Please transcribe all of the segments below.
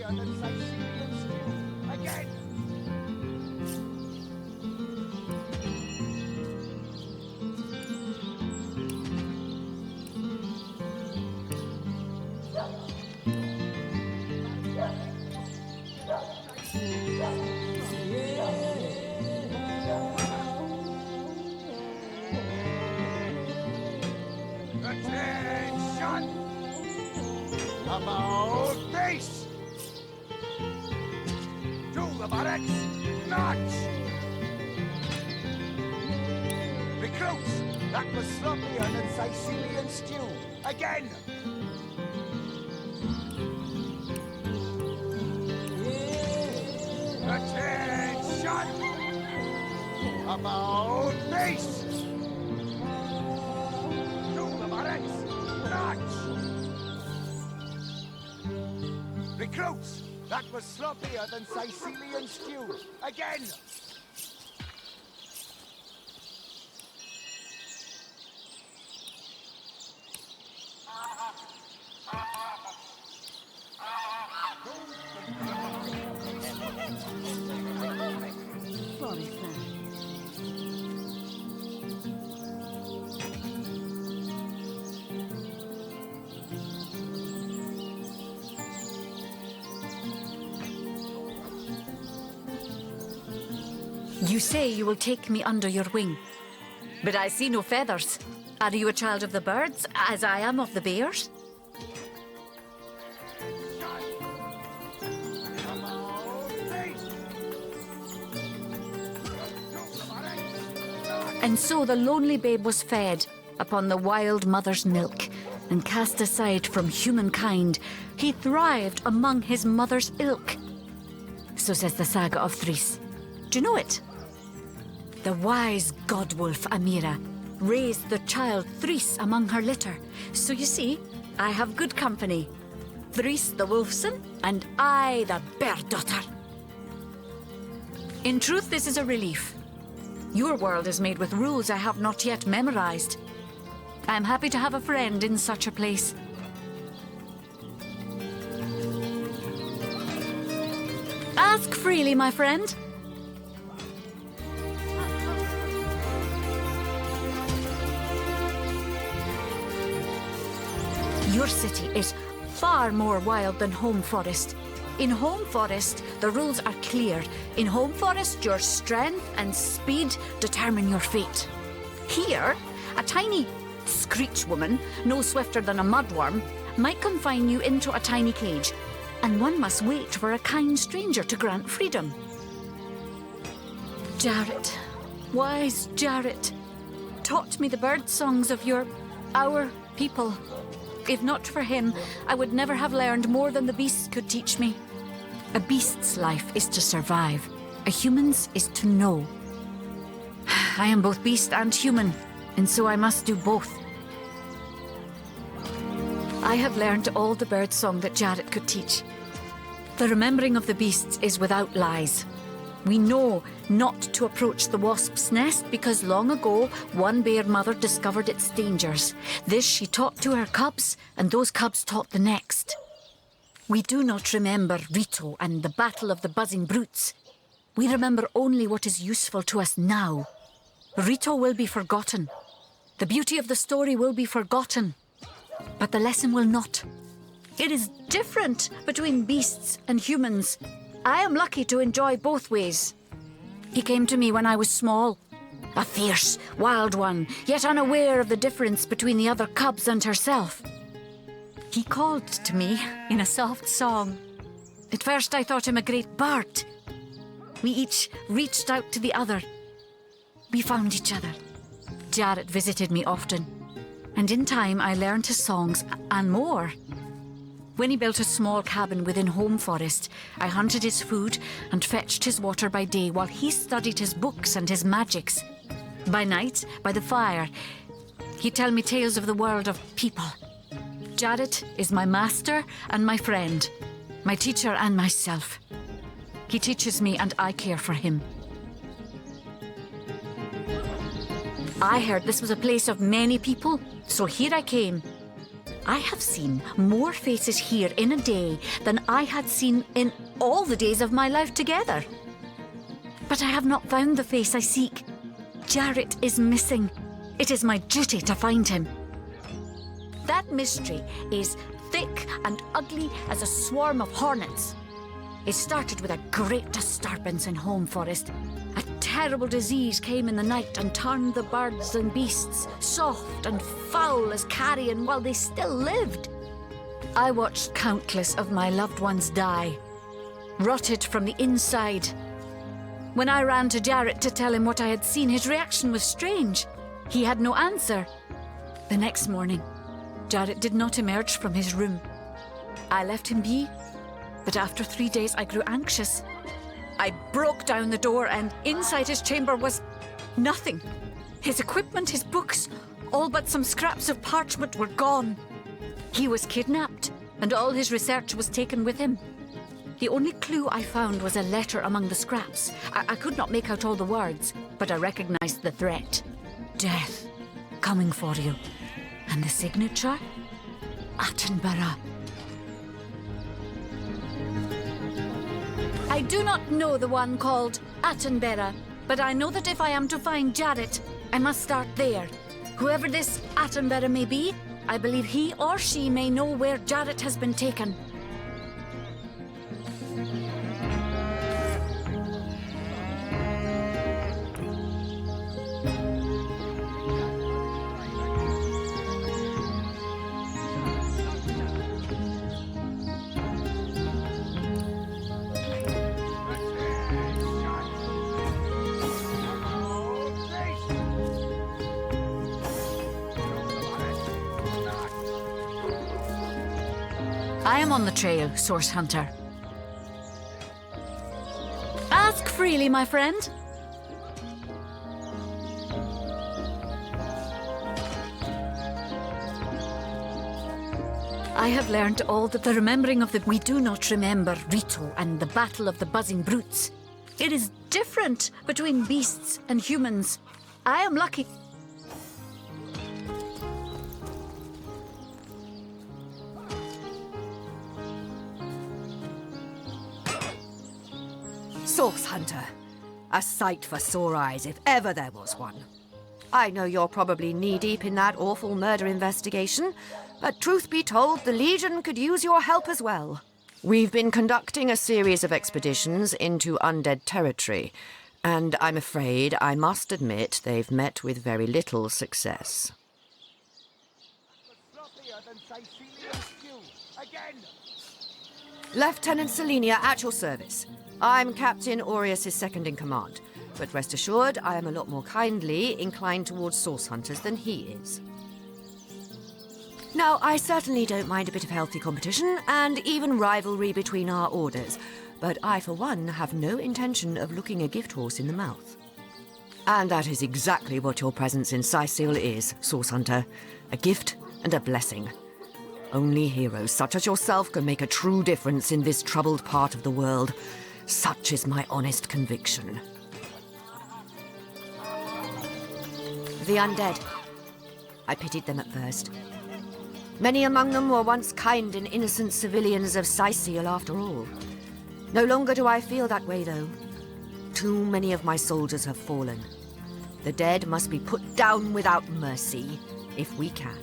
sloppier than Sicilian stew. Again! Attention! About this! To the barracks! March! Recruits! That was sloppier than Sicilian stew. Again! Attention! About this! Recruits! That was sloppier than Sicilian stew. Again! Sorry, sir. You say you will take me under your wing, but I see no feathers. Are you a child of the birds, as I am of the bears? And so the lonely babe was fed upon the wild mother's milk, and cast aside from humankind, he thrived among his mother's ilk. So says the saga of Threes. Do you know it? The wise godwolf Amira raised the child Threes among her litter. So you see, I have good company. Threes the wolfson, and I the bear daughter. In truth, this is a relief. Your world is made with rules I have not yet memorized. I am happy to have a friend in such a place. Ask freely, my friend. Your city is far more wild than Home Forest. In Home Forest, the rules are clear. In Home Forest, your strength and speed determine your fate. Here, a tiny screech woman, no swifter than a mudworm, might confine you into a tiny cage, and one must wait for a kind stranger to grant freedom. Jarrett, wise Jarrett, taught me the bird songs of our people. If not for him, I would never have learned more than the beasts could teach me. A beast's life is to survive. A human's is to know. I am both beast and human, and so I must do both. I have learned all the bird song that Jarrett could teach. The remembering of the beasts is without lies. We know not to approach the wasp's nest because long ago one bear mother discovered its dangers. This she taught to her cubs, and those cubs taught the next. We do not remember Rito and the battle of the buzzing brutes. We remember only what is useful to us now. Rito will be forgotten. The beauty of the story will be forgotten. But the lesson will not. It is different between beasts and humans. I am lucky to enjoy both ways. He came to me when I was small. A fierce, wild one, yet unaware of the difference between the other cubs and herself. He called to me in a soft song. At first I thought him a great bird. We each reached out to the other. We found each other. Jarrett visited me often, and in time I learned his songs and more. When he built a small cabin within Home Forest, I hunted his food and fetched his water by day while he studied his books and his magics. By night, by the fire, he'd tell me tales of the world of people. Jarrett is my master and my friend, my teacher and myself. He teaches me and I care for him. I heard this was a place of many people, so here I came. I have seen more faces here in a day than I had seen in all the days of my life together. But I have not found the face I seek. Jarrett is missing. It is my duty to find him. That mystery is thick and ugly as a swarm of hornets. It started with a great disturbance in Home Forest. A terrible disease came in the night and turned the birds and beasts soft and foul as carrion while they still lived. I watched countless of my loved ones die, rotted from the inside. When I ran to Jarrett to tell him what I had seen, his reaction was strange. He had no answer. The next morning, Jarrett did not emerge from his room. I left him be, but after 3 days I grew anxious. I broke down the door and inside his chamber was nothing. His equipment, his books, all but some scraps of parchment were gone. He was kidnapped and all his research was taken with him. The only clue I found was a letter among the scraps. I could not make out all the words, but I recognized the threat. Death, coming for you. And the signature? Attenborough. I do not know the one called Attenborough, but I know that if I am to find Jarrett, I must start there. Whoever this Attenborough may be, I believe he or she may know where Jarrett has been taken. I am on the trail, Source Hunter. Ask freely, my friend. I have learned all that the remembering of the... We do not remember Rito and the battle of the buzzing brutes. It is different between beasts and humans. I am lucky... Source Hunter. A sight for sore eyes, if ever there was one. I know you're probably knee-deep in that awful murder investigation, but truth be told, the Legion could use your help as well. We've been conducting a series of expeditions into undead territory, and I'm afraid I must admit they've met with very little success. Sloppier than Sicilian stew. Again! Lieutenant Selenia, at your service. I'm Captain Aureus' second-in-command, but rest assured I am a lot more kindly inclined towards source hunters than he is. Now, I certainly don't mind a bit of healthy competition, and even rivalry between our orders, but I, for one, have no intention of looking a gift horse in the mouth. And that is exactly what your presence in Cyseal is, Source Hunter. A gift and a blessing. Only heroes such as yourself can make a true difference in this troubled part of the world. Such is my honest conviction. The undead. I pitied them at first. Many among them were once kind and innocent civilians of Cyseal after all. No longer do I feel that way, though. Too many of my soldiers have fallen. The dead must be put down without mercy, if we can.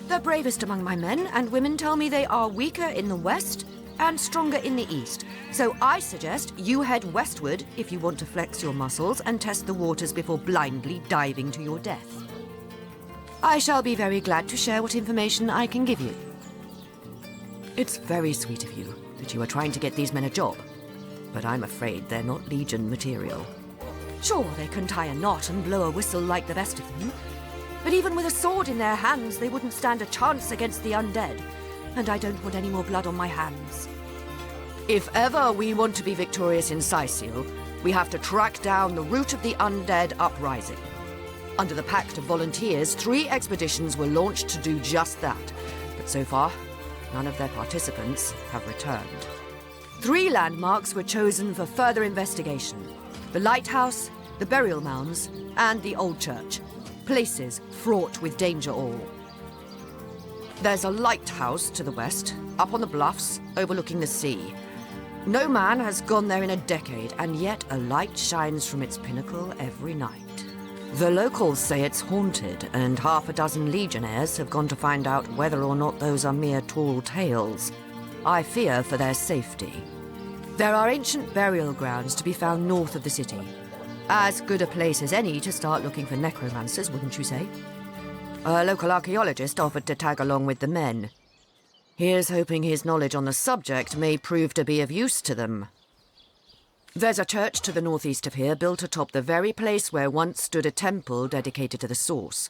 The bravest among my men and women tell me they are weaker in the west and stronger in the east. So I suggest you head westward if you want to flex your muscles and test the waters before blindly diving to your death. I shall be very glad to share what information I can give you. It's very sweet of you that you are trying to get these men a job, but I'm afraid they're not Legion material. Sure, they can tie a knot and blow a whistle like the best of them, but even with a sword in their hands, they wouldn't stand a chance against the undead, and I don't want any more blood on my hands. If ever we want to be victorious in Cyseal, we have to track down the root of the undead uprising. Under the Pact of Volunteers, 3 expeditions were launched to do just that, but so far, none of their participants have returned. 3 landmarks were chosen for further investigation: the lighthouse, the burial mounds, and the old church. Places fraught with danger all. There's a lighthouse to the west, up on the bluffs, overlooking the sea. No man has gone there in a decade, and yet a light shines from its pinnacle every night. The locals say it's haunted, and half a dozen legionnaires have gone to find out whether or not those are mere tall tales. I fear for their safety. There are ancient burial grounds to be found north of the city. As good a place as any to start looking for necromancers, wouldn't you say? A local archaeologist offered to tag along with the men. Here's hoping his knowledge on the subject may prove to be of use to them. There's a church to the northeast of here, built atop the very place where once stood a temple dedicated to the source.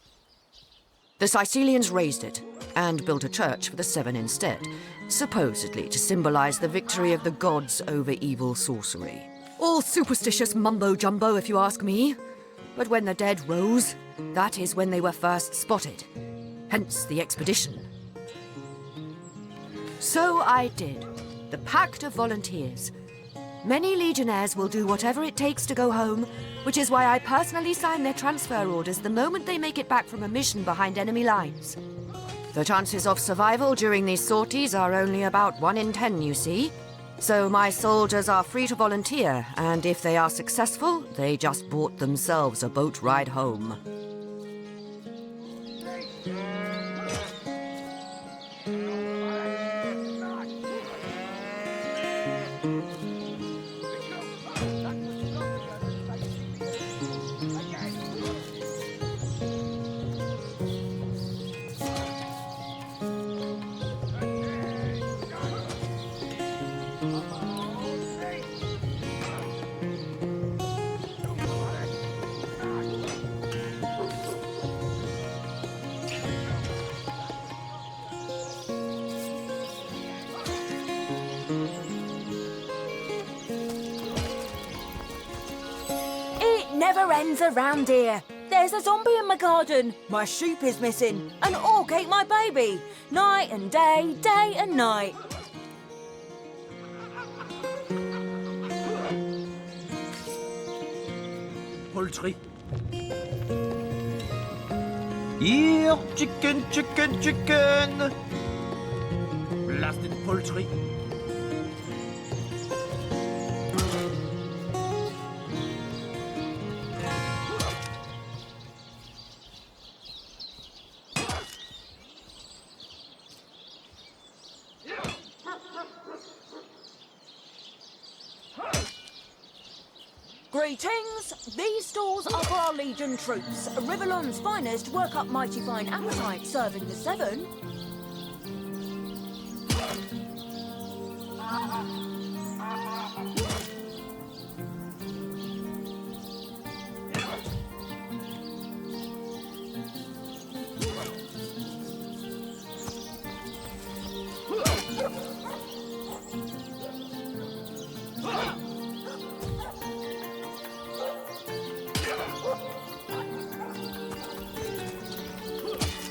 The Sicilians razed it, and built a church for the Seven instead, supposedly to symbolize the victory of the gods over evil sorcery. All superstitious mumbo-jumbo, if you ask me. But when the dead rose, that is when they were first spotted. Hence the expedition. So I did. The Pact of Volunteers. Many legionnaires will do whatever it takes to go home, which is why I personally sign their transfer orders the moment they make it back from a mission behind enemy lines. The chances of survival during these sorties are only about 1 in 10, you see. So my soldiers are free to volunteer, and if they are successful, they just bought themselves a boat ride home. Never ends around here. There's a zombie in my garden. My sheep is missing. An orc ate my baby. Night and day, day and night. Poultry. Here, chicken, chicken, chicken. Blasted poultry. Greetings! These stalls are for our Legion troops. Rivellon's finest work up mighty fine appetite, serving the Seven.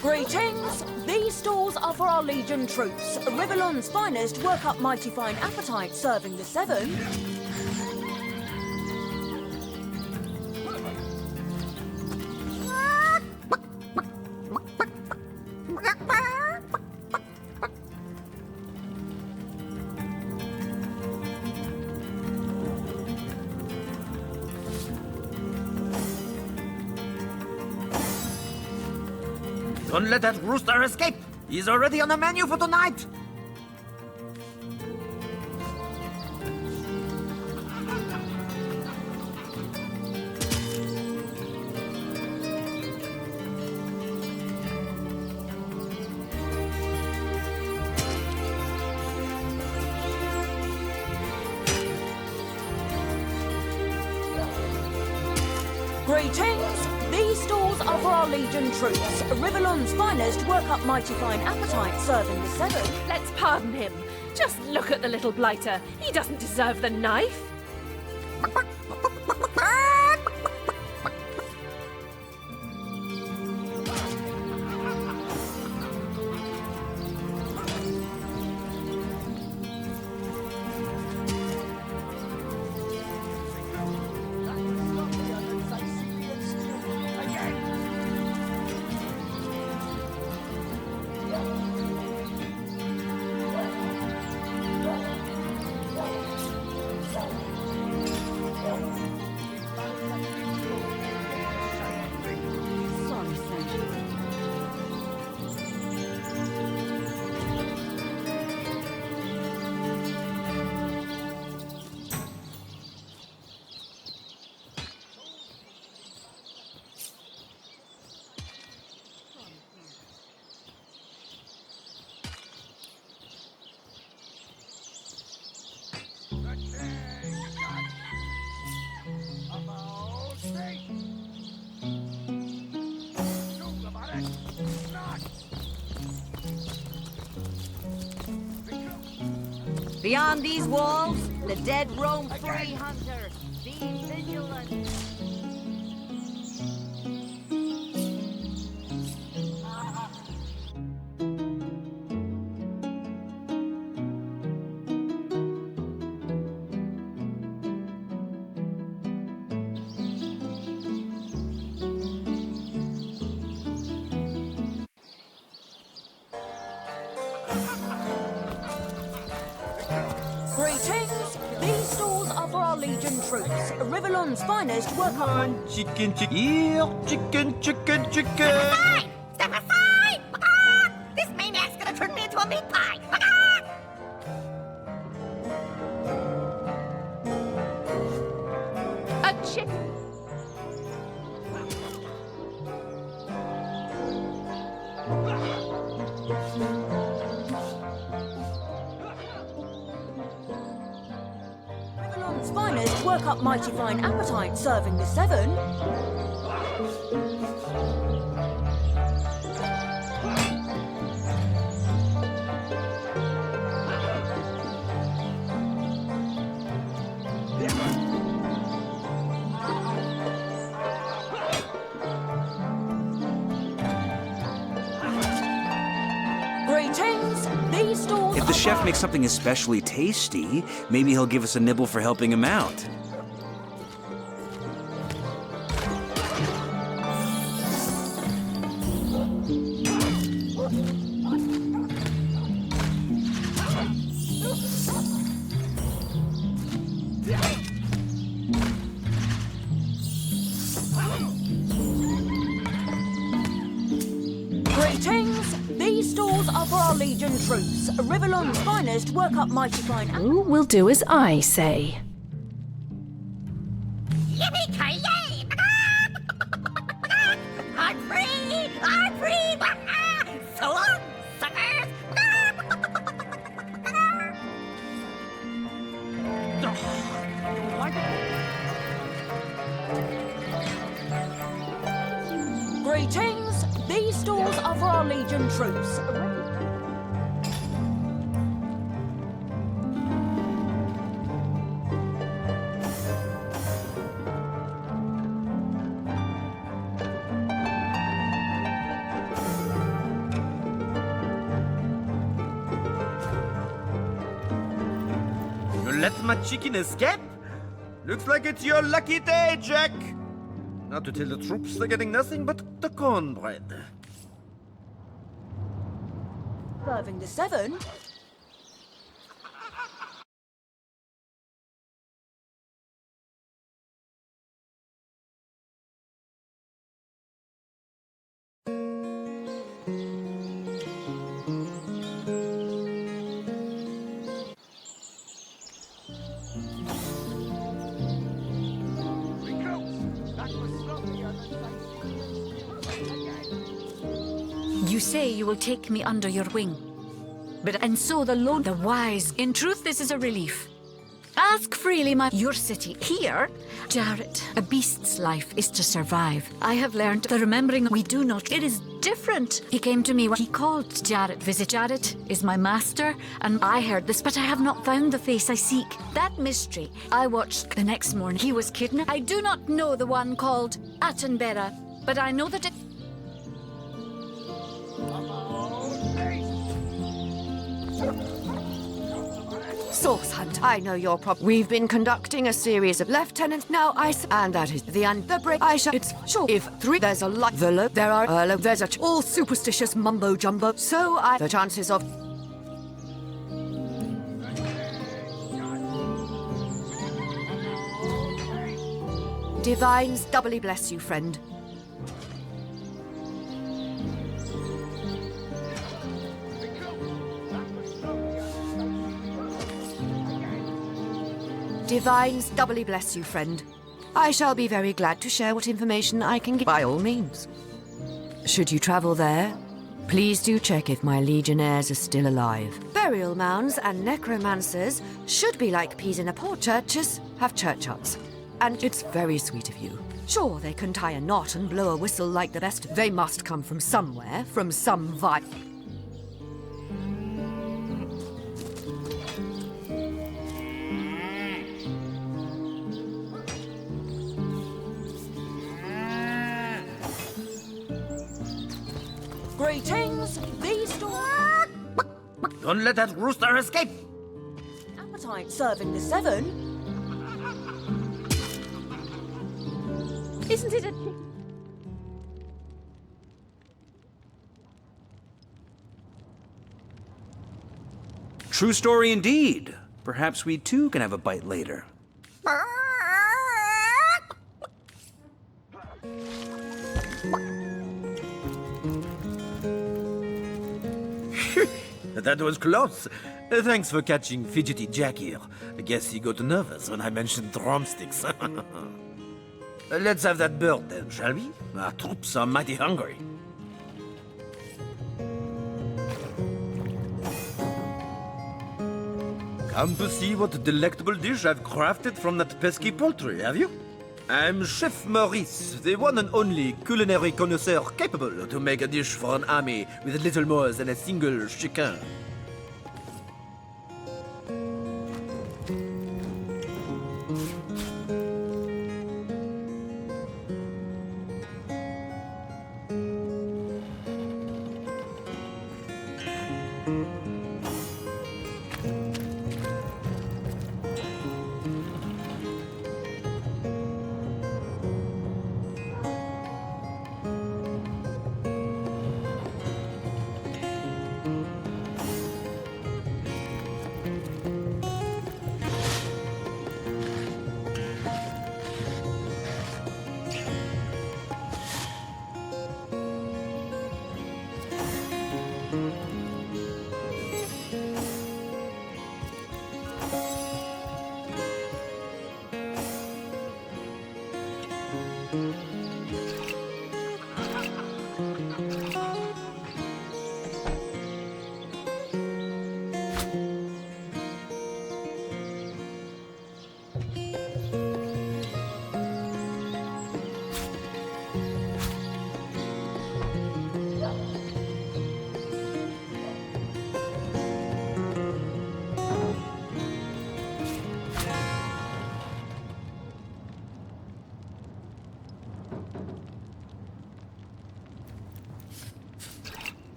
Greetings! These stalls are for our Legion troops. Rivellon's finest work up mighty fine appetite, serving the Seven. Don't let that rooster escape! He's already on the menu for tonight! Greetings! These stalls are for our Legion troops. Rivellon's finest work up mighty fine appetite, serving the Seven. Let's pardon him. Just look at the little blighter. He doesn't deserve the knife. Beyond these walls, the dead roam free, hunter. Be vigilant. Greetings! These stalls are for our Legion troops. Rivellon's finest work on. Chicken, here, chicken. Aside! Step aside! This maniac's gonna turn me into a meat pie! A chicken. Rivellon's finest work up mighty fine appetite, serving the 7. Greetings! These stalls If the chef makes something especially tasty, maybe he'll give us a nibble for helping him out. Greetings! These stalls are for our Legion troops. Rivellon's finest work up mighty fine. Who will do as I say? Yippee-ki-yay! I'm free! I'm free! So long, suckers! Greetings! These stalls are for our Legion troops. You let my chicken escape? Looks like it's your lucky day, Jack. Now to tell the troops they're getting nothing but the cornbread. Serving the 7. You say you will take me under your wing. But and so the lone, the wise. In truth, this is a relief. Ask freely, your city. Here, Jarrett, a beast's life is to survive. I have learned the remembering we do not. It is different. He came to me when he called Jarrett. Visit Jarrett is my master, and I heard this, but I have not found the face I seek. That mystery I watched the next morning. He was kidnapped. I do not know the one called Attenborough, but I know that it. Source Hunt, I know your problem. We've been conducting a series of lieutenants. Now and that is the break. It's sure. If 3, there's a lot. There are there's a all superstitious mumbo jumbo. So the chances of. Divines doubly bless you, friend. Divines doubly bless you, friend. I shall be very glad to share what information I can give, by all means. Should you travel there, please do check if my legionnaires are still alive. Burial mounds and necromancers should be like peas in a pod. Churches have church huts, and it's very sweet of you. Sure, they can tie a knot and blow a whistle like the best. They must come from somewhere, from some vibe. Greetings, the store. Don't let that rooster escape! Appetite serving the 7. Isn't it a... True story indeed. Perhaps we too can have a bite later. That was close. Thanks for catching Fidgety Jack here. I guess he got nervous when I mentioned drumsticks. Let's have that bird then, shall we? Our troops are mighty hungry. Come to see what delectable dish I've crafted from that pesky poultry, have you? I'm Chef Maurice, the one and only culinary connoisseur capable to make a dish for an army with little more than a single chicken.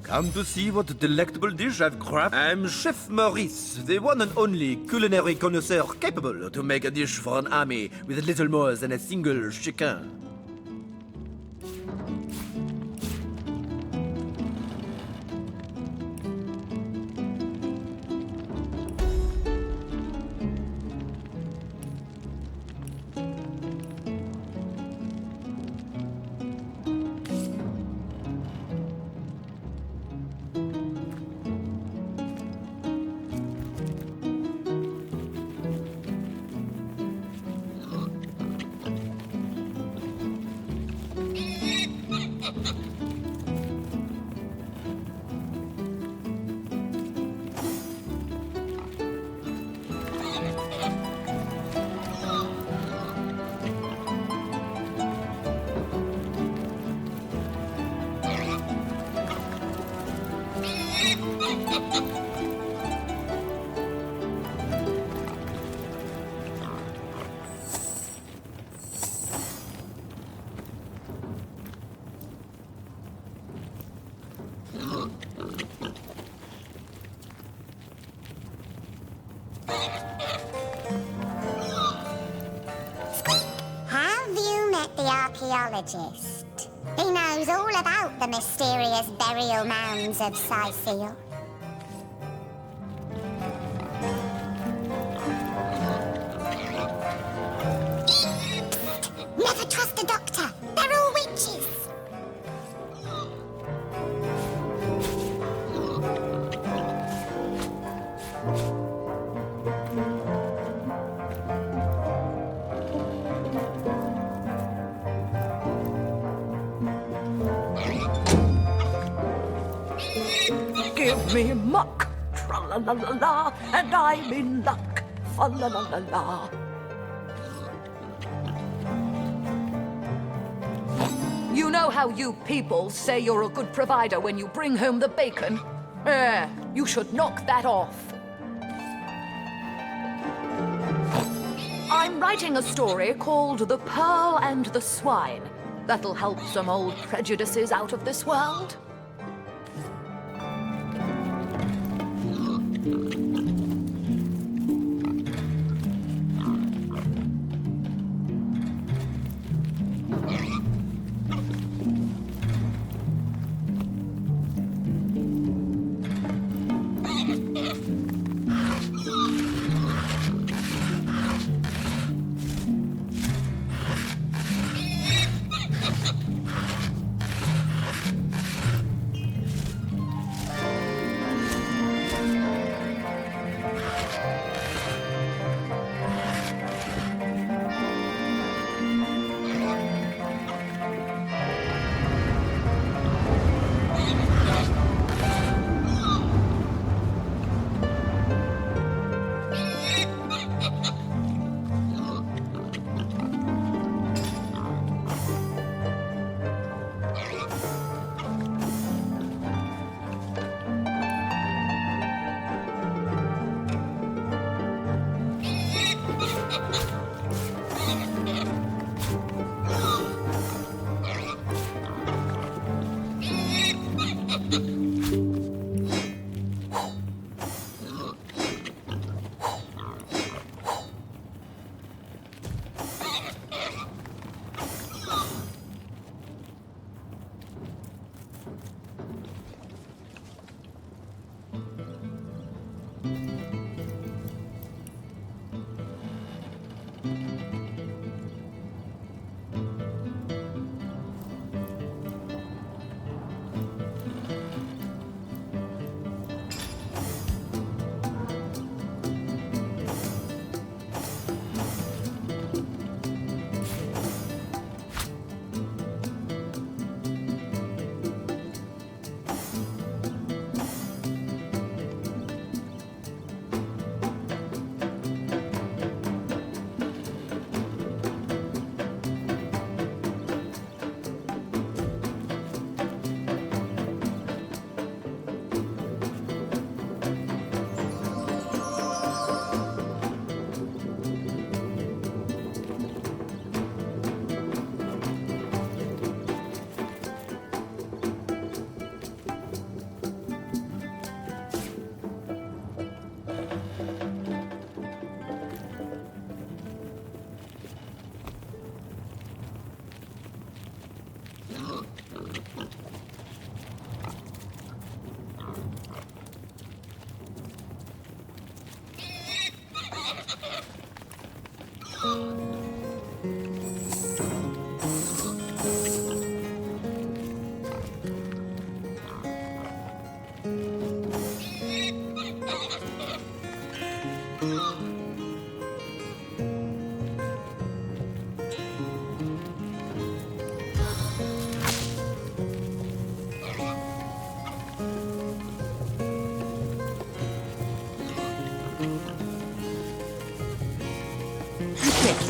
Come to see what delectable dish I've crafted? I'm Chef Maurice, the one and only culinary connoisseur capable to make a dish for an army with little more than a single chicken. Have you met the archaeologist? He knows all about the mysterious burial mounds of Sicil. Never trust a doctor. They're all witches. Give me muck, tra-la-la-la-la, and I'm in luck, fa-la-la-la-la. You know how you people say you're a good provider when you bring home the bacon? You should knock that off. I'm writing a story called The Pearl and the Swine. That'll help some old prejudices out of this world.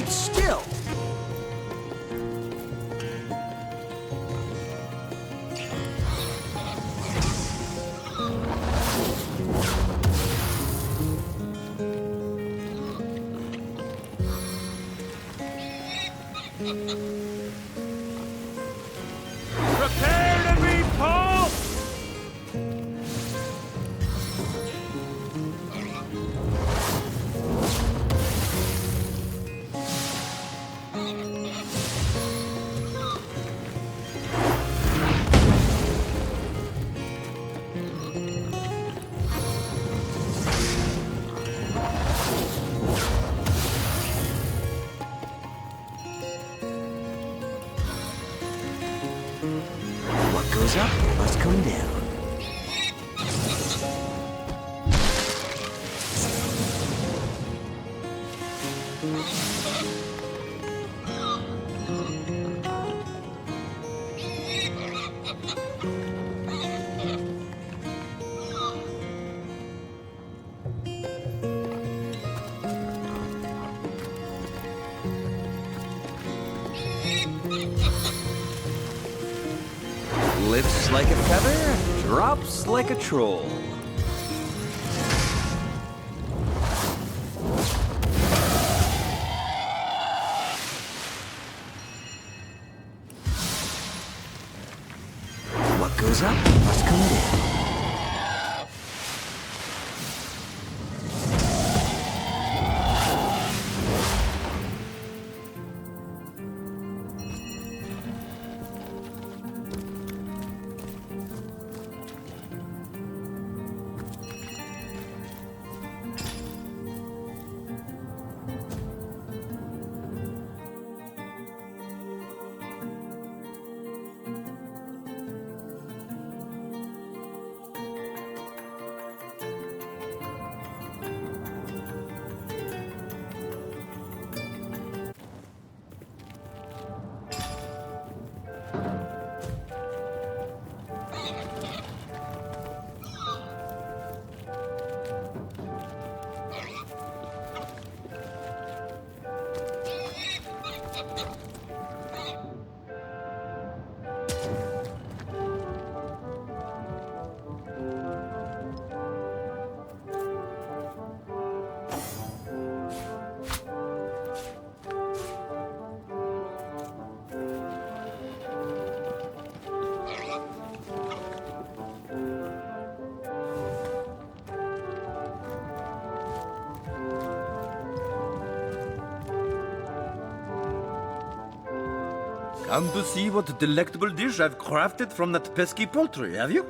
Sit still. Prepare to be pulped! What goes up must come down. Lifts like a feather, drops like a troll. What goes up must come down. Come to see what delectable dish I've crafted from that pesky poultry, have you?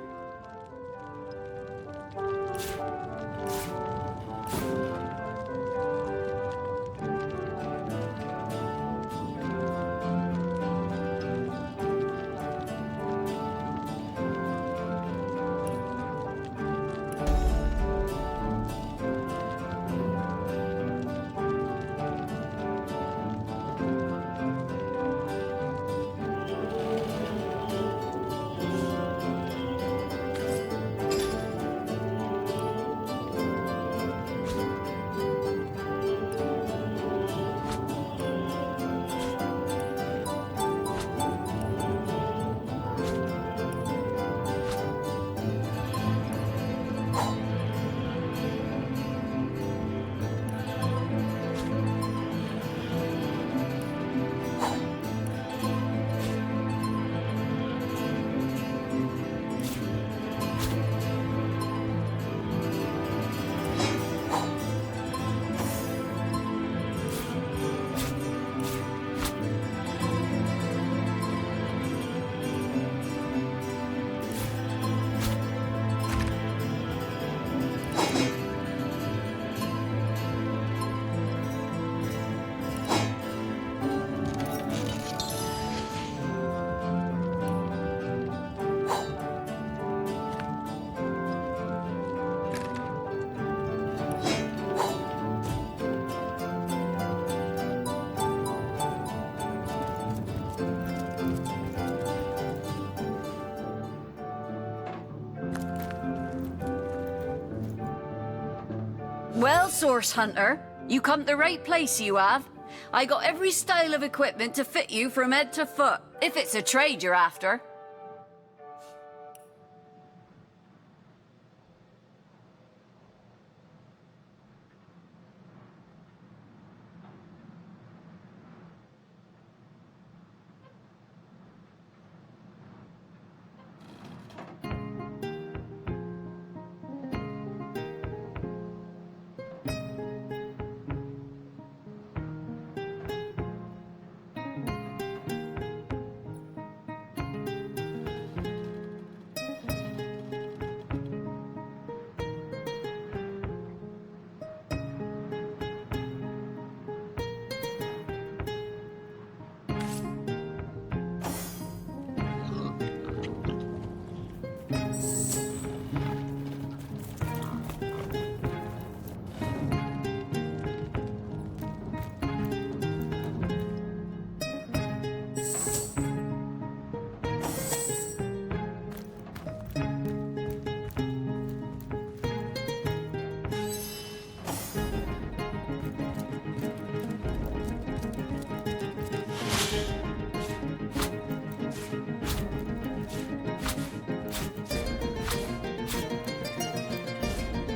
Well, Source Hunter, you come to the right place, you have. I got every style of equipment to fit you from head to foot, if it's a trade you're after.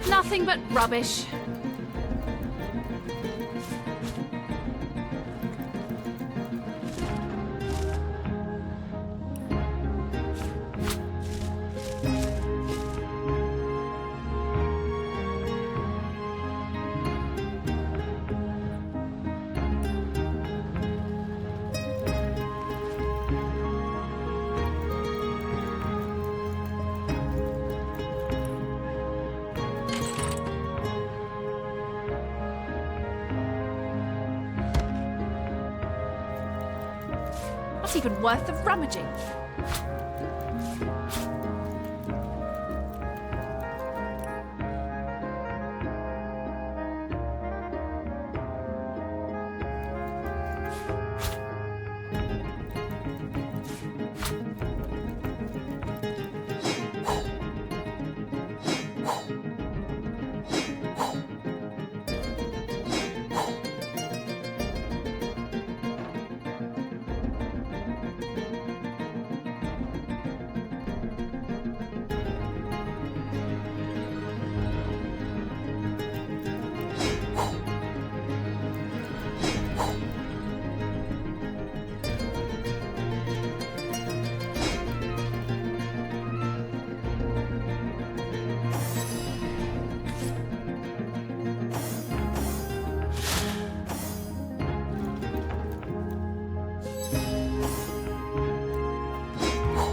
Nothing but rubbish. Not even worth the rummaging.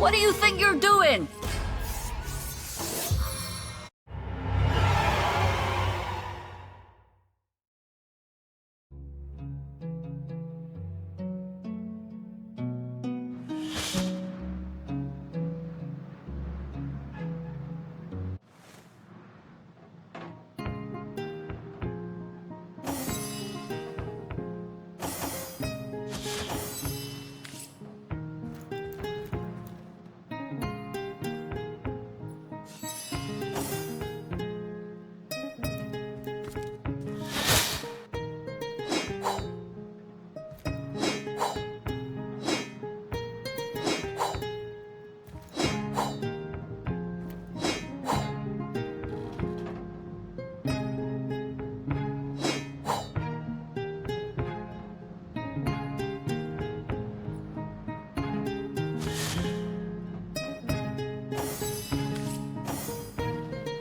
What do you think you're doing?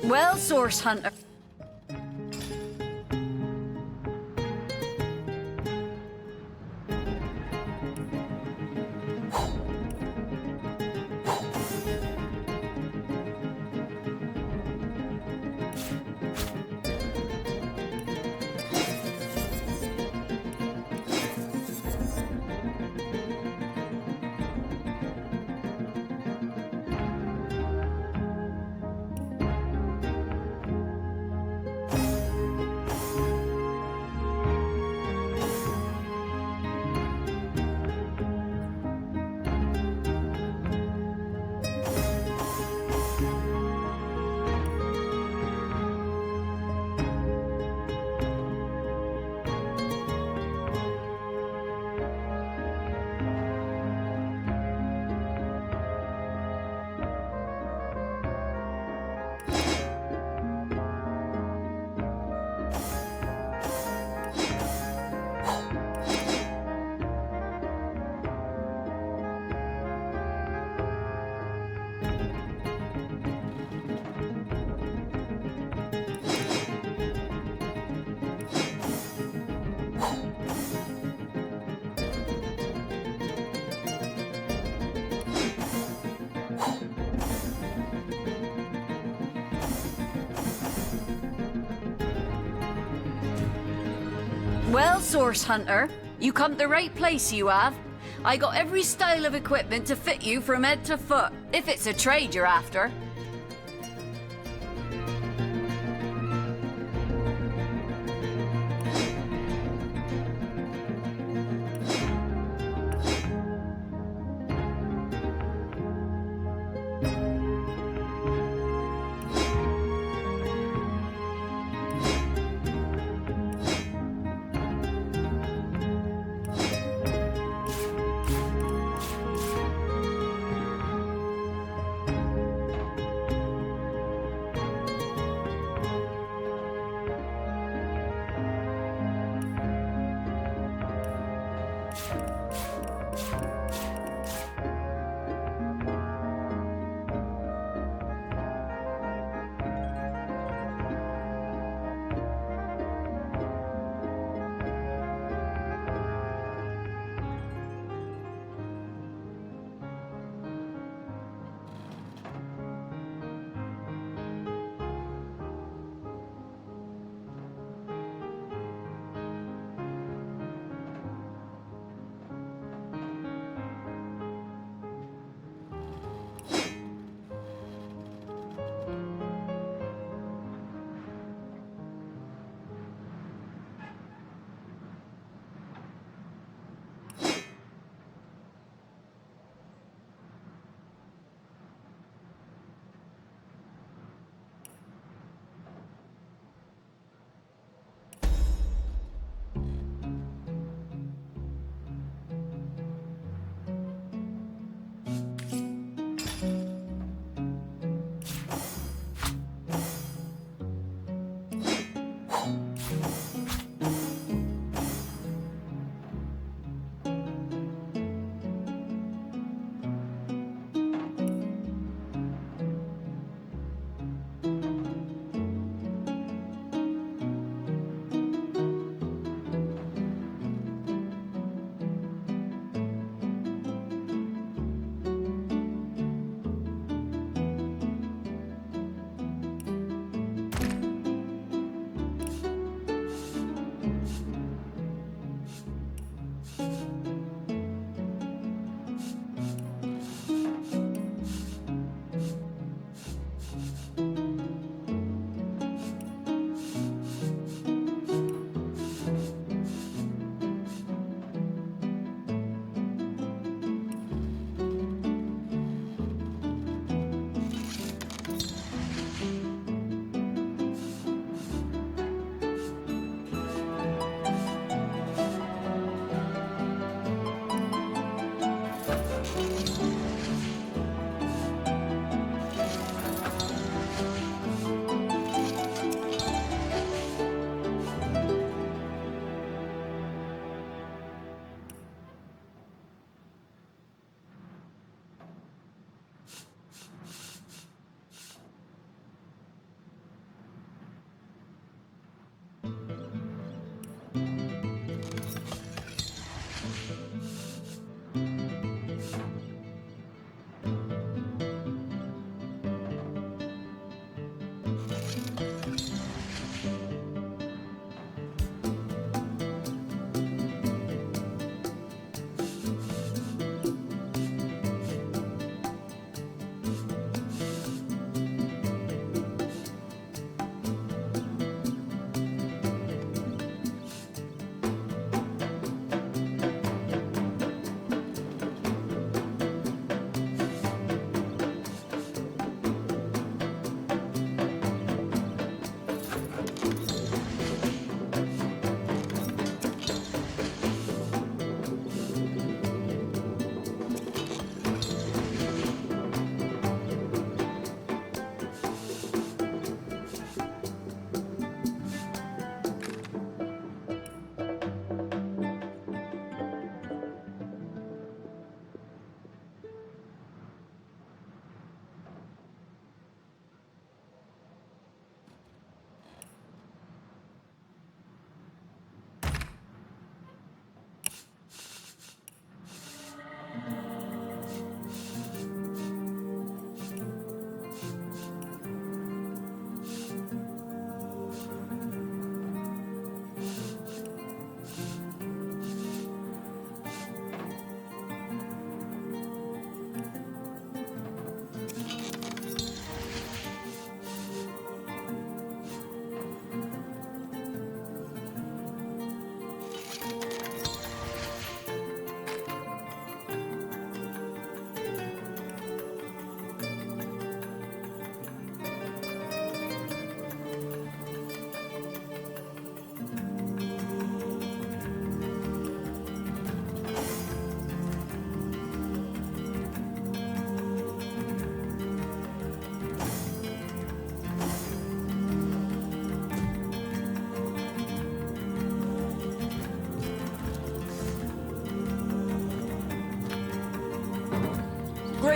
Well, Source Hunter. Well, Source Hunter, you come to the right place, you have. I got every style of equipment to fit you from head to foot, if it's a trade you're after.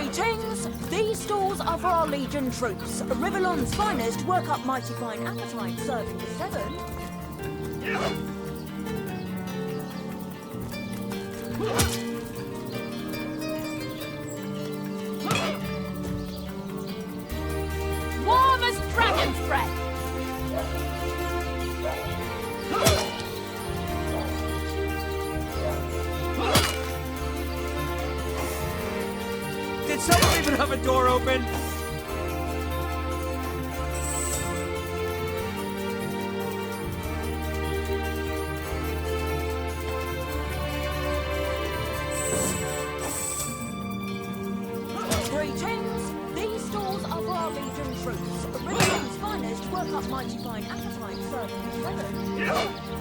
Greetings! These stalls are for our Legion troops. Rivellon's finest work up mighty fine appetite, serving for 7. Warm as dragon's breath. Did someone even have a door open? Greetings! These stalls are for our Legion troops. Rivellon's finest work up mighty fine appetite, serving for 7.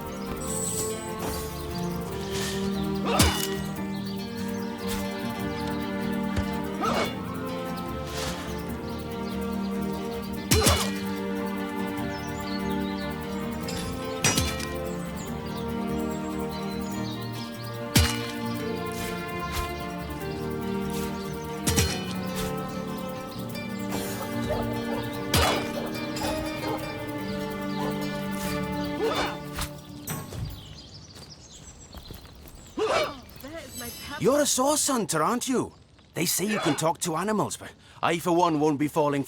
You're a source hunter, aren't you? They say you can talk to animals, but I, for one, won't be falling.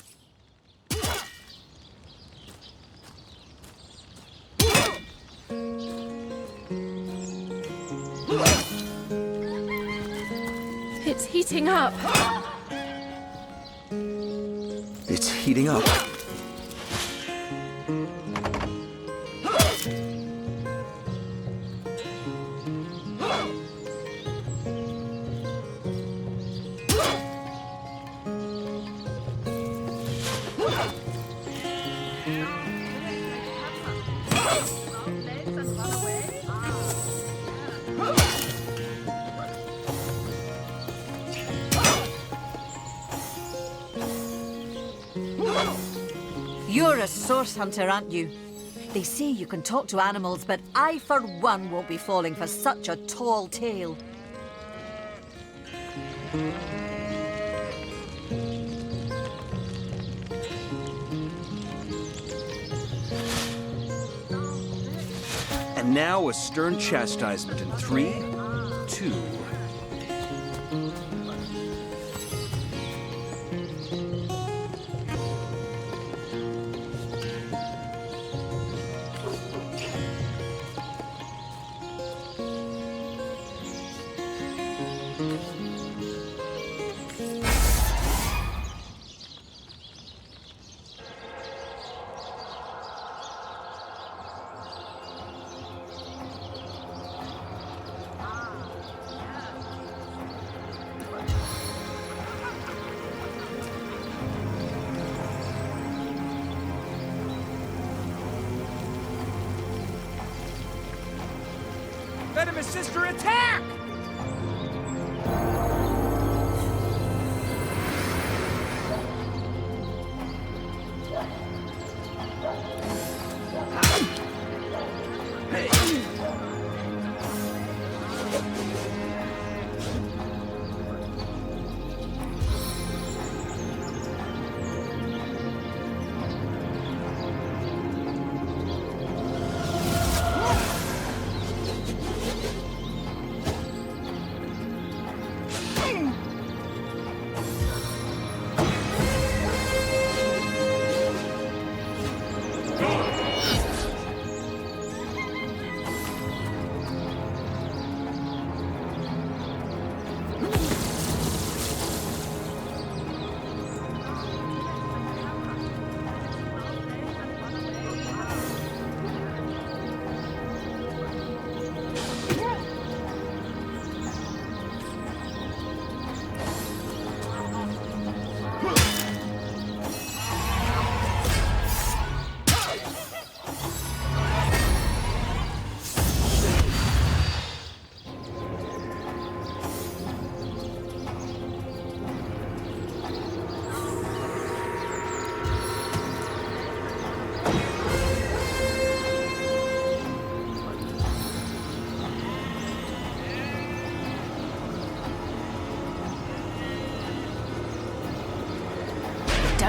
It's heating up. It's heating up. You're a source hunter, aren't you? They say you can talk to animals, but I, for one, won't be falling for such a tall tale. And now a stern chastisement in 3, 2. Venomous sister, attack!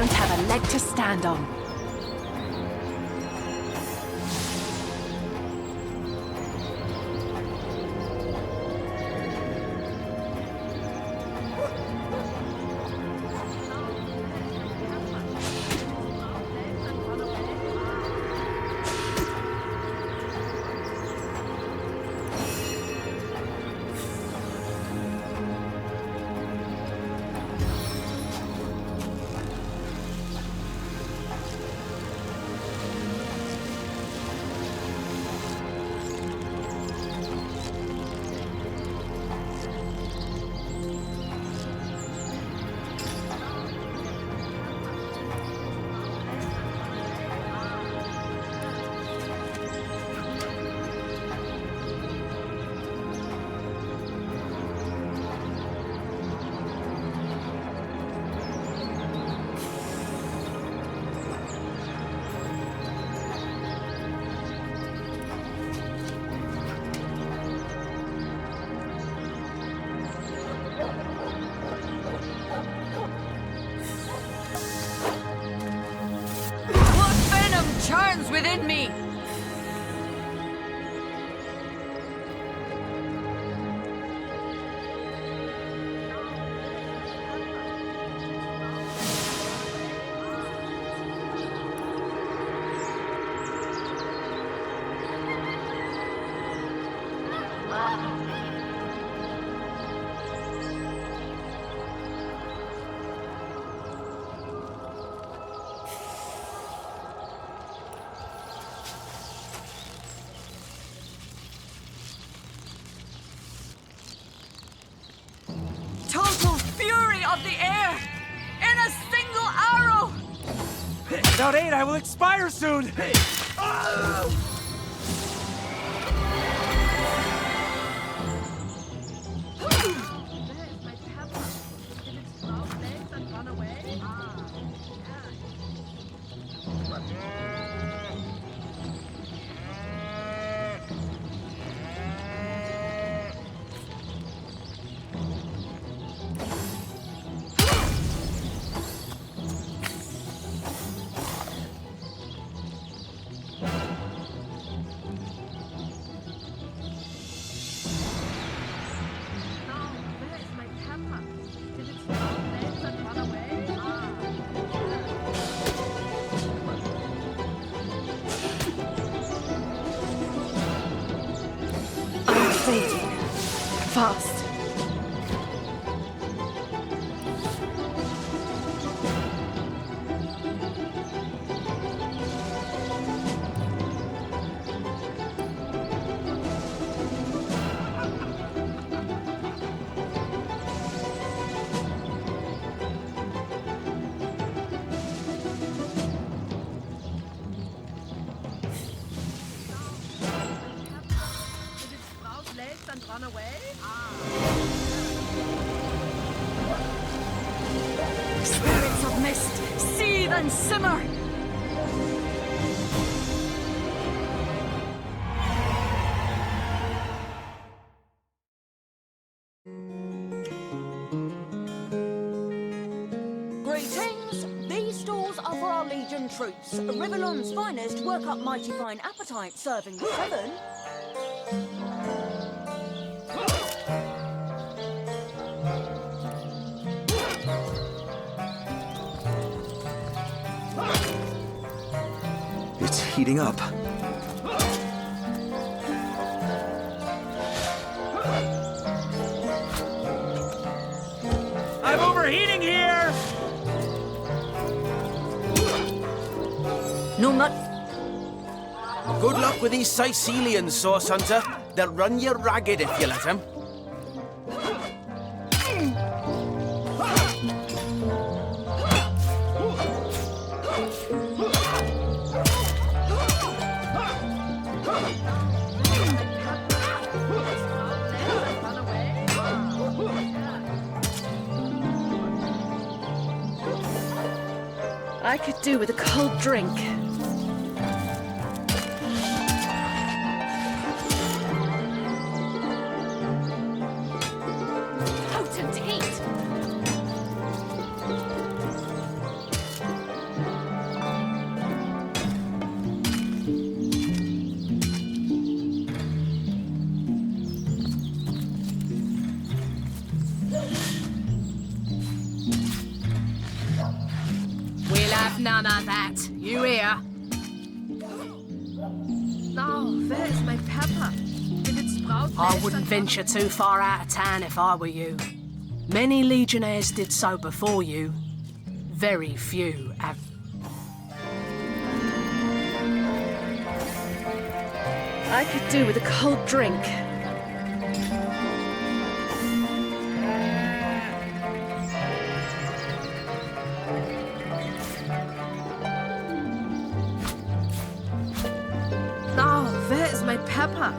don't have a leg to stand on. Churns within me! Total fury of the air! In a single arrow! Without aid, I will expire soon! Fast. Spirits of mist, seethe and simmer! Greetings! These stalls are for our Legion troops. Rivellon's finest work up mighty fine appetite, serving the seven. It's heating up. I'm overheating here! No much. Good luck with these Sicilians, Sauce Hunter. They'll run you ragged if you let them. I could do with a cold drink. Potent heat. have none of that. You hear? Oh, there's my pepper. Did it sprout? I wouldn't venture too far out of town if I were you. Many legionnaires did so before you. Very few have. I could do with a cold drink. Oh, there's my pepper.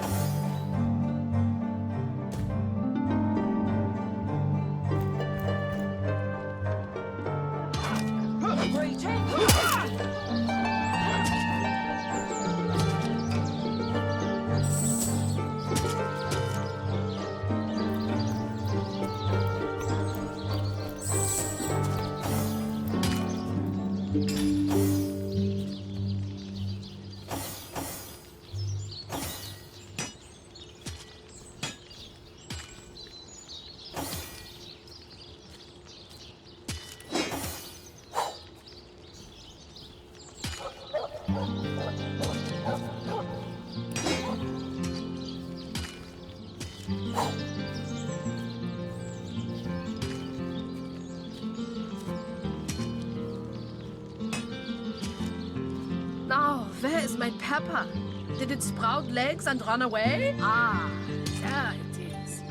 Oh, there's my pepper. Did it sprout legs and run away? Ah, there it is.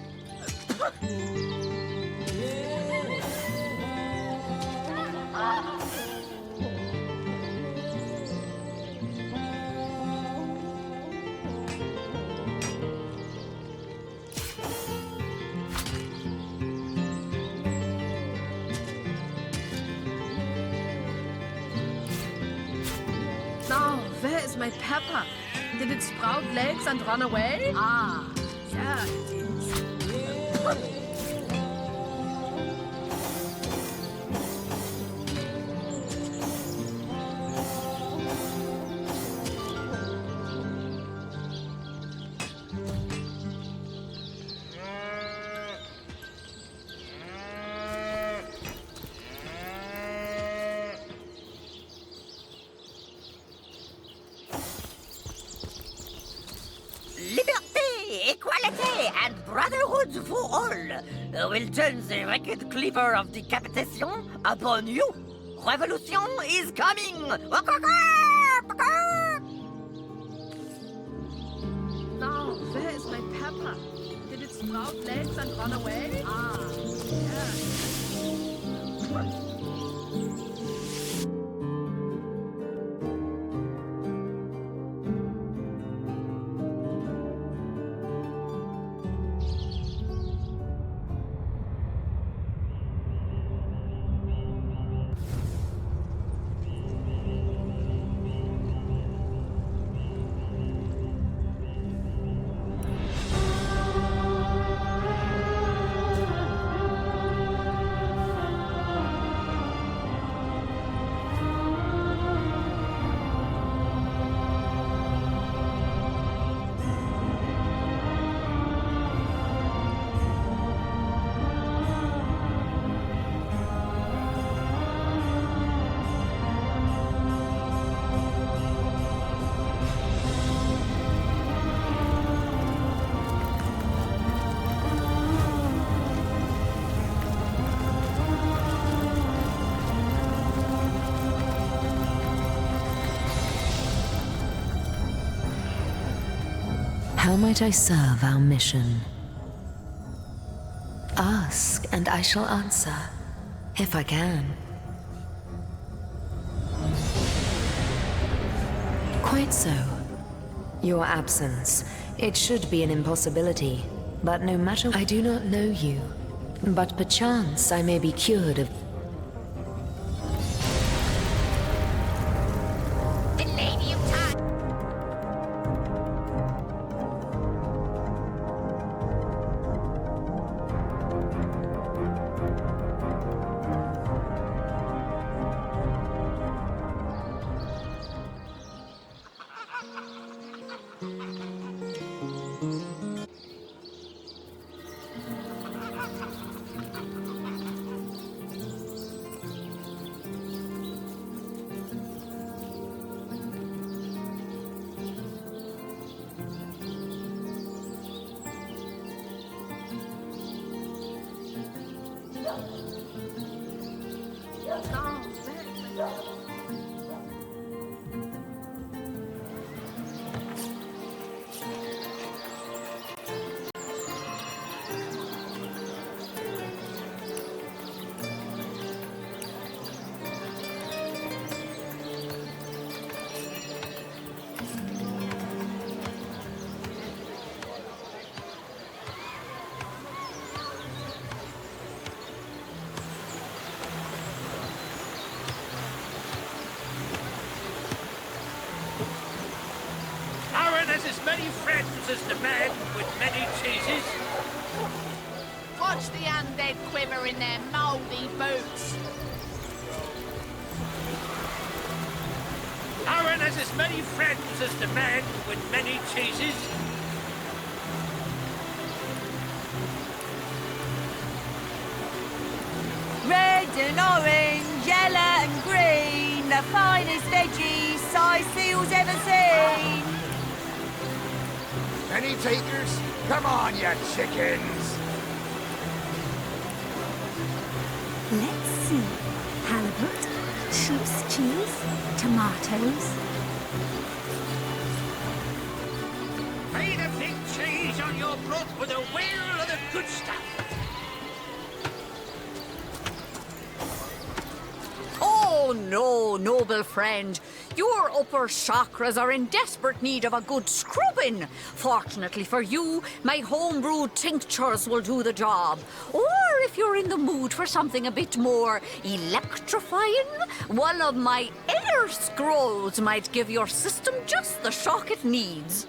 Oh, there's my pepper. Did it sprout legs and run away? Ah, there it is. Liberté, equality, and brotherhood for all will turn the wicked cleaver of decapitation upon you. Revolution is coming! Now, there's my pepper. Did it sprout legs and run away? Ah, yeah. How might I serve our mission? Ask, and I shall answer, if I can. Quite so. Your absence, it should be an impossibility, but no matter, I do not know you, but perchance I may be cured of. Has as many friends as the man with many cheeses. Watch the undead quiver in their mouldy boots. Aaron has as many friends as the man with many cheeses. Red and orange, yellow and green, the finest veggies Cyseal's ever seen. Any takers? Come on, you chickens! Let's see. Halibut, sheep's cheese, tomatoes. Pay the big cheese on your broth with a whale of the good stuff. Oh no, noble friend. Your upper chakras are in desperate need of a good scrubbing. Fortunately for you, my homebrewed tinctures will do the job. Or if you're in the mood for something a bit more electrifying, one of my air scrolls might give your system just the shock it needs.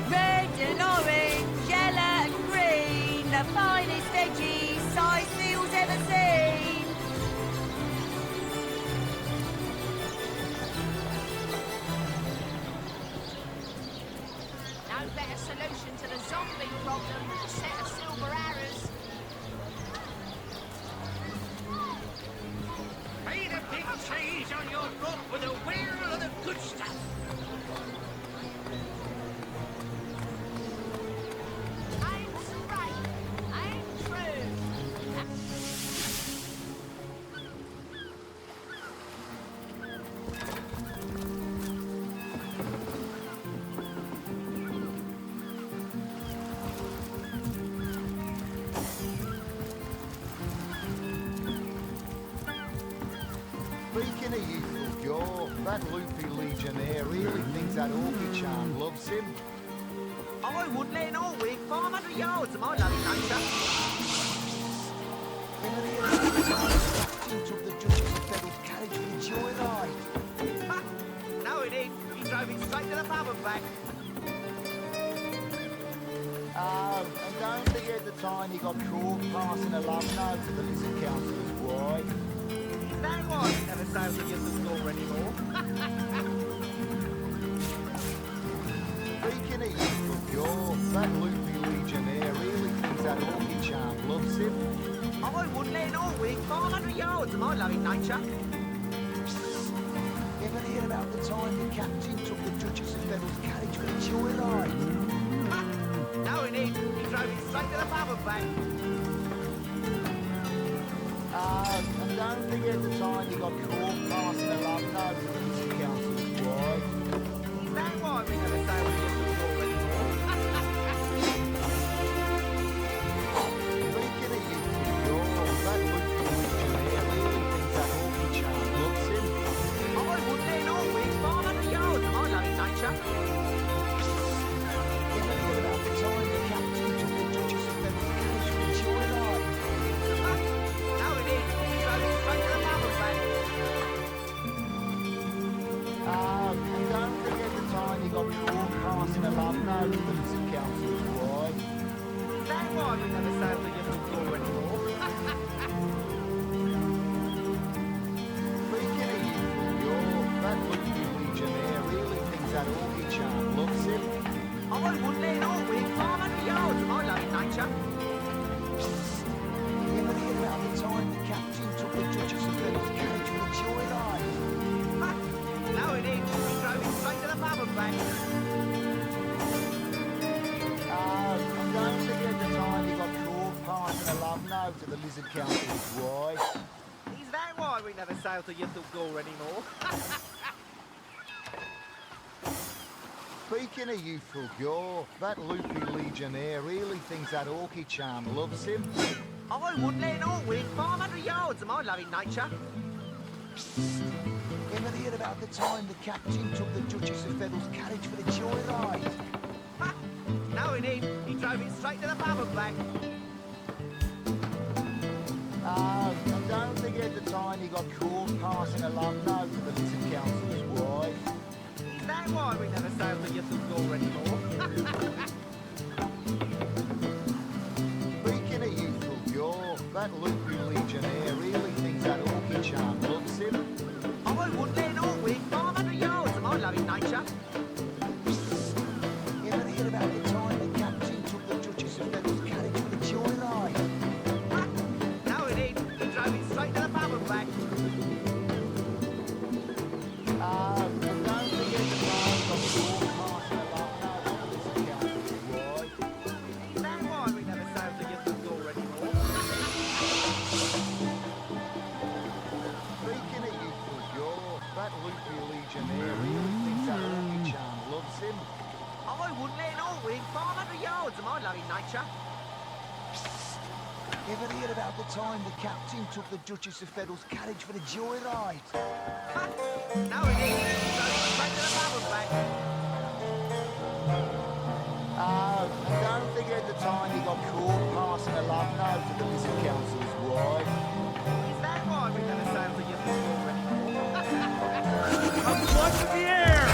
Red and orange, yellow and green, the finest veggies Cyseal's ever seen. No better solution to the zombie problem than a set of silver arrows. Pay the big cheese on your broth with a whale of the good stuff. I'm straight, I'm true. Speaking of youthful jaw, that loopy legionnaire really thinks that orchid charm loves him. I would let an old wig 500 yards of my lovely nature. Captain took the Duchess of Devil's carriage for the joyride. No, it ain't. He drove it straight to the pub and back. Oh, and don't forget the time he got caught passing a love note to the Lizard Council's wife. That was never sails the store anymore. Speaking of youthful jaw, that loopy legionnaire really thinks that orchid charm loves him. I would let an old wig 500 yards of my lovely nature. Ever hear about the time the captain took the Duchess of Devil's carriage for the joyride? No, it ain't. He drove it straight to the pub and back. And don't forget the time he got caught passing a love note to the Lizard Council's wife. That why we never sail the store anymore. Speaking of youthful jaw, that loopy legionnaire really thinks that orchid charm loves him. I would let an old wig 500 yards of my lovely nature. Ever hear about the time the captain took the Duchess of Devil's carriage for the joyride? No, it ain't. He drove it straight to the pub and back. And don't forget the time he got caught passing a love note to the Lizard Council's wife. That why we never sail the store anymore. Speaking of youthful jaw, that loopy legionnaire really thinks that orchid charm loves him. I would let an old wig 500 yards of my lovely nature. no to the Lizard Council's wife. Is that why we never sail to Yuttle Gore anymore? Speaking of youthful gore, that loopy legionnaire really thinks that orky charm loves him. I wouldn't let an orc within 500 yards of my loving nature. Ever heard about the time the captain took the Duchess of Feather's carriage for the joyride? No, indeed. He drove it straight to the pub and back. Oh, I don't think at the time he got caught passing a long note to the Lizard Council's wife. Is that why we never sail to Yuttle Gore anymore? Speaking of youthful gore, that loopy legionnaire really thinks that orky charm loves him. I wouldn't let an orc within 500 yards of my loving nature. You ever heard about the time the captain took the Duchess of Feather's carriage for the joyride? No, indeed. He drove it straight to the pub and back. Oh, don't forget the time he got caught passing a long note to the Lizard Council's wife. Is that why we never sail to Yuttle Gore anymore? Speaking of youthful gore, that loopy legionnaire really thinks that orky charm loves him. I wouldn't let an orc within 500 yards of my loving nature. Ever heard about the time the captain took the Duchess of Feather's carriage for the joyride? No, indeed. He drove it straight to the pub and back. Oh, and don't forget the time he got caught passing a long note to the Lizard Council's wife. Is that why we never sail to Yuttle Gore anymore? I'm flush in the air!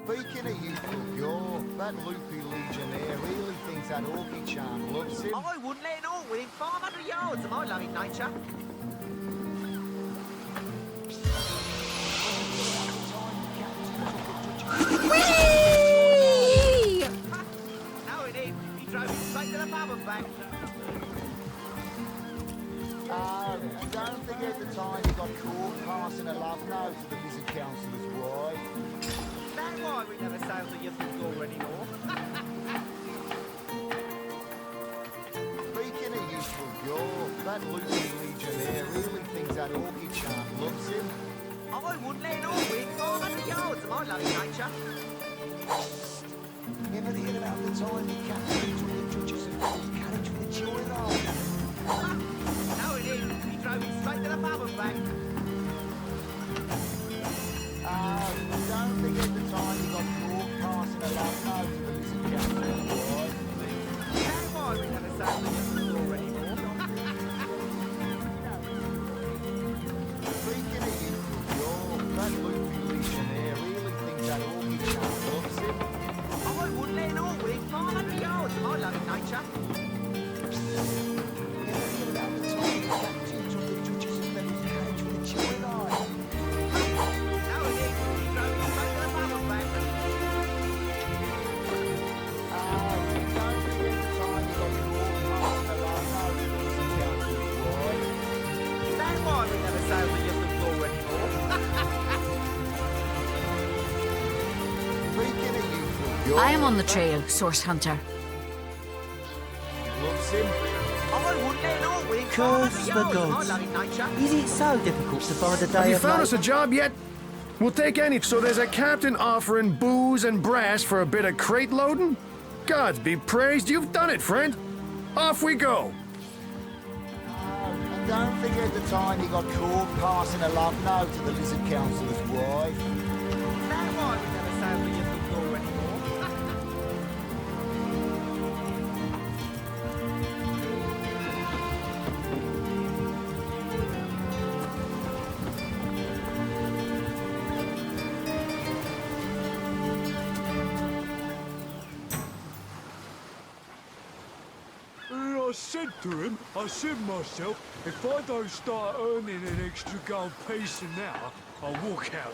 Speaking of youthful gore, that loopy legionnaire really thinks that orky charm loves him. I wouldn't let an orc within 500 yards of my loving nature. Whee! No, indeed. He drove it straight to the pub and back. Oh, and don't forget the time he got caught passing a love note to the Lizard Council's wife. Is that why we never sail to Yuttle Gore anymore? Speaking of youthful gore, that loopy legionnaire really thinks that orky charm loves him. I wouldn't let an orc within 500 yards of my loving nature. Ever heard about the time the captain took the Duchess of Feather's carriage for the joyride? No, indeed. He drove it straight to the pub and back. Oh, and don't forget the time he got caught passing a love note to the Lizard Council's wife. Is that why we never sail to Yuttle Gore anymore? Speaking of youthful gore, that loopy legionnaire really thinks that orky charm loves him. I wouldn't let an orc within 500 yards of my loving nature. Ever heard about the time the captain took the Duchess of Feather's carriage for the joyride? No, indeed. He drove it straight to the pub and back. Oh, and don't forget the time he got caught passing a love note to the Lizard Council's wife. Is that why we never sail to Yuttle Gore anymore? Speaking of youthful gore, I am on the trail, Source Hunter. loves him. I wouldn't let an orc within Curse 500 the yards of my gods. loving nature. Is it so difficult to find a day Have you of found night? us a job yet? We'll take any. So there's a captain offering booze and brass for a bit of crate loading? Gods be praised, you've done it, friend. Off we go. And don't forget the time he got caught passing a love note to the Lizard Council's wife. Is that why we never sail to Yuttle Gore anymore? said to him, I said myself, if I don't start earning an extra gold piece an hour, I'll walk out.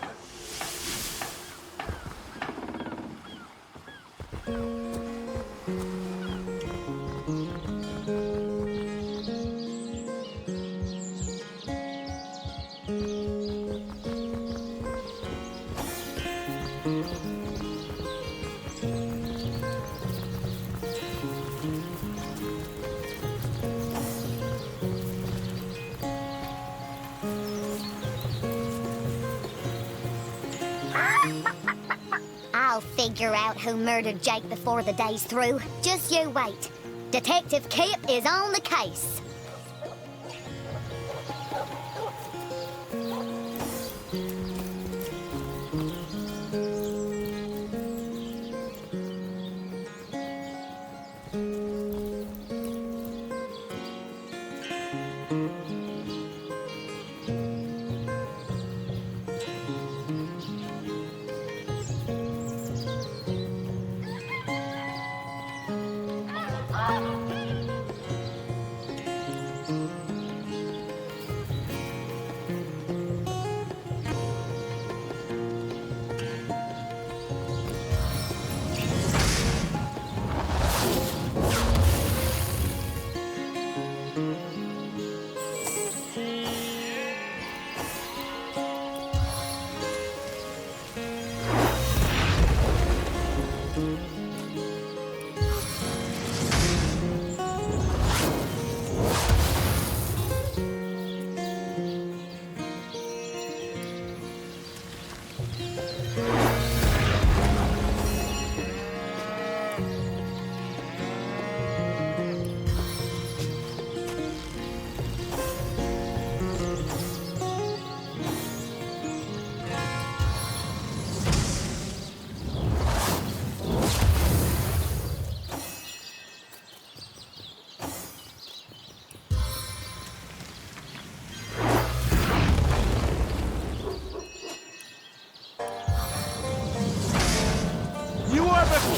I'll figure out who murdered Jake before the day's through. Just you wait. Detective Kip is on the case.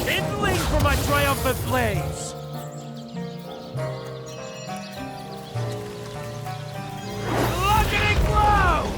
Kindling for my triumphant blaze! Look at it glow!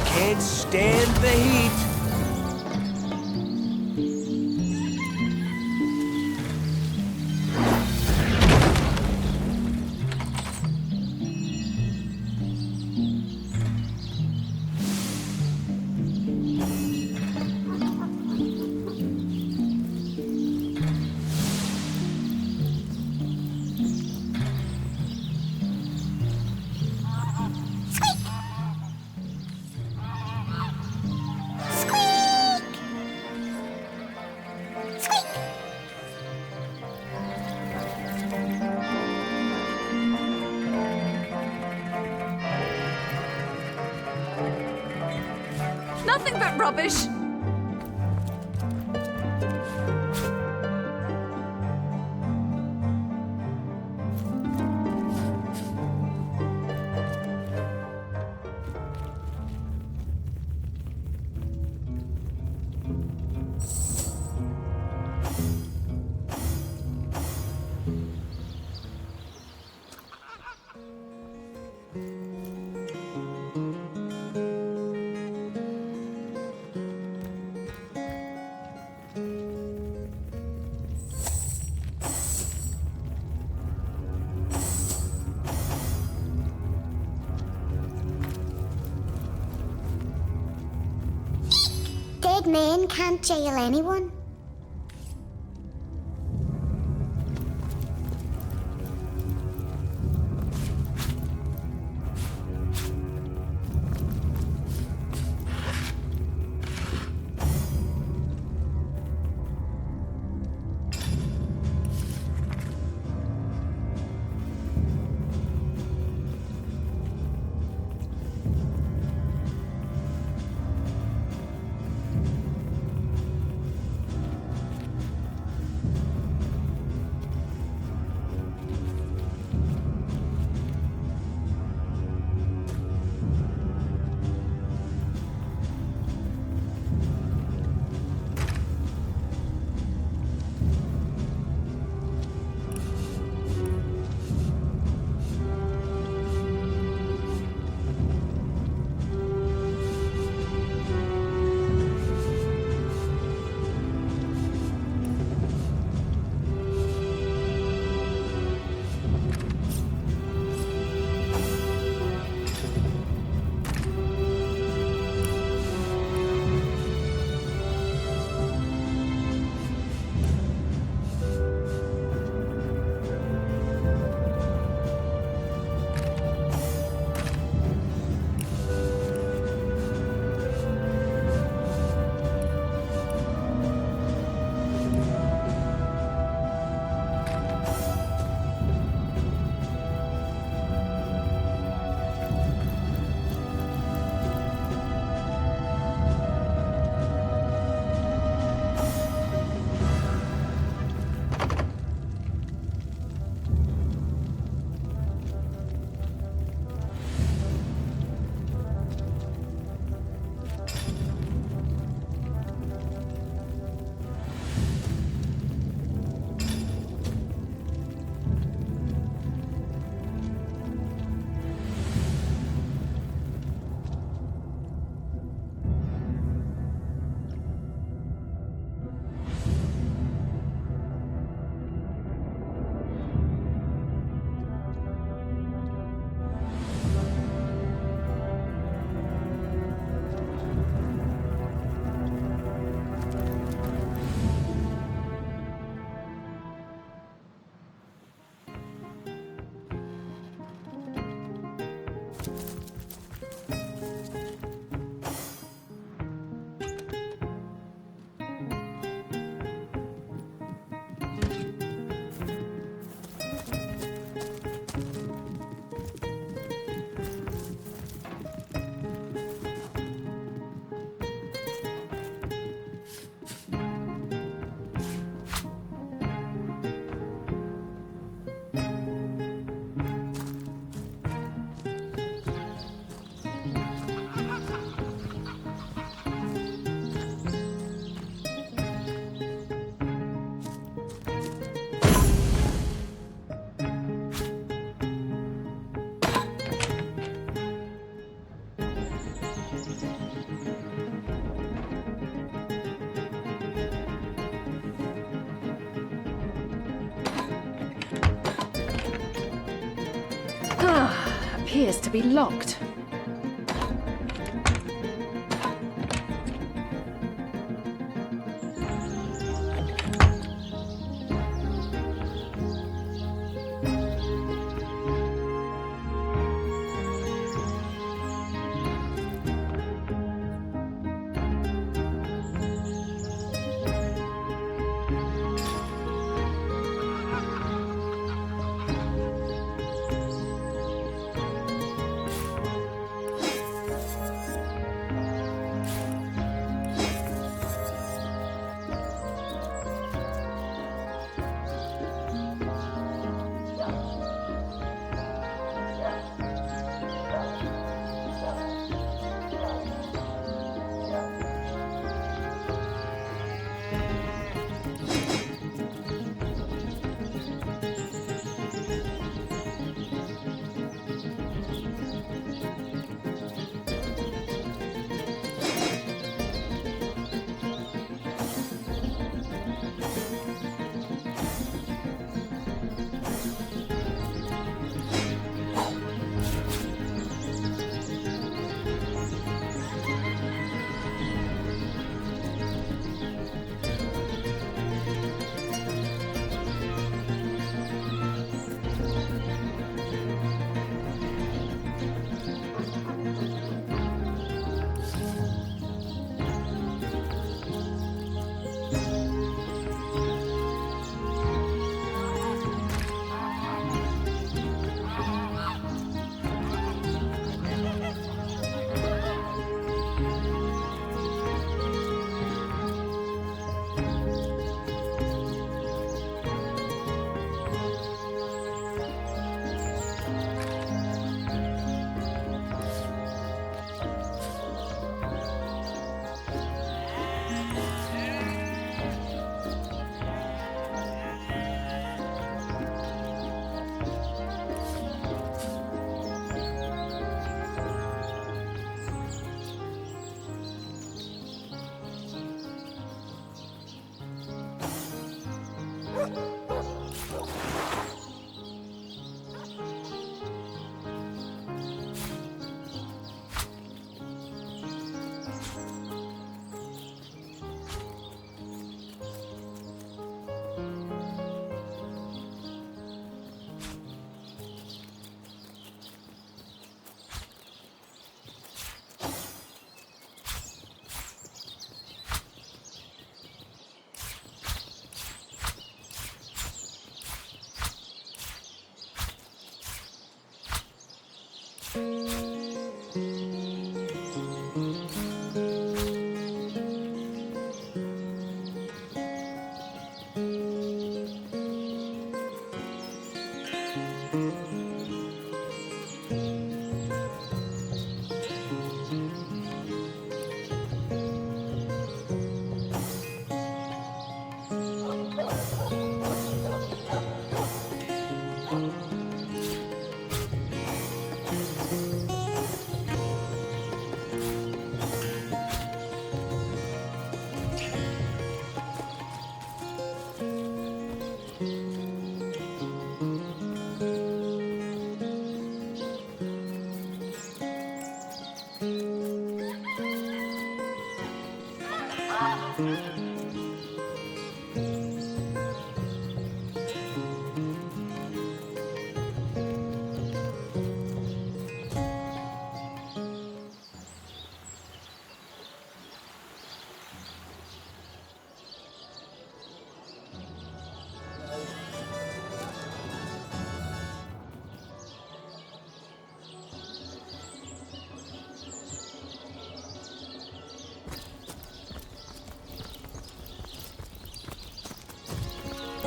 Can't stand the heat. Nothing but rubbish. Naked man can't jail anyone. Appears to be locked.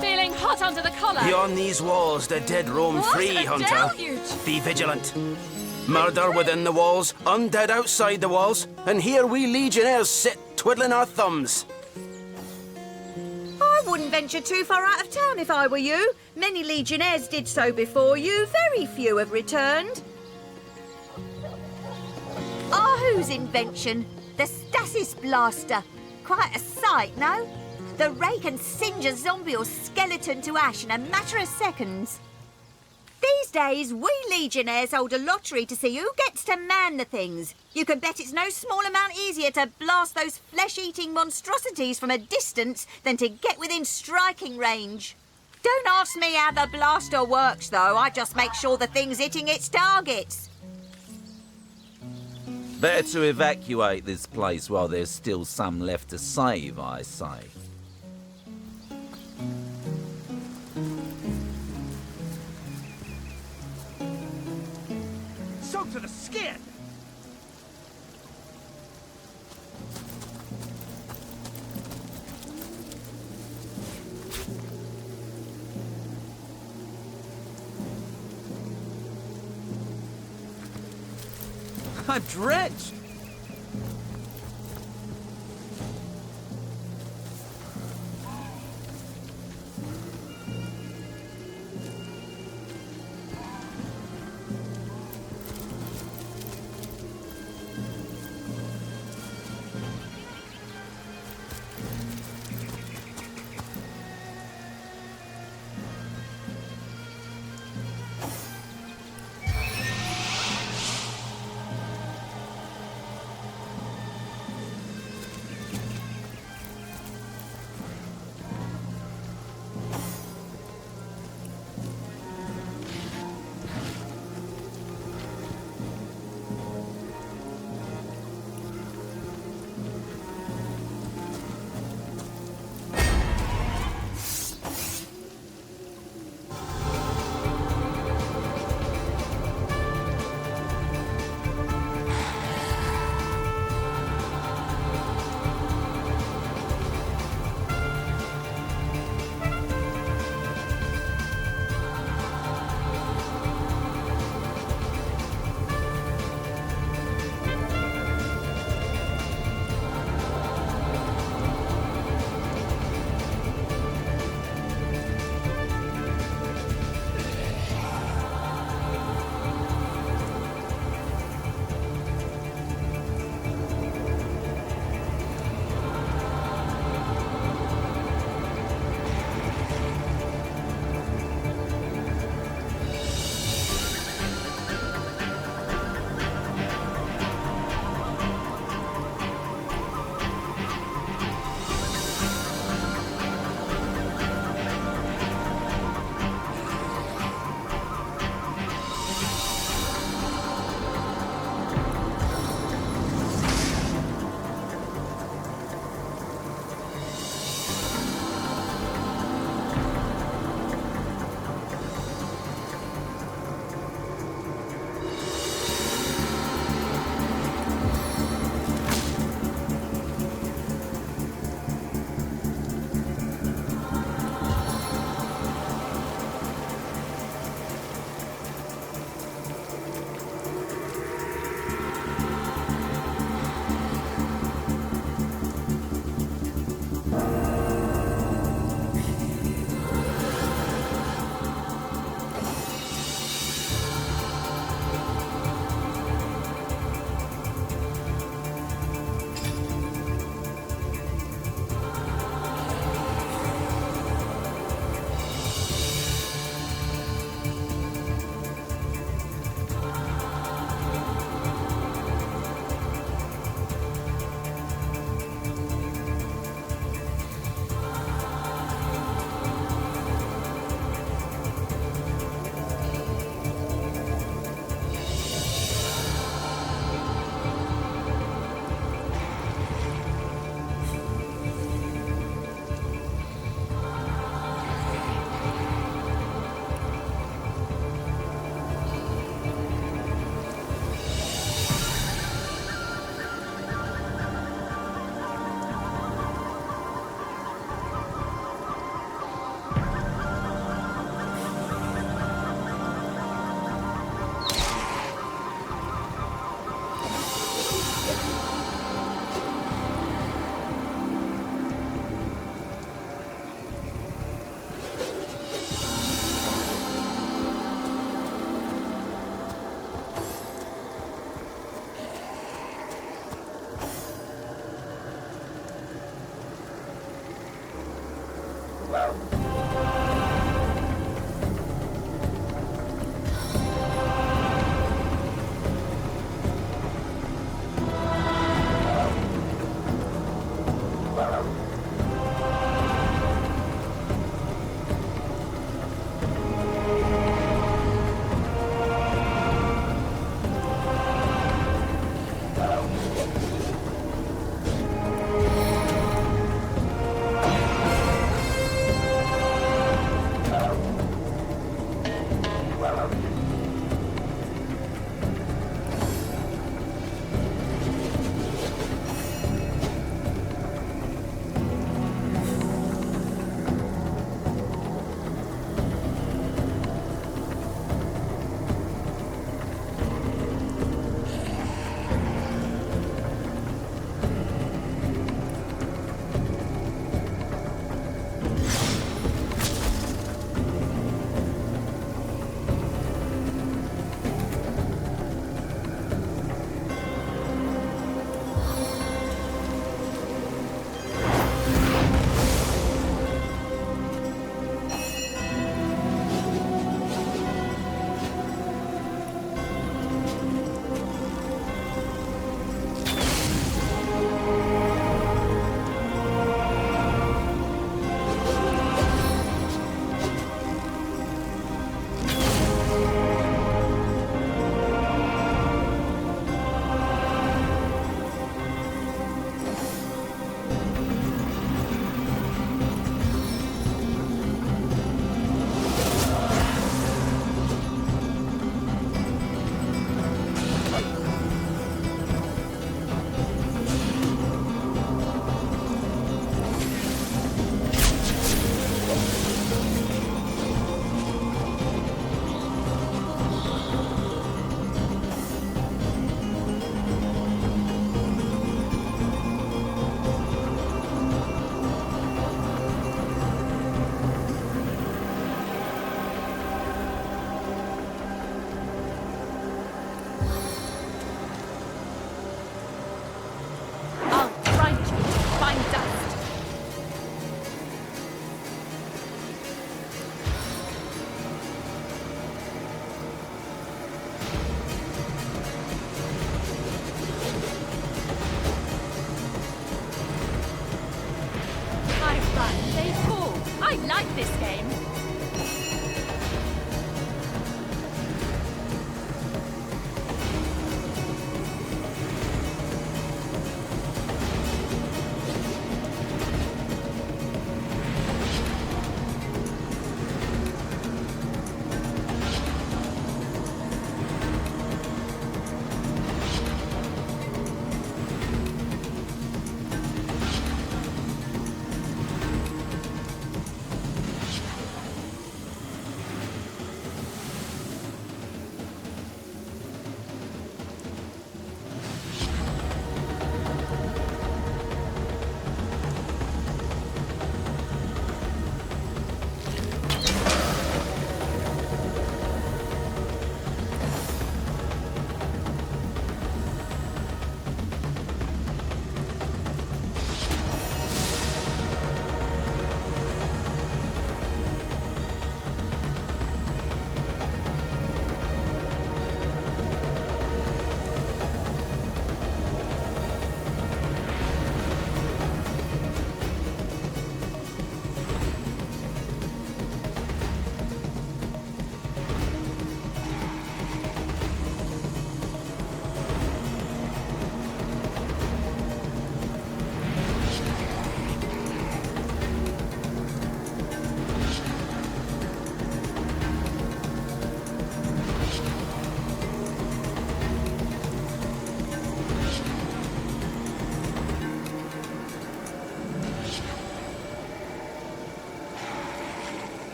Feeling hot under the collar. Beyond these walls, the dead roam What free, a Hunter. deluge. Be vigilant. Murder within the walls, undead outside the walls, and here we legionnaires sit twiddling our thumbs. I wouldn't venture too far out of town if I were you. Many legionnaires did so before you. Very few have returned. Whose invention? The stasis blaster. Quite a sight, no? The ray can singe a zombie or skeleton to ash in a matter of seconds. These days, we legionnaires hold a lottery to see who gets to man the things. You can bet it's no small amount easier to blast those flesh-eating monstrosities from a distance than to get within striking range. Don't ask me how the blaster works, though. I just make sure the thing's hitting its targets. Better to evacuate this place while there's still some left to save, I say. Soaked to the skin! I'm drenched!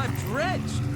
I'm drenched.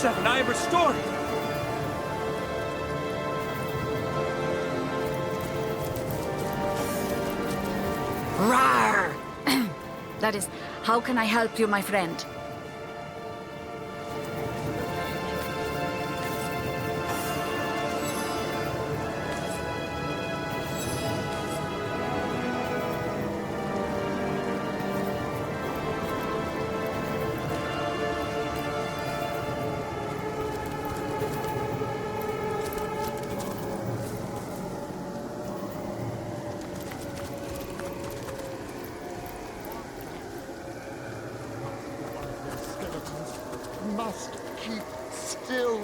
7, I am restored! Rawr! That is, how can I help you, my friend? Must keep still.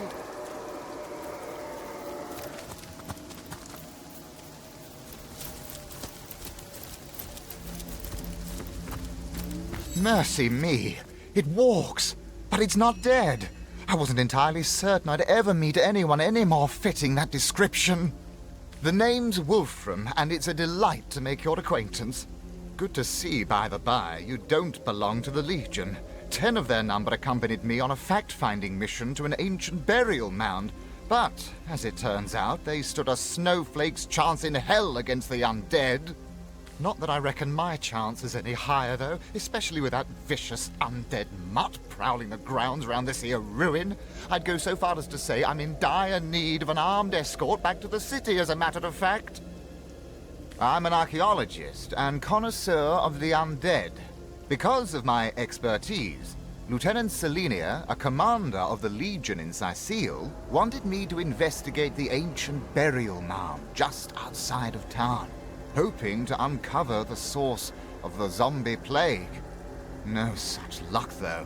Mercy me. It walks, but it's not dead. I wasn't entirely certain I'd ever meet anyone any more fitting that description. The name's Wolfram, and it's a delight to make your acquaintance. Good to see, by the by, you don't belong to the Legion. 10 of their number accompanied me on a fact-finding mission to an ancient burial mound. But, as it turns out, they stood a snowflake's chance in hell against the undead. Not that I reckon my chance is any higher, though, especially with that vicious undead mutt prowling the grounds around this here ruin. I'd go so far as to say I'm in dire need of an armed escort back to the city, as a matter of fact. I'm an archaeologist and connoisseur of the undead. Because of my expertise, Lieutenant Selenia, a commander of the Legion in Sicile, wanted me to investigate the ancient burial mound just outside of town, hoping to uncover the source of the zombie plague. No such luck, though.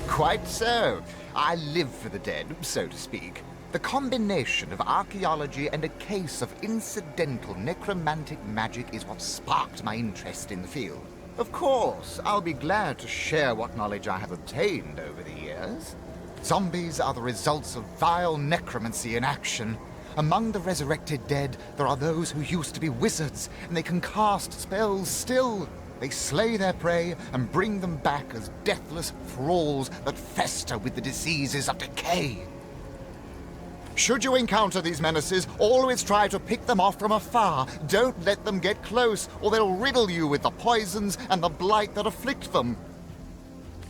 Quite so. I live for the dead, so to speak. The combination of archaeology and a case of incidental necromantic magic is what sparked my interest in the field. Of course, I'll be glad to share what knowledge I have obtained over the years. Zombies are the results of vile necromancy in action. Among the resurrected dead, there are those who used to be wizards, and they can cast spells still. They slay their prey and bring them back as deathless thralls that fester with the diseases of decay. Should you encounter these menaces, always try to pick them off from afar. Don't let them get close, or they'll riddle you with the poisons and the blight that afflict them.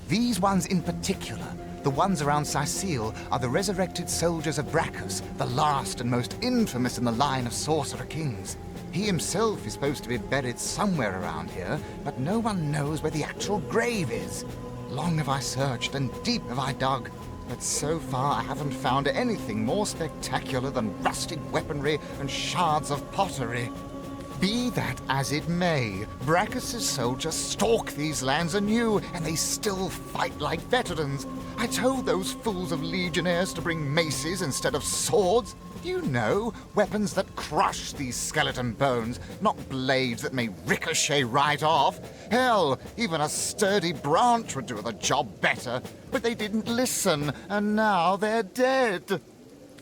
These ones in particular, the ones around Sicile, are the resurrected soldiers of Bracchus, the last and most infamous in the line of sorcerer kings. He himself is supposed to be buried somewhere around here, but no one knows where the actual grave is. Long have I searched and deep have I dug. But so far I haven't found anything more spectacular than rusted weaponry and shards of pottery. Be that as it may, Brachus' soldiers stalk these lands anew, and they still fight like veterans. I told those fools of legionnaires to bring maces instead of swords. You know, weapons that crush these skeleton bones, not blades that may ricochet right off. Hell, even a sturdy branch would do the job better. But they didn't listen, and now they're dead.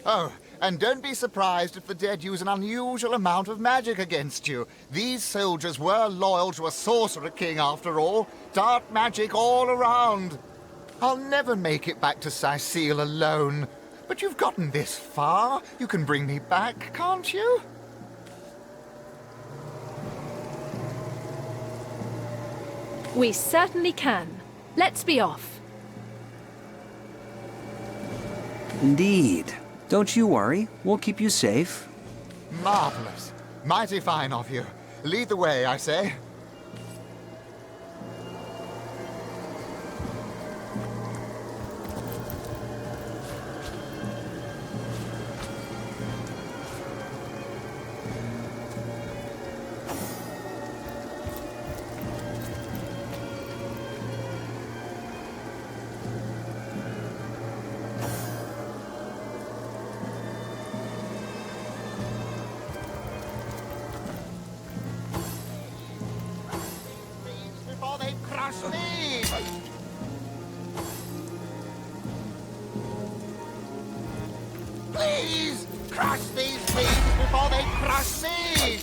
Oh, and don't be surprised if the dead use an unusual amount of magic against you. These soldiers were loyal to a sorcerer king, after all. Dark magic all around. I'll never make it back to Sicile alone. But you've gotten this far. You can bring me back, can't you? We certainly can. Let's be off. Indeed. Don't you worry. We'll keep you safe. Marvelous. Mighty fine of you. Lead the way, I say. Please, crush these beams before they crush me!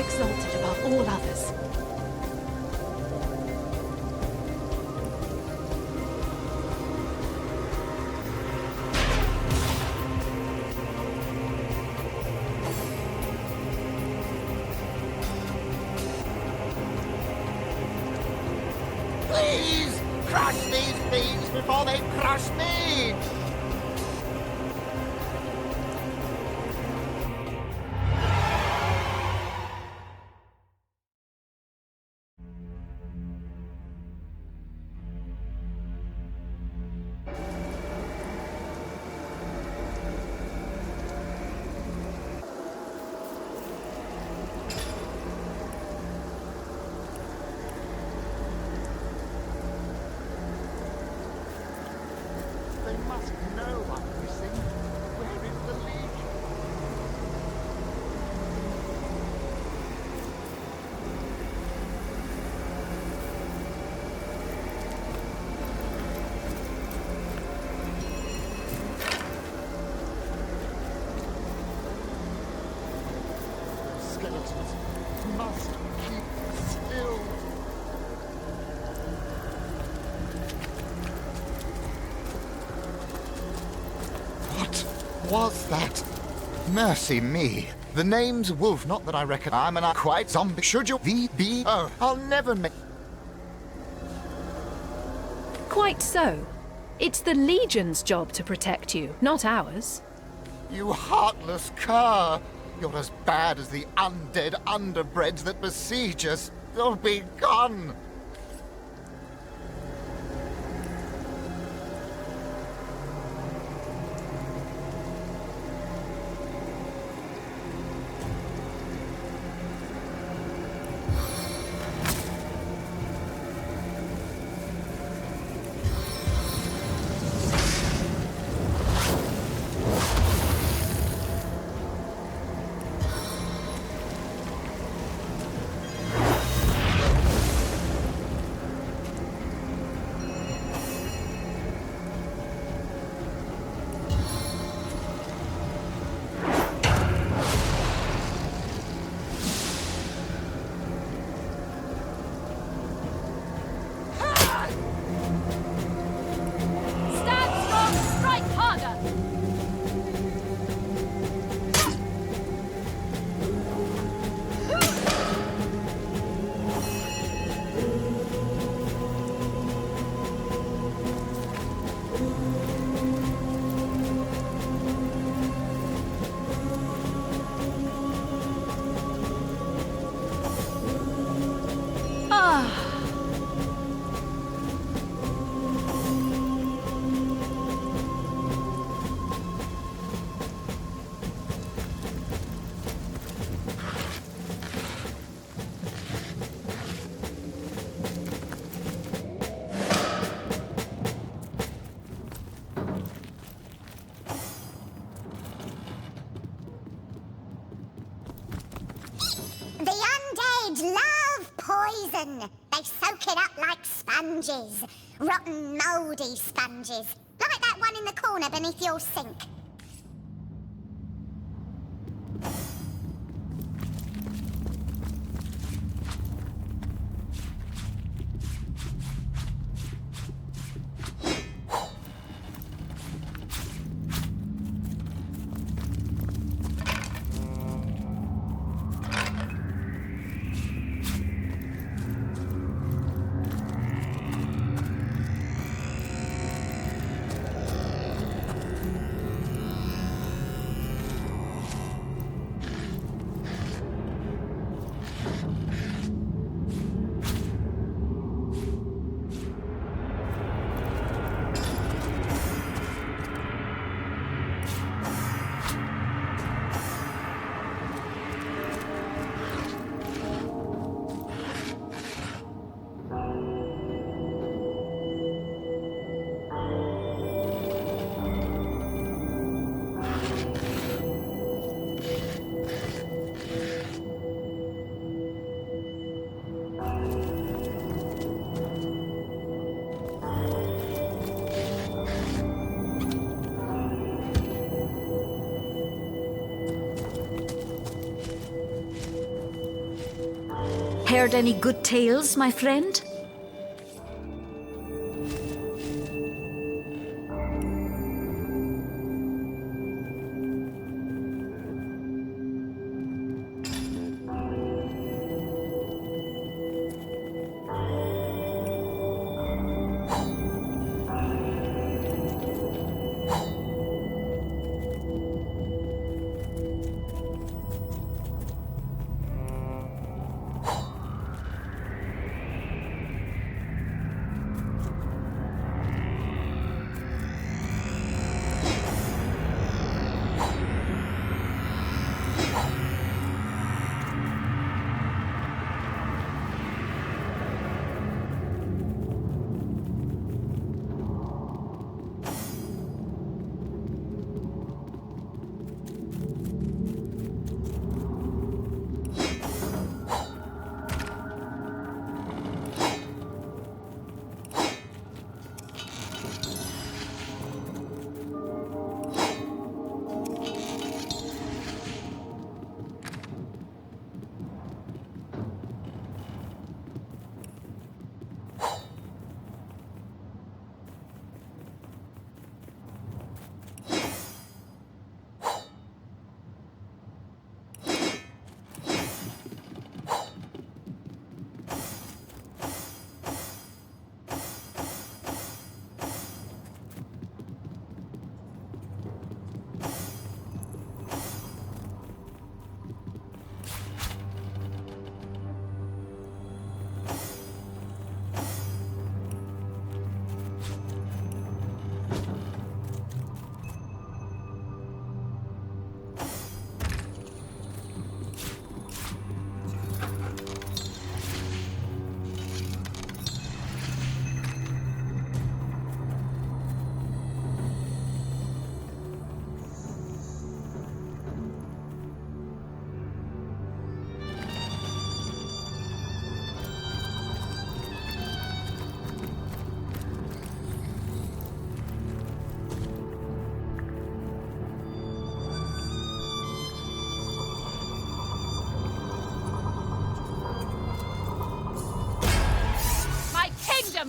exalted above all others. Please, crush these thieves before they crush me! They must know I'm missing. Where is the Legion? The skeletons must keep still. What was that? Mercy me. The name's Wolf, not that I reckon I'm an quite zombie. Should you be? Oh, I'll never make... Quite so. It's the Legion's job to protect you, not ours. You heartless cur! You're as bad as the undead underbreds that besiege us. You'll be gone! Poison. They soak it up like sponges. Rotten, mouldy sponges. Like that one in the corner beneath your sink. heard any good tales, my friend?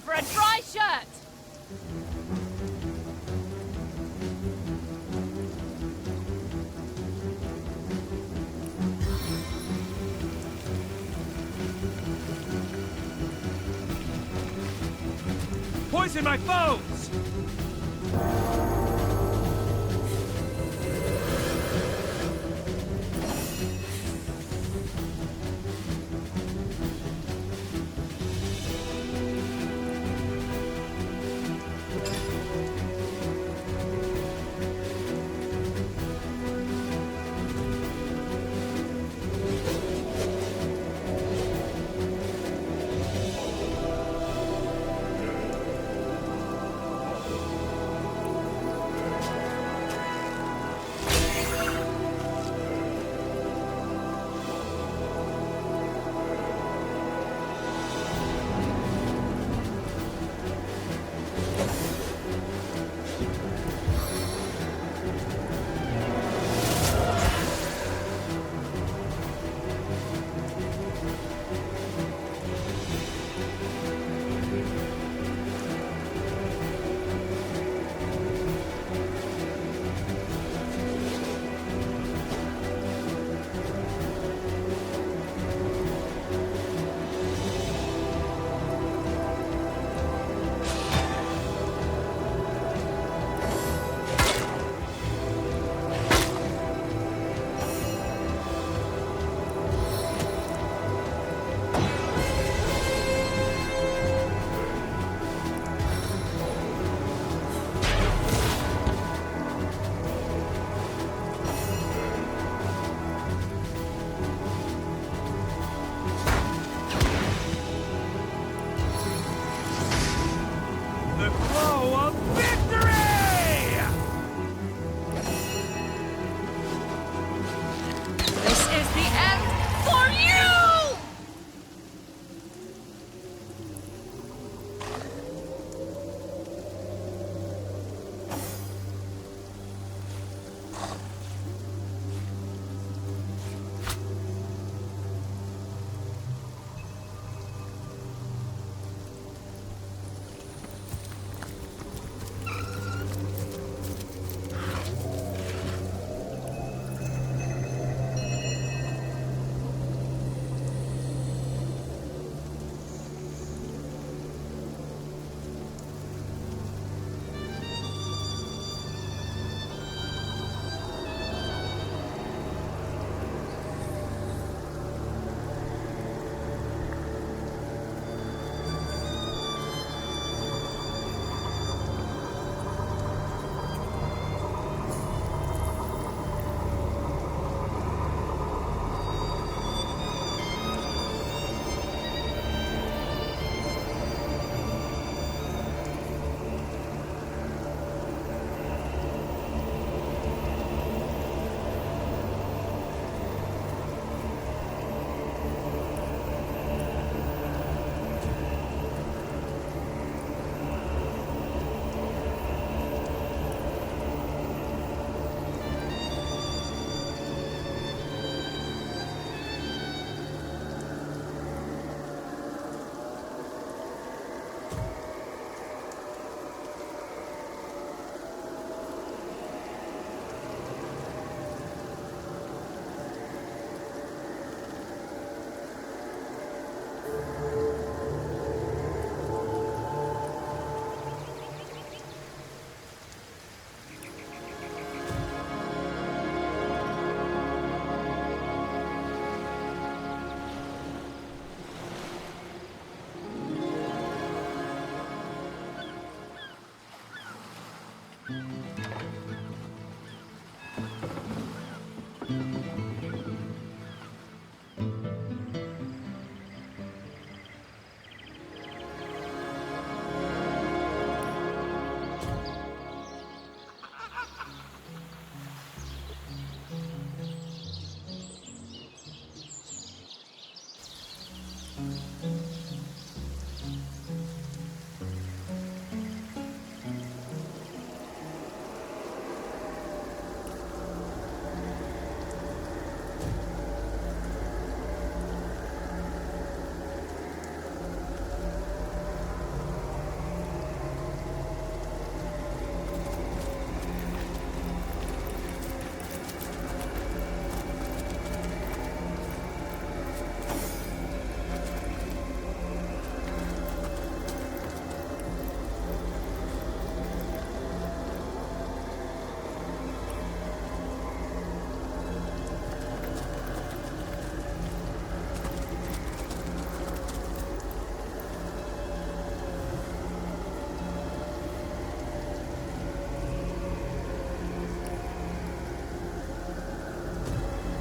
For a dry shirt! Poison my phones!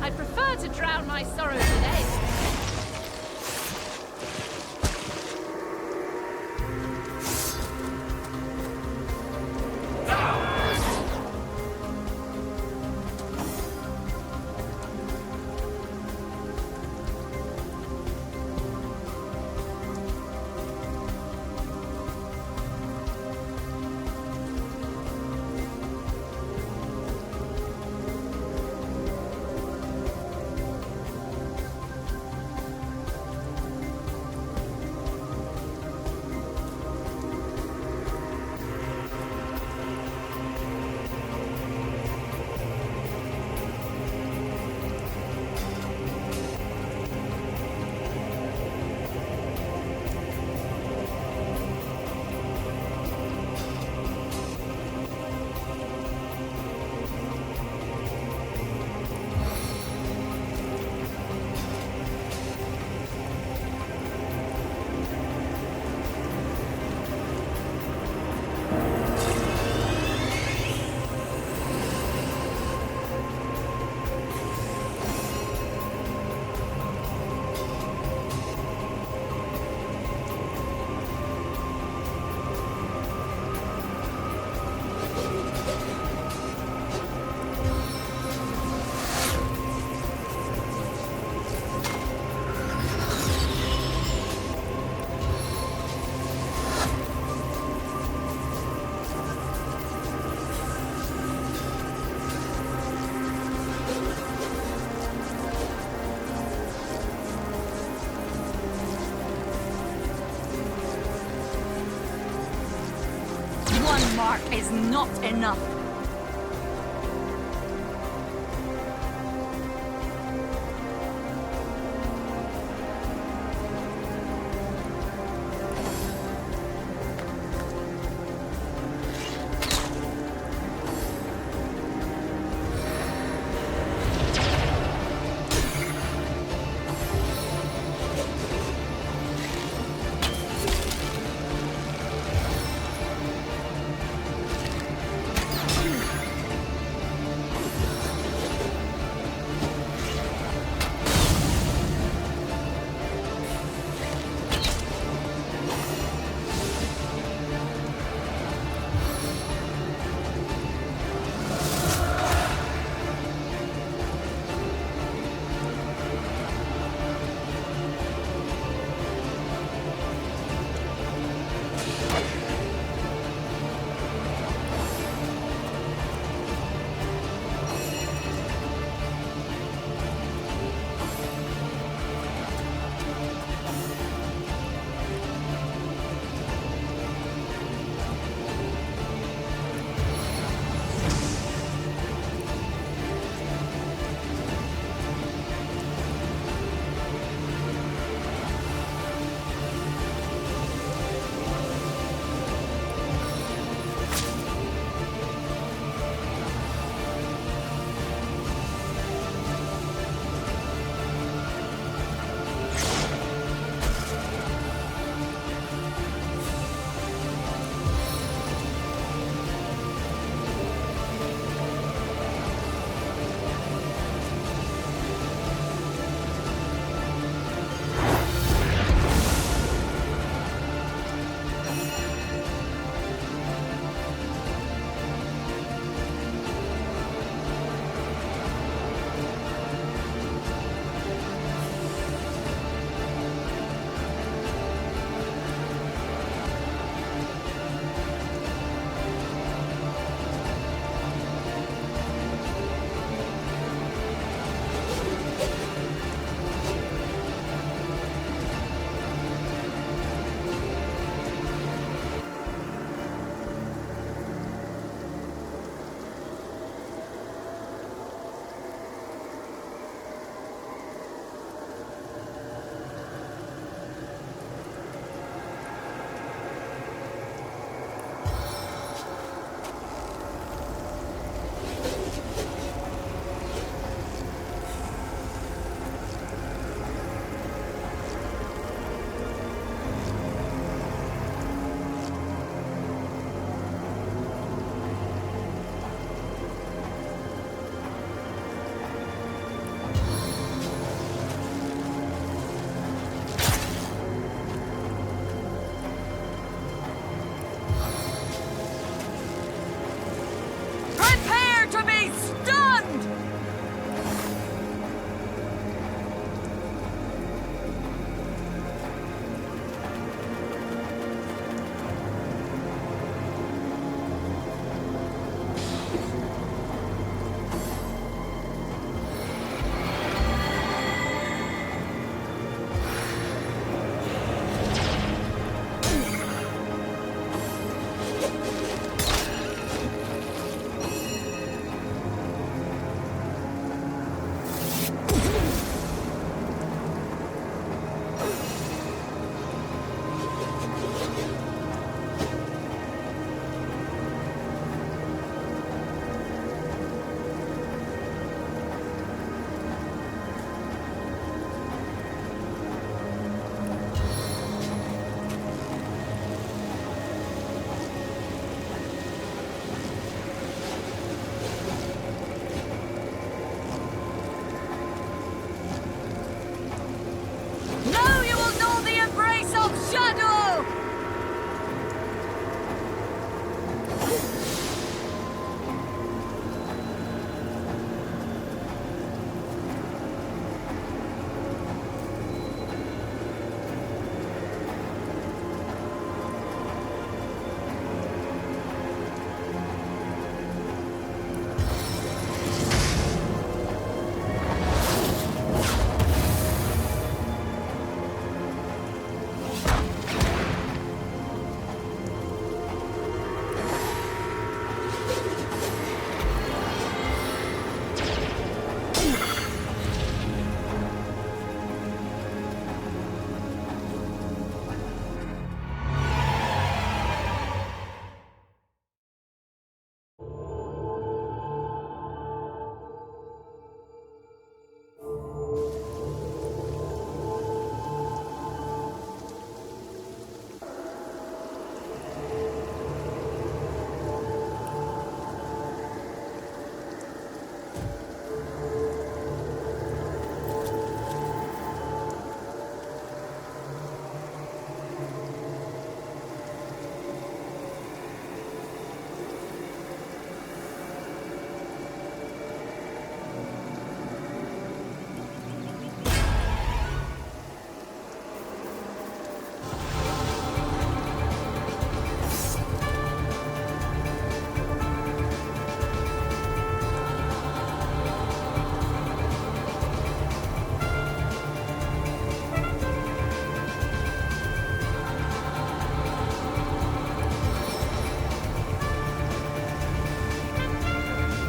I prefer to drown my sorrows in ale. One mark is not enough.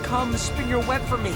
Come spin your web for me.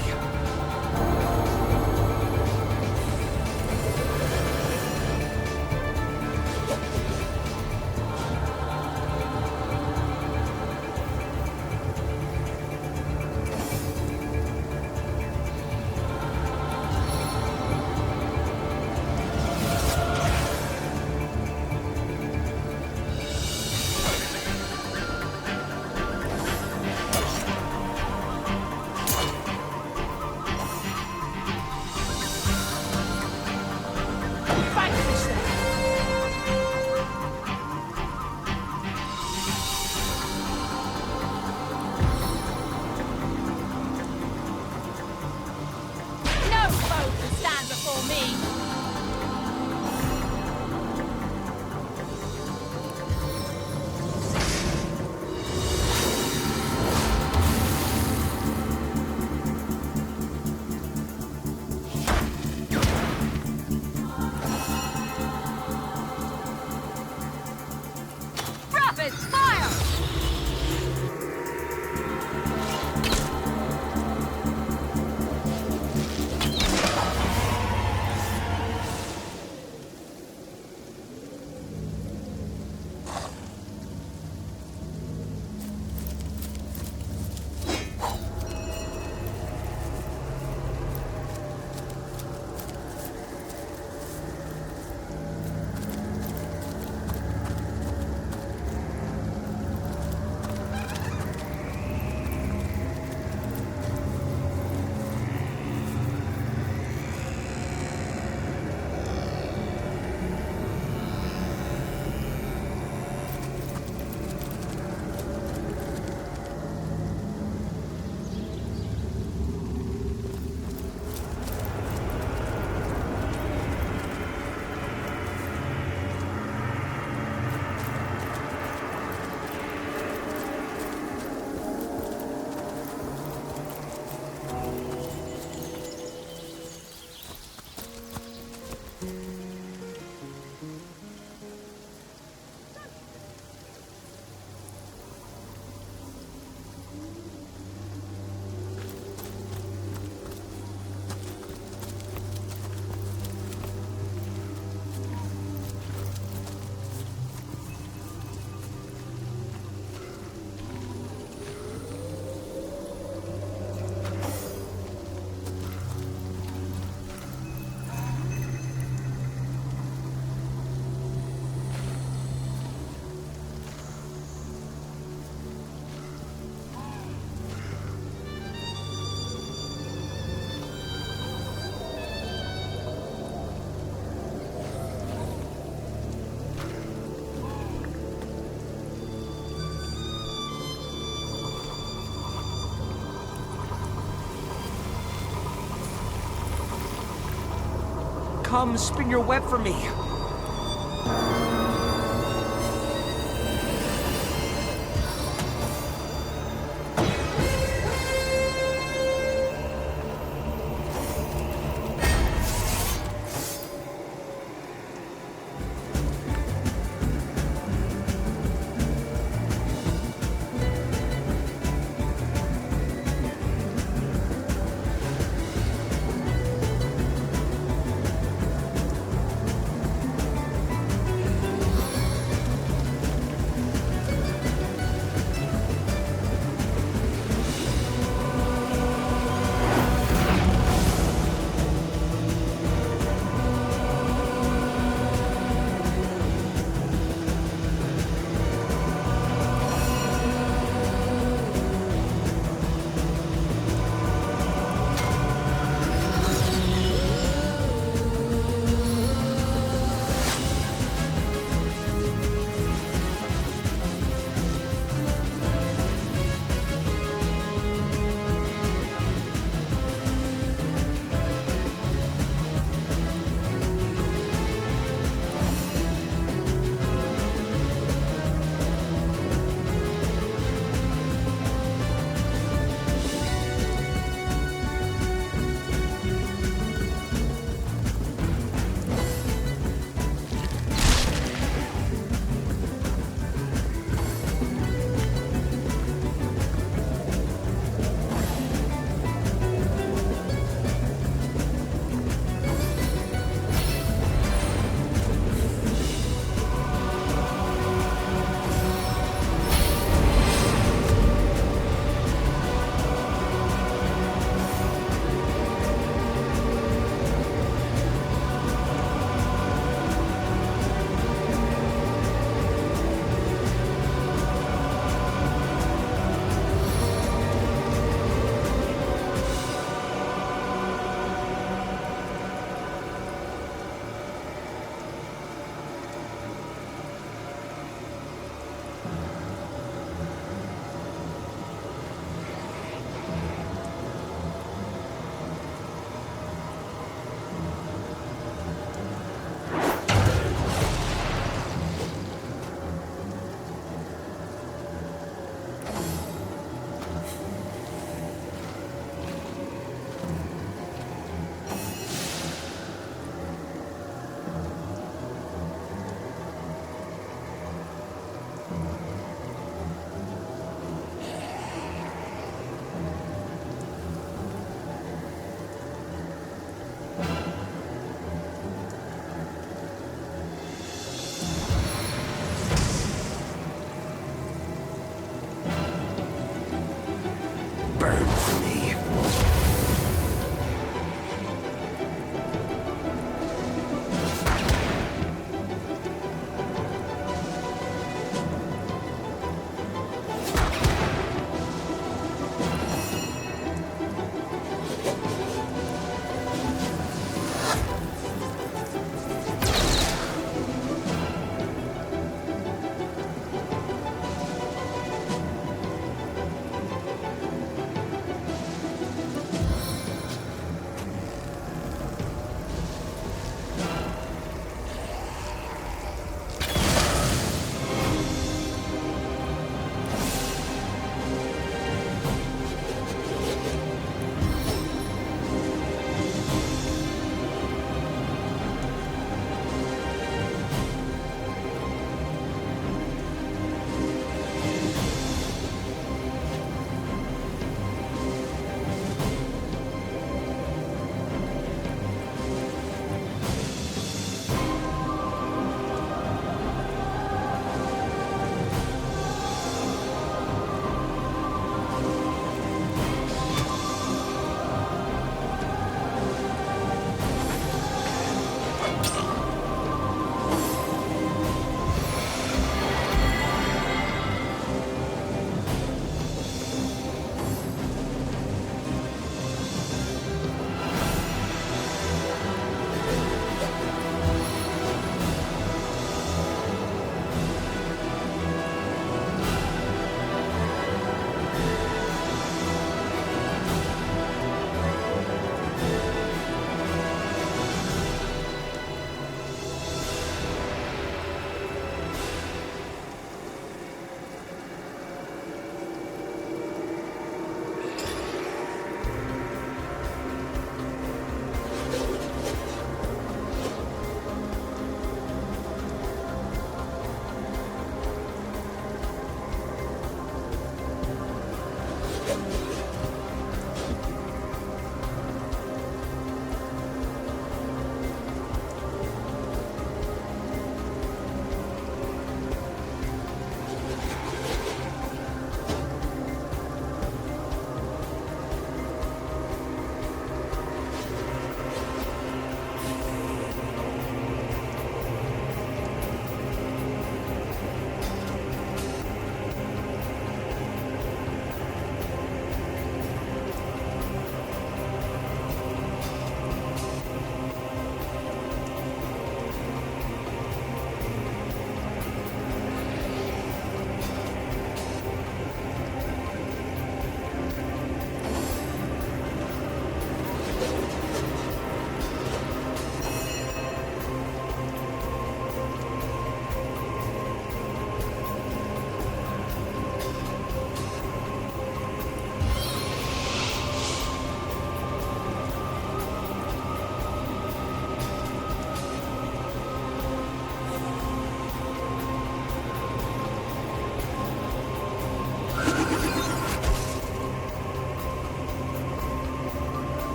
Come spin your web for me.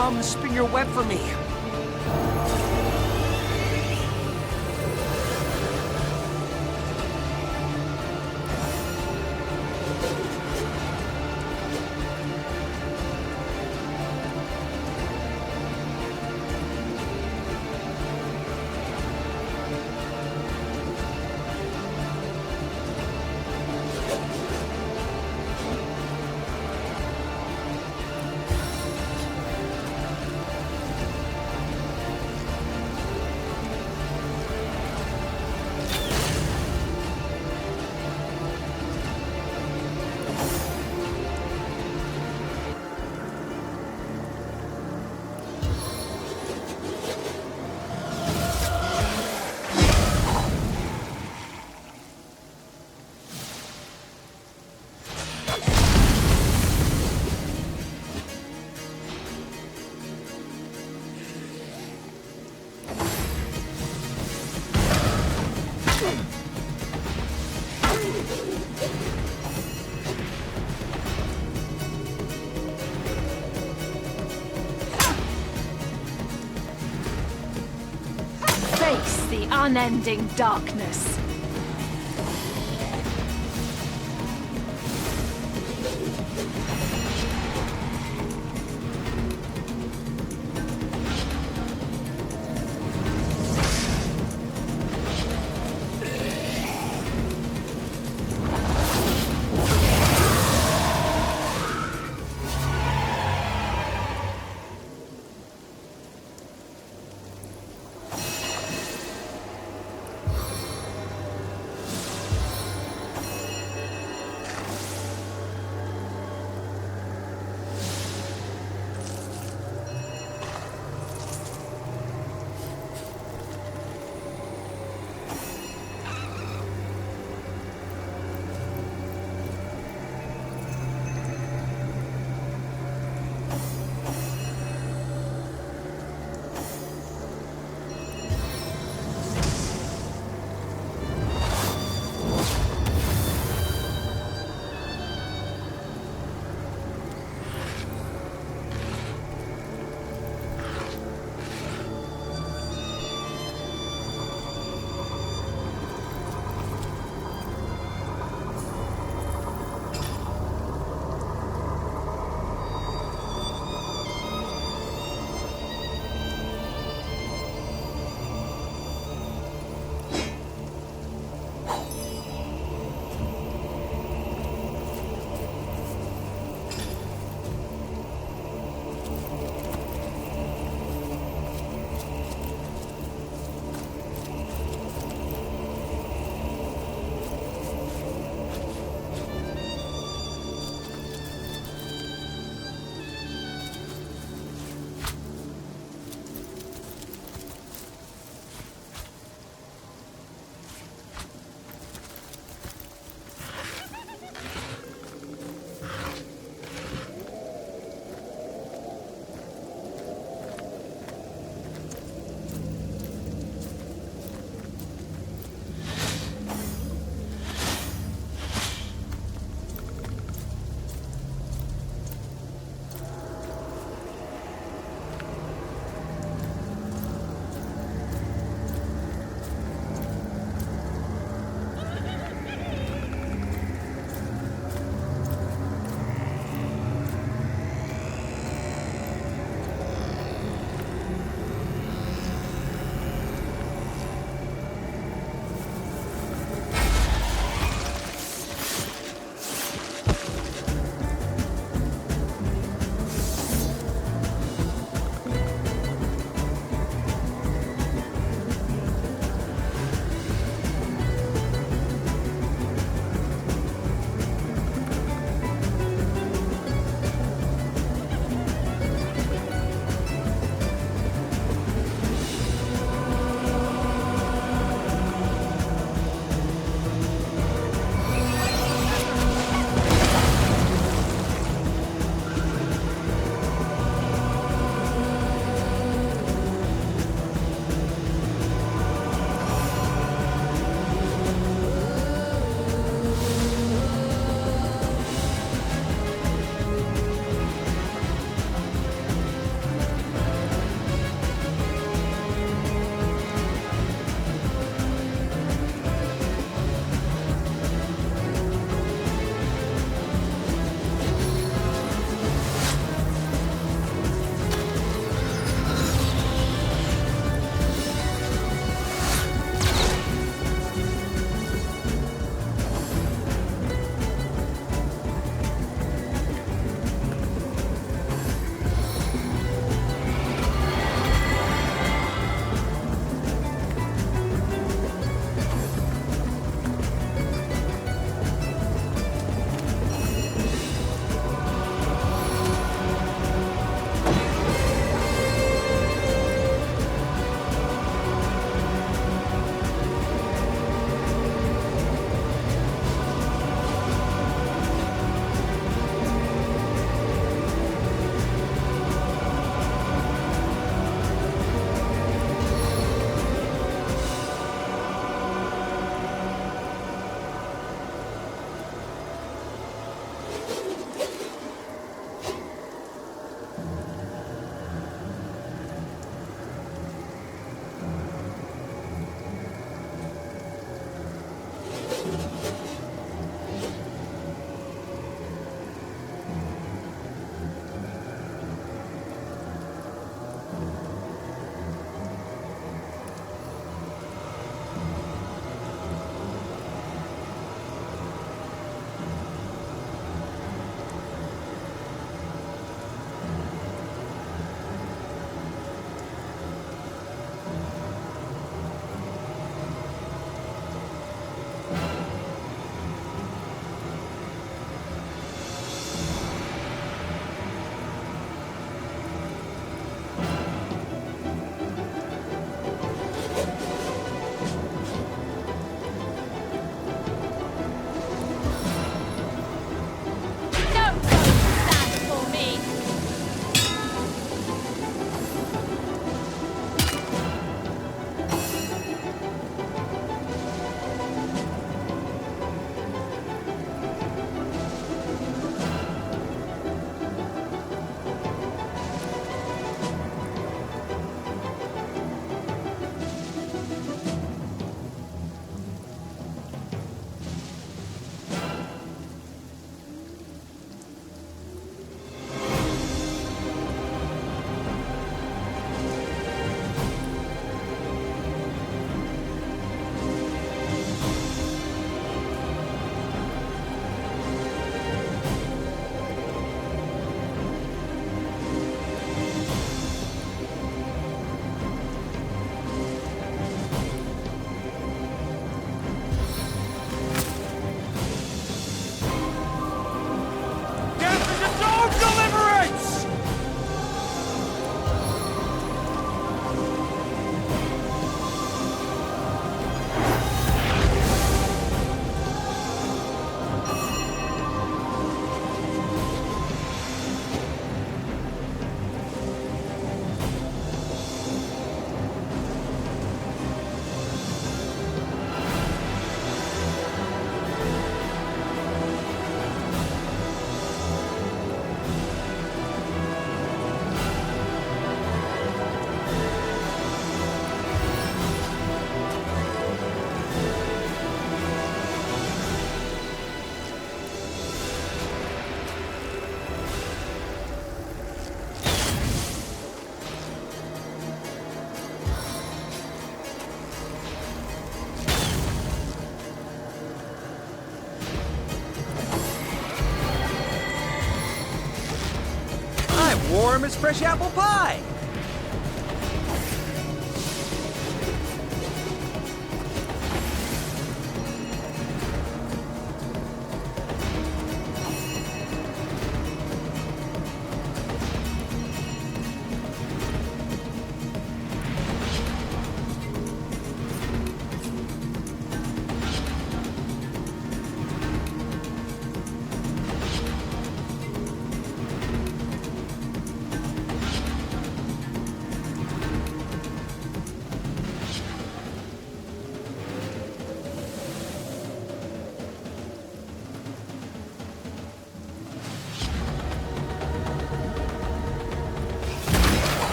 Come, spin your web for me. Face the unending darkness. Warm as fresh apple pie.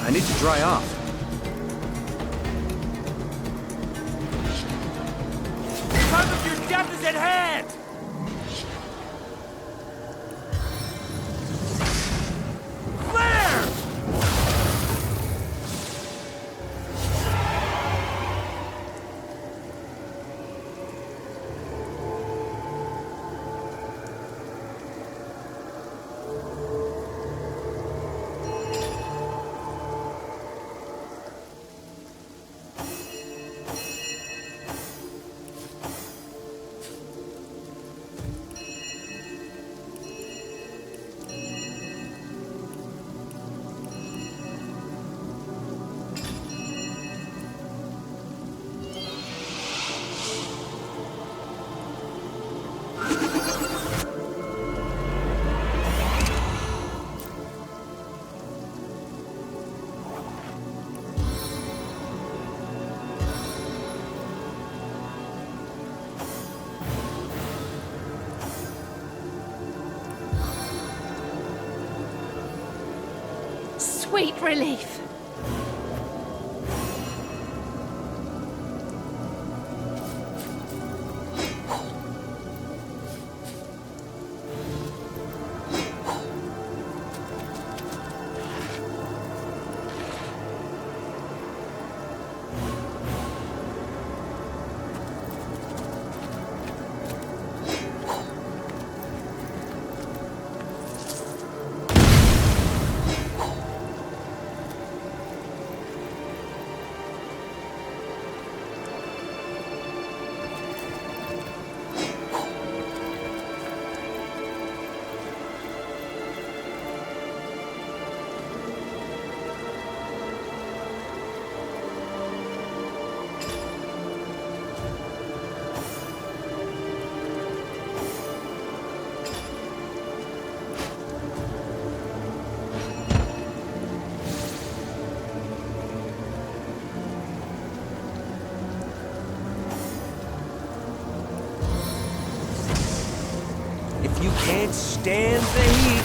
I need to dry off. The time of your death is at hand! Flare! Sweet relief. You can't stand the heat.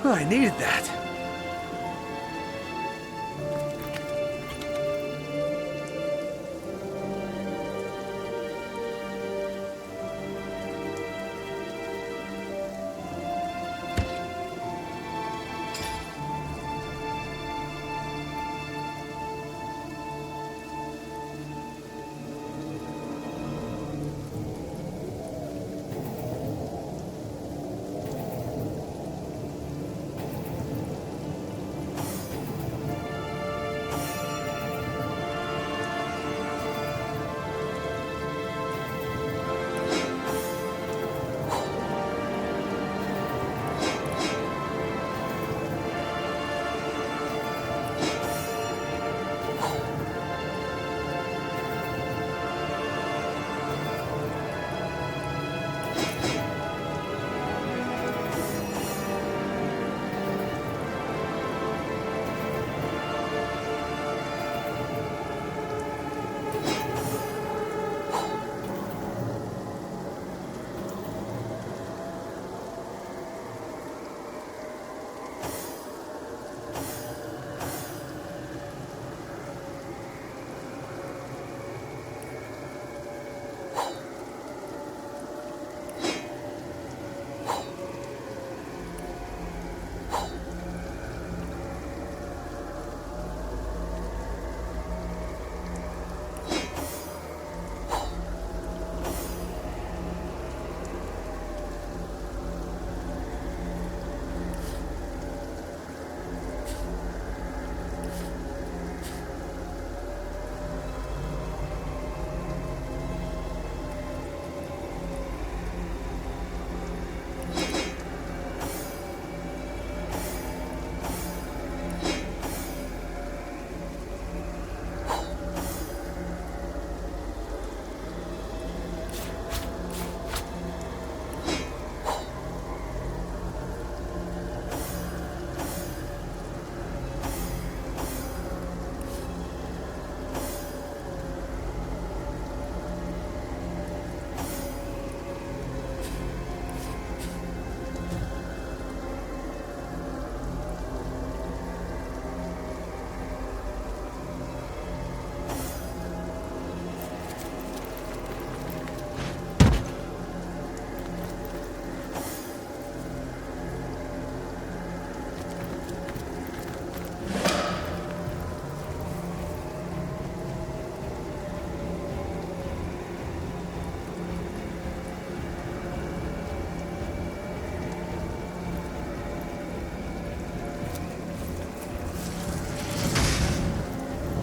I needed that.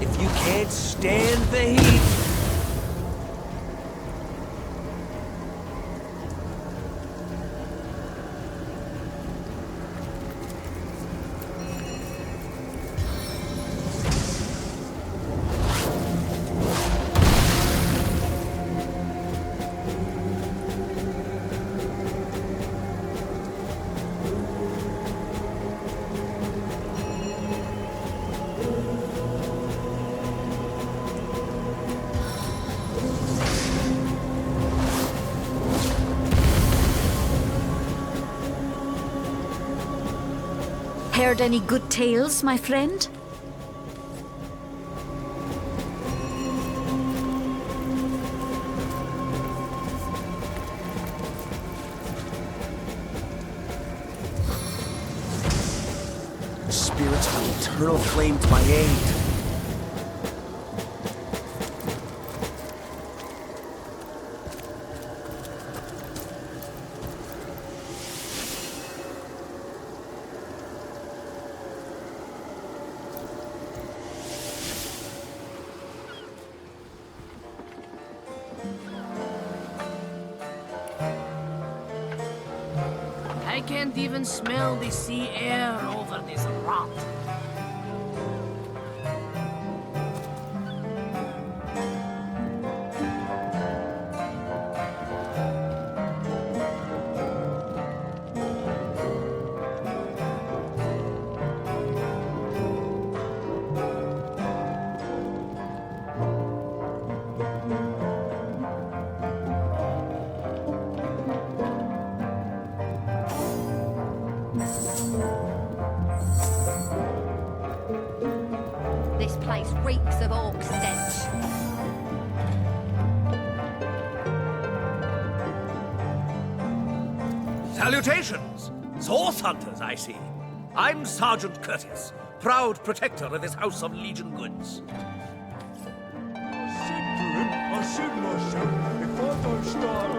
If you can't stand the heat... Heard any good tales, my friend? The spirits of an eternal flame to my aid. I can't even smell the sea air over this rot. This place reeks of orc stench. Salutations! Source hunters, I see. I'm Sergeant Curtis, proud protector of this house of Legion goods. I said to myself, if I don't start...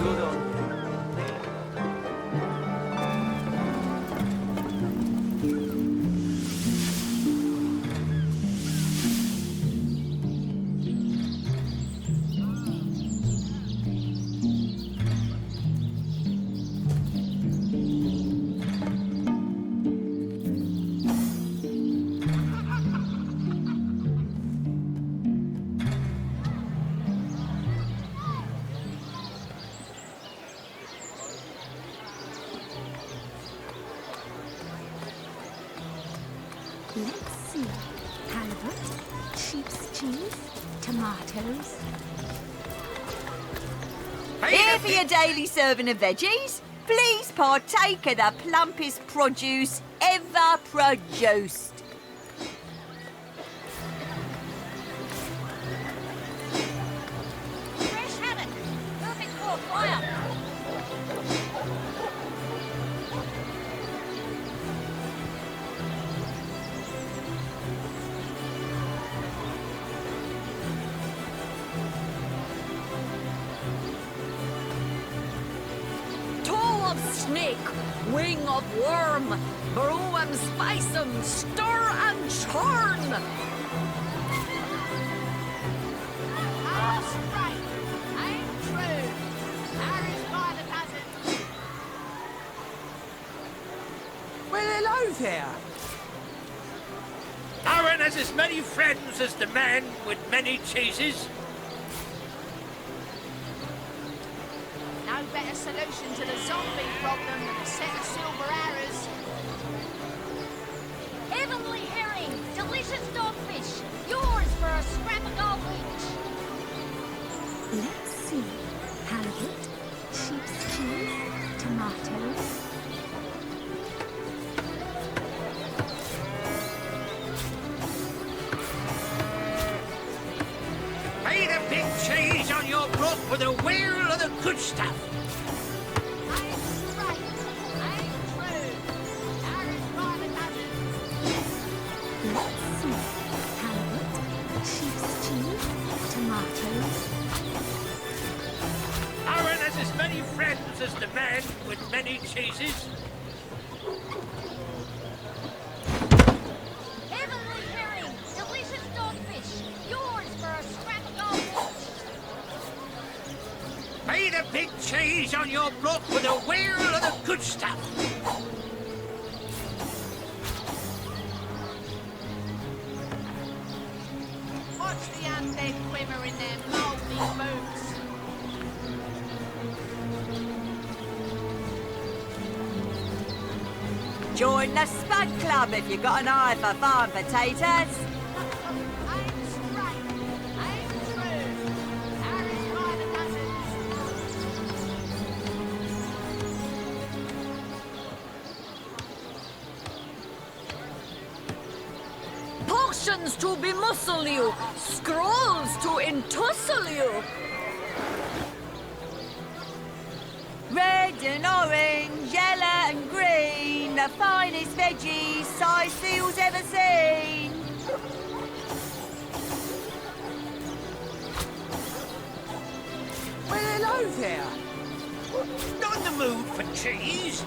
Good on. Let's see. Halibut, sheep's cheese, tomatoes. Here for your daily serving of veggies. Please partake of the plumpest produce ever produced. Fresh haddock. Perfect for a fire. Toe of snake, wing of worm, brew 'em, spice 'em, stir and churn. All straight. Ain't true. Irish by the dozen. Well, hello there. Aaron has as many friends as the man with many cheeses. No better solution to the zombie problem than a set of silver arrows. Heavenly herring, delicious dogfish. Yours for a scrap of gold each. Let's see. Halibut, sheep's cheese, tomatoes. Pay the big cheese on your broth with a wheel of the good stuff. Let's see. Halibut, sheep's cheese, tomatoes. Aaron has as many friends as the man with many cheeses. cheese on your block with a wheel of the good stuff. Watch the undead quiver in their mouldy boots. Join the Spud Club if you've got an eye for farm potatoes. Potions to bemuscle you, scrolls to entussle you. Red and orange, yellow and green, the finest veggies Cyseal's ever seen. Well, hello there. Not in the mood for cheese.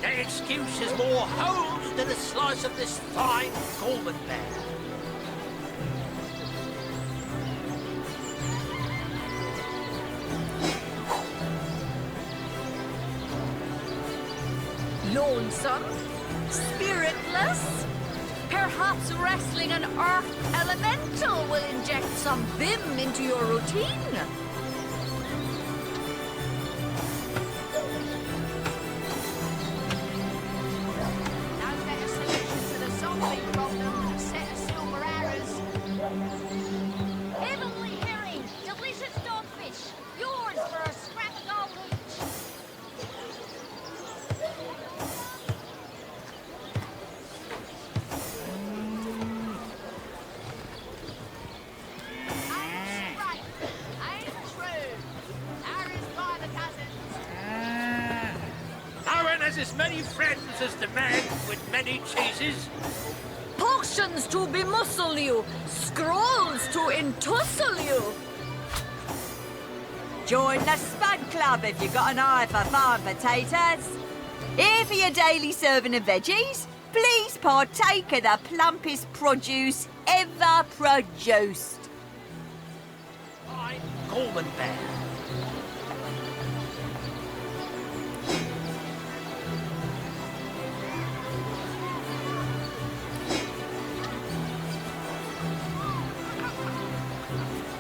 That excuse is more holes than a slice of this fine Gorman bear. Lonesome? Spiritless? Perhaps wrestling an earth elemental will inject some vim into your routine? No better solution to the zombie problem than a set of silver arrows. Heavenly herring, delicious dogfish, yours for a scrap of gold each. As many friends as the man with many cheeses. Potions to bemuscle you, scrolls to entussle you. Join the Spud Club if you've got an eye for farm potatoes. Here for your daily serving of veggies. Please partake of the plumpest produce ever produced. I'm Gorman Bear.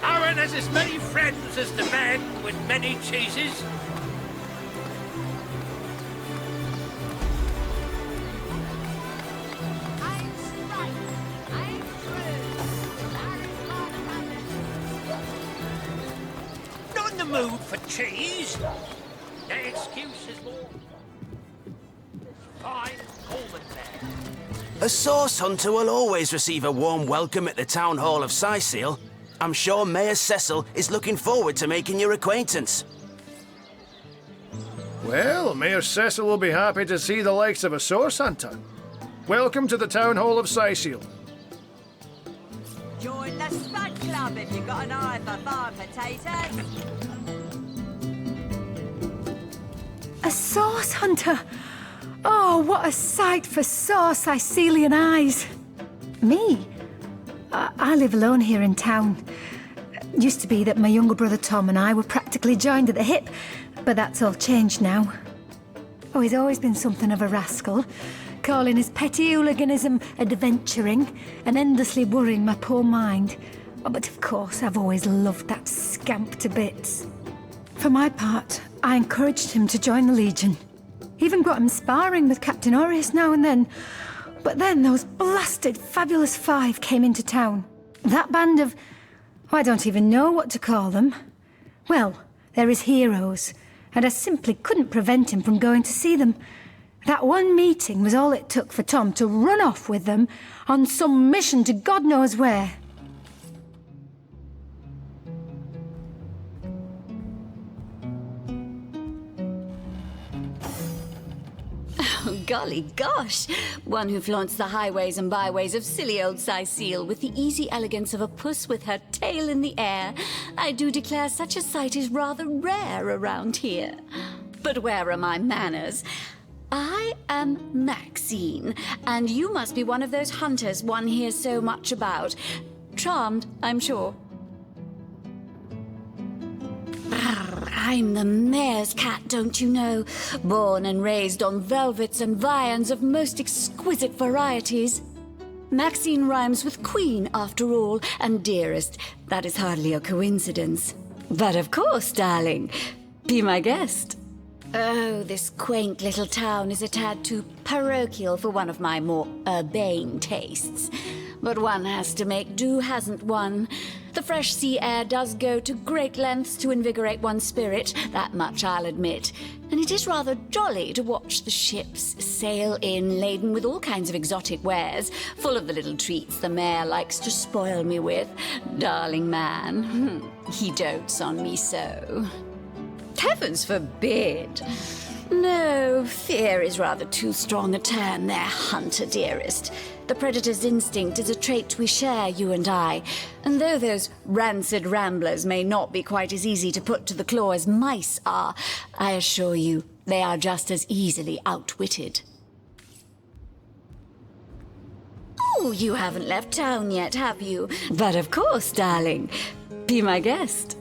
Aaron has as many friends as the man with many cheeses. Not in the mood for cheese. The excuse is more fine Gorman Bear. A sauce hunter will always receive a warm welcome at the Town Hall of Cyseal. I'm sure Mayor Cecil is looking forward to making your acquaintance. Well, Mayor Cecil will be happy to see the likes of a source hunter. Welcome to the Town Hall of Cyseal. Join the Spud Club if you've got an eye for farm potatoes. A sauce hunter? Oh, what a sight for sore Sicilian eyes. Me? I live alone here in town. Used to be that my younger brother Tom and I were practically joined at the hip, but that's all changed now. Oh, he's always been something of a rascal, calling his petty hooliganism adventuring and endlessly worrying my poor mind. Oh, but of course, I've always loved that scamp to bits. For my part, I encouraged him to join the Legion. Even got him sparring with Captain Aureus now and then. But then those blasted Fabulous Five came into town. That band of... I don't even know what to call them. Well, they're his heroes, and I simply couldn't prevent him from going to see them. That one meeting was all it took for Tom to run off with them on some mission to God knows where. Oh, golly gosh! One who flaunts the highways and byways of silly old Cyseal with the easy elegance of a puss with her tail in the air. I do declare such a sight is rather rare around here. But where are my manners? I am Maxine, and you must be one of those hunters one hears so much about. Charmed, I'm sure. I'm the mayor's cat, don't you know? Born and raised on velvets and viands of most exquisite varieties. Maxine rhymes with queen, after all, and dearest. That is hardly a coincidence. But of course, darling, be my guest. Oh, this quaint little town is a tad too parochial for one of my more urbane tastes. But one has to make do, hasn't one? The fresh sea air does go to great lengths to invigorate one's spirit, that much I'll admit. And it is rather jolly to watch the ships sail in laden with all kinds of exotic wares, full of the little treats the mayor likes to spoil me with. Darling man, he dotes on me so. Heavens forbid! No, fear is rather too strong a term there, Hunter dearest. The predator's instinct is a trait we share, you and I. And though those rancid ramblers may not be quite as easy to put to the claw as mice are, I assure you they are just as easily outwitted. Oh, you haven't left town yet, have you? But of course, darling. Be my guest.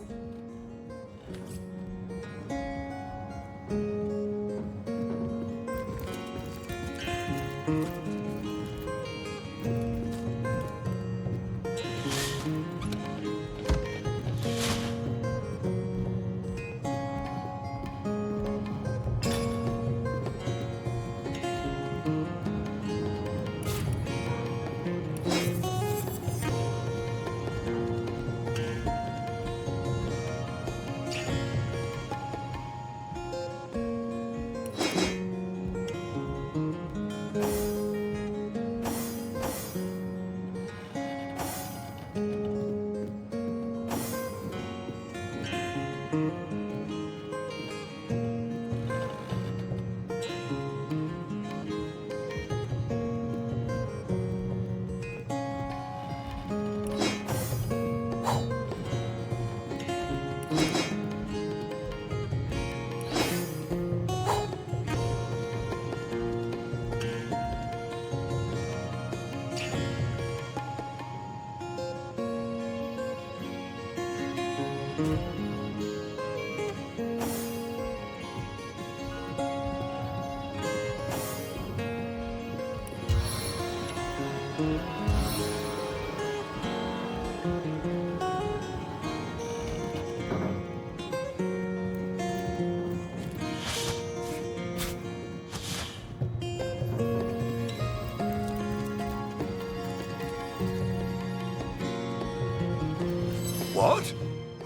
What?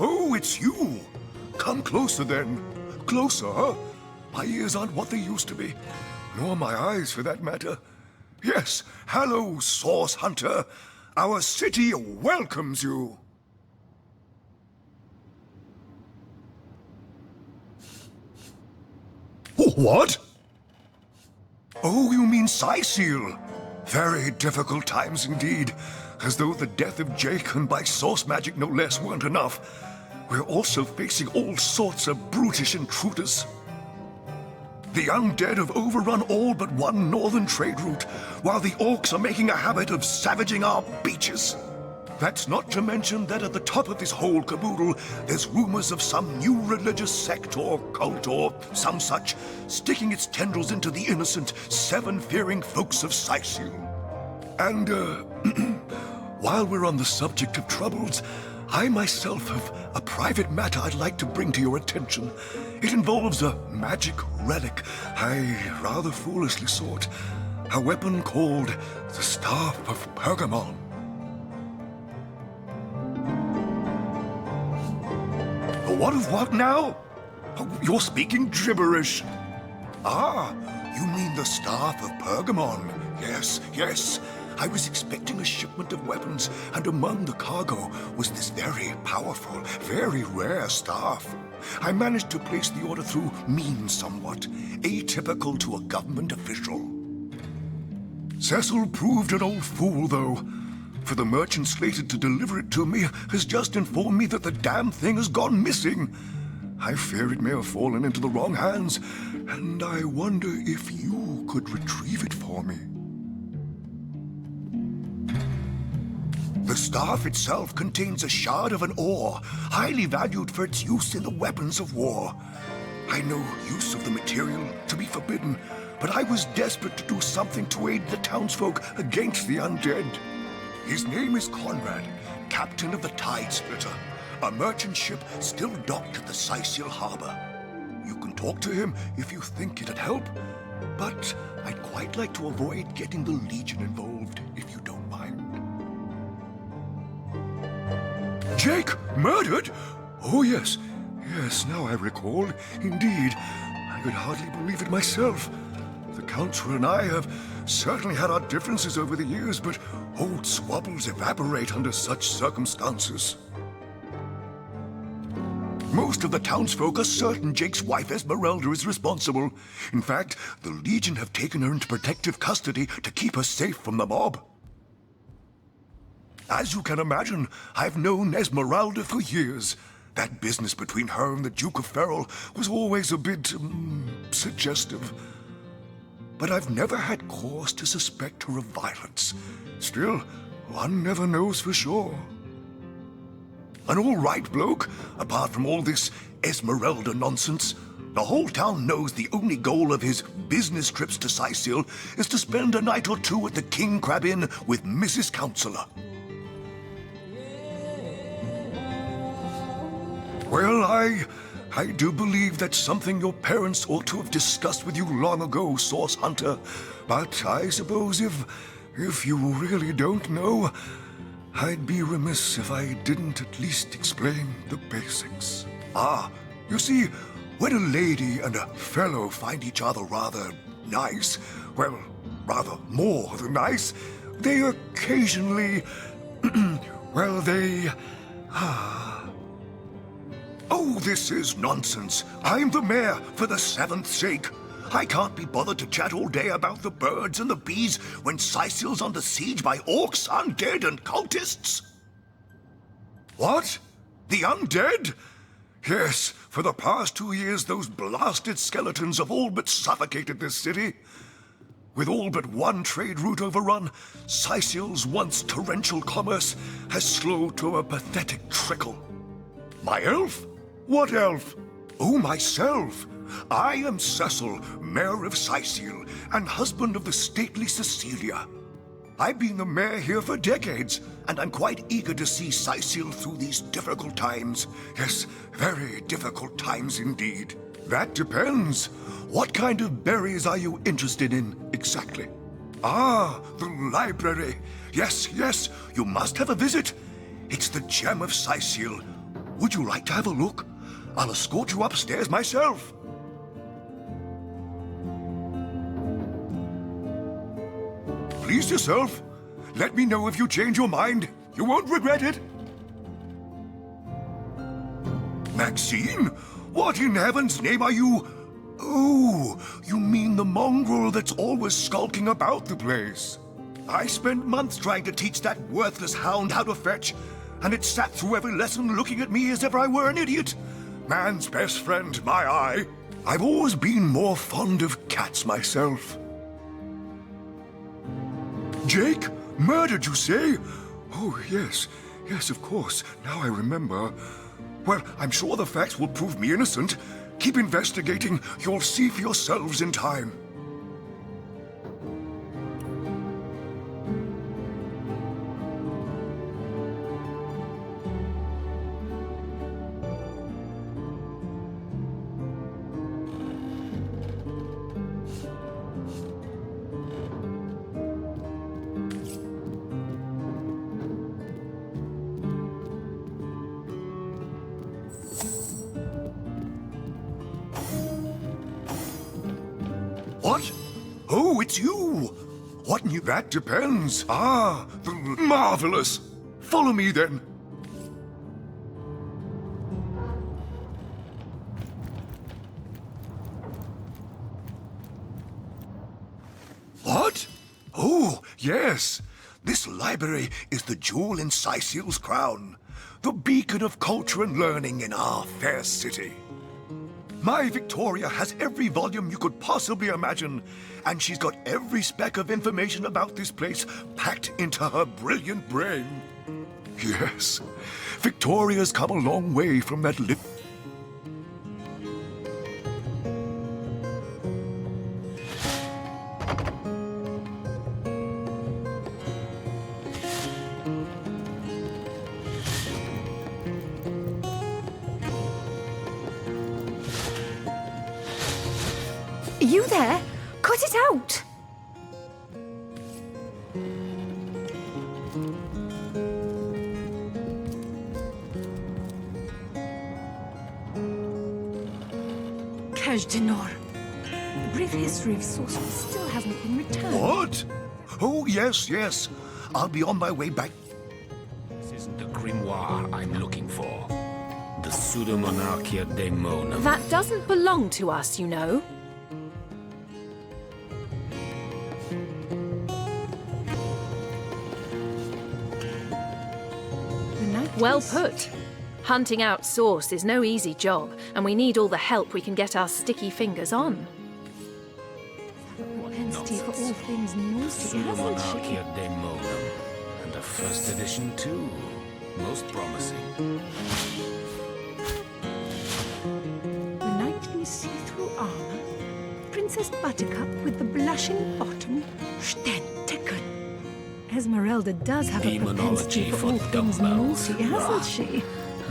Oh, it's you. Come closer then. Closer, huh? My ears aren't what they used to be. Nor my eyes, for that matter. Yes, hello, Source Hunter. Our city welcomes you. What? Oh, you mean Cyseal. Very difficult times indeed. As though the death of Jacon by source magic no less weren't enough. We're also facing all sorts of brutish intruders. The undead have overrun all but one northern trade route, while the orcs are making a habit of savaging our beaches. That's not to mention that at the top of this whole caboodle, there's rumors of some new religious sect or cult or some such sticking its tendrils into the innocent, seven-fearing folks of Cyseal. And, while we're on the subject of troubles, I myself have a private matter I'd like to bring to your attention. It involves a magic relic I rather foolishly sought. A weapon called the Staff of Pergamon. What of what now? Oh, you're speaking gibberish. Ah, you mean the Staff of Pergamon. Yes, yes. I was expecting a shipment of weapons, and among the cargo was this very powerful, very rare staff. I managed to place the order through means somewhat, atypical to a government official. Cecil proved an old fool, though, for the merchant slated to deliver it to me has just informed me that the damn thing has gone missing. I fear it may have fallen into the wrong hands, and I wonder if you could retrieve it for me. The scarf itself contains a shard of an ore, highly valued for its use in the weapons of war. I know use of the material to be forbidden, but I was desperate to do something to aid the townsfolk against the undead. His name is Conrad, captain of the Tide Splitter, a merchant ship still docked at the Cysyl harbor. You can talk to him if you think it'd help, but I'd quite like to avoid getting the Legion involved, if you don't mind. Jake, murdered? Oh, yes. Yes, now I recall. Indeed. I could hardly believe it myself. The Council and I have certainly had our differences over the years, but old squabbles evaporate under such circumstances. Most of the townsfolk are certain Jake's wife Esmeralda is responsible. In fact, the Legion have taken her into protective custody to keep her safe from the mob. As you can imagine, I've known Esmeralda for years. That business between her and the Duke of Ferrol was always a bit, suggestive. But I've never had cause to suspect her of violence. Still, one never knows for sure. An all-right bloke, apart from all this Esmeralda nonsense. The whole town knows the only goal of his business trips to Cysyl is to spend a night or two at the King Crab Inn with Mrs. Counselor. Well, I do believe that's something your parents ought to have discussed with you long ago, Source Hunter. But I suppose if you really don't know, I'd be remiss if I didn't at least explain the basics. You see, when a lady and a fellow find each other rather nice, well, rather more than nice, they occasionally, well, they, Oh, this is nonsense. I'm the mayor for the 7th sake. I can't be bothered to chat all day about the birds and the bees when Cysyl's under siege by orcs, undead, and cultists. What? The undead? Yes, for the past 2 years those blasted skeletons have all but suffocated this city. With all but one trade route overrun, Cysyl's once torrential commerce has slowed to a pathetic trickle. My elf? What elf? Oh, myself. I am Cecil, Mayor of Cysyl, and husband of the stately Cecilia. I've been the mayor here for decades, and I'm quite eager to see Cysyl through these difficult times. Yes, very difficult times indeed. That depends. What kind of berries are you interested in, exactly? The library. Yes, you must have a visit. It's the gem of Cysyl. Would you like to have a look? I'll escort you upstairs myself. Please yourself. Let me know if you change your mind. You won't regret it. Maxine? What in heaven's name are you? Oh, you mean the mongrel that's always skulking about the place. I spent months trying to teach that worthless hound how to fetch, and it sat through every lesson looking at me as if I were an idiot. Man's best friend, my eye. I've always been more fond of cats myself. Jake? Murdered, you say? Oh, yes, of course. Now I remember. Well, I'm sure the facts will prove me innocent. Keep investigating. You'll see for yourselves in time. What? Oh, it's you! What new? That depends. Marvelous! Follow me, then. What? Oh, yes. This library is the jewel in Cysyl's crown, the beacon of culture and learning in our fair city. My Victoria has every volume you could possibly imagine, and she's got every speck of information about this place packed into her brilliant brain. Yes. Victoria's come a long way from that You there? Cut it out! Kajdanor. The brief history of sorcery still hasn't been returned. What? Oh, yes, yes. I'll be on my way back. This isn't the grimoire I'm looking for. The Pseudomonarchia Daemonum. That doesn't belong to us, you know. Well put. Hunting out source is no easy job, and we need all the help we can get our sticky fingers on. Propensity for all things naughty, hasn't she? Pseudomonarchia Daemonum. And a first edition too. Most promising. The knightly see-through armor, Princess Buttercup with the blushing bottom, Stentaken. Esmeralda does have a propensity for all things naughty, hasn't she?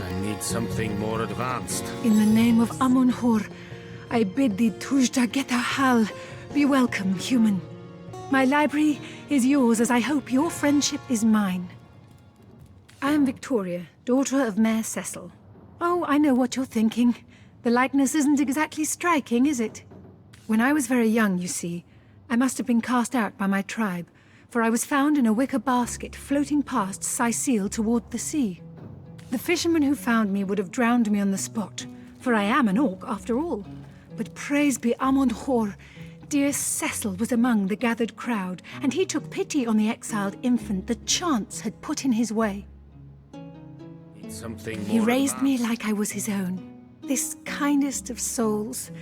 I need something more advanced. In the name of Amun-Hor, I bid thee Tujda Geta Hal, be welcome, human. My library is yours, as I hope your friendship is mine. I am Victoria, daughter of Mayor Cecil. Oh, I know what you're thinking. The likeness isn't exactly striking, is it? When I was very young, you see, I must have been cast out by my tribe, for I was found in a wicker basket floating past Sicile toward the sea. The fisherman who found me would have drowned me on the spot, for I am an orc after all. But praise be Amun-Hor, dear Cecil was among the gathered crowd, and he took pity on the exiled infant that chance had put in his way. Need something more He raised me advanced. like I was his own, this kindest of souls,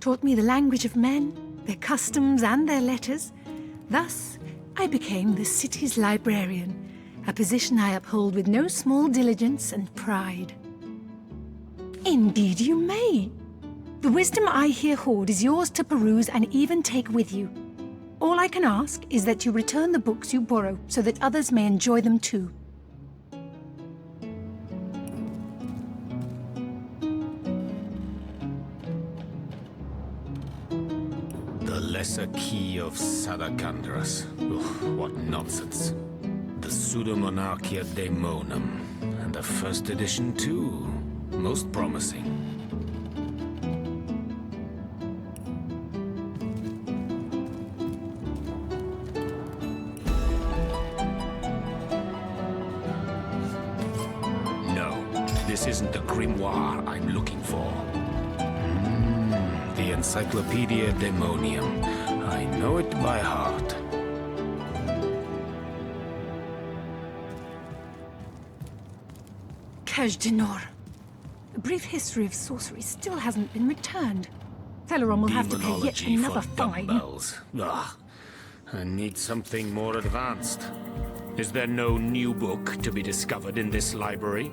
taught me the language of men, their customs and their letters. Thus, I became the city's librarian, a position I uphold with no small diligence and pride. Indeed you may. The wisdom I here hoard is yours to peruse and even take with you. All I can ask is that you return the books you borrow so that others may enjoy them too. The Lesser Key of Sadakandras. Ugh, what nonsense. The Pseudomonarchia Daemonum. And a first edition too. Most promising. No, this isn't the grimoire I'm looking for. The Encyclopedia Daemonium. I know it by heart. Kajdanor. A brief history of sorcery still hasn't been returned. Celeron will have to pay yet Demonology another for fine. dumbbells. Ugh. I need something more advanced. Is there no new book to be discovered in this library?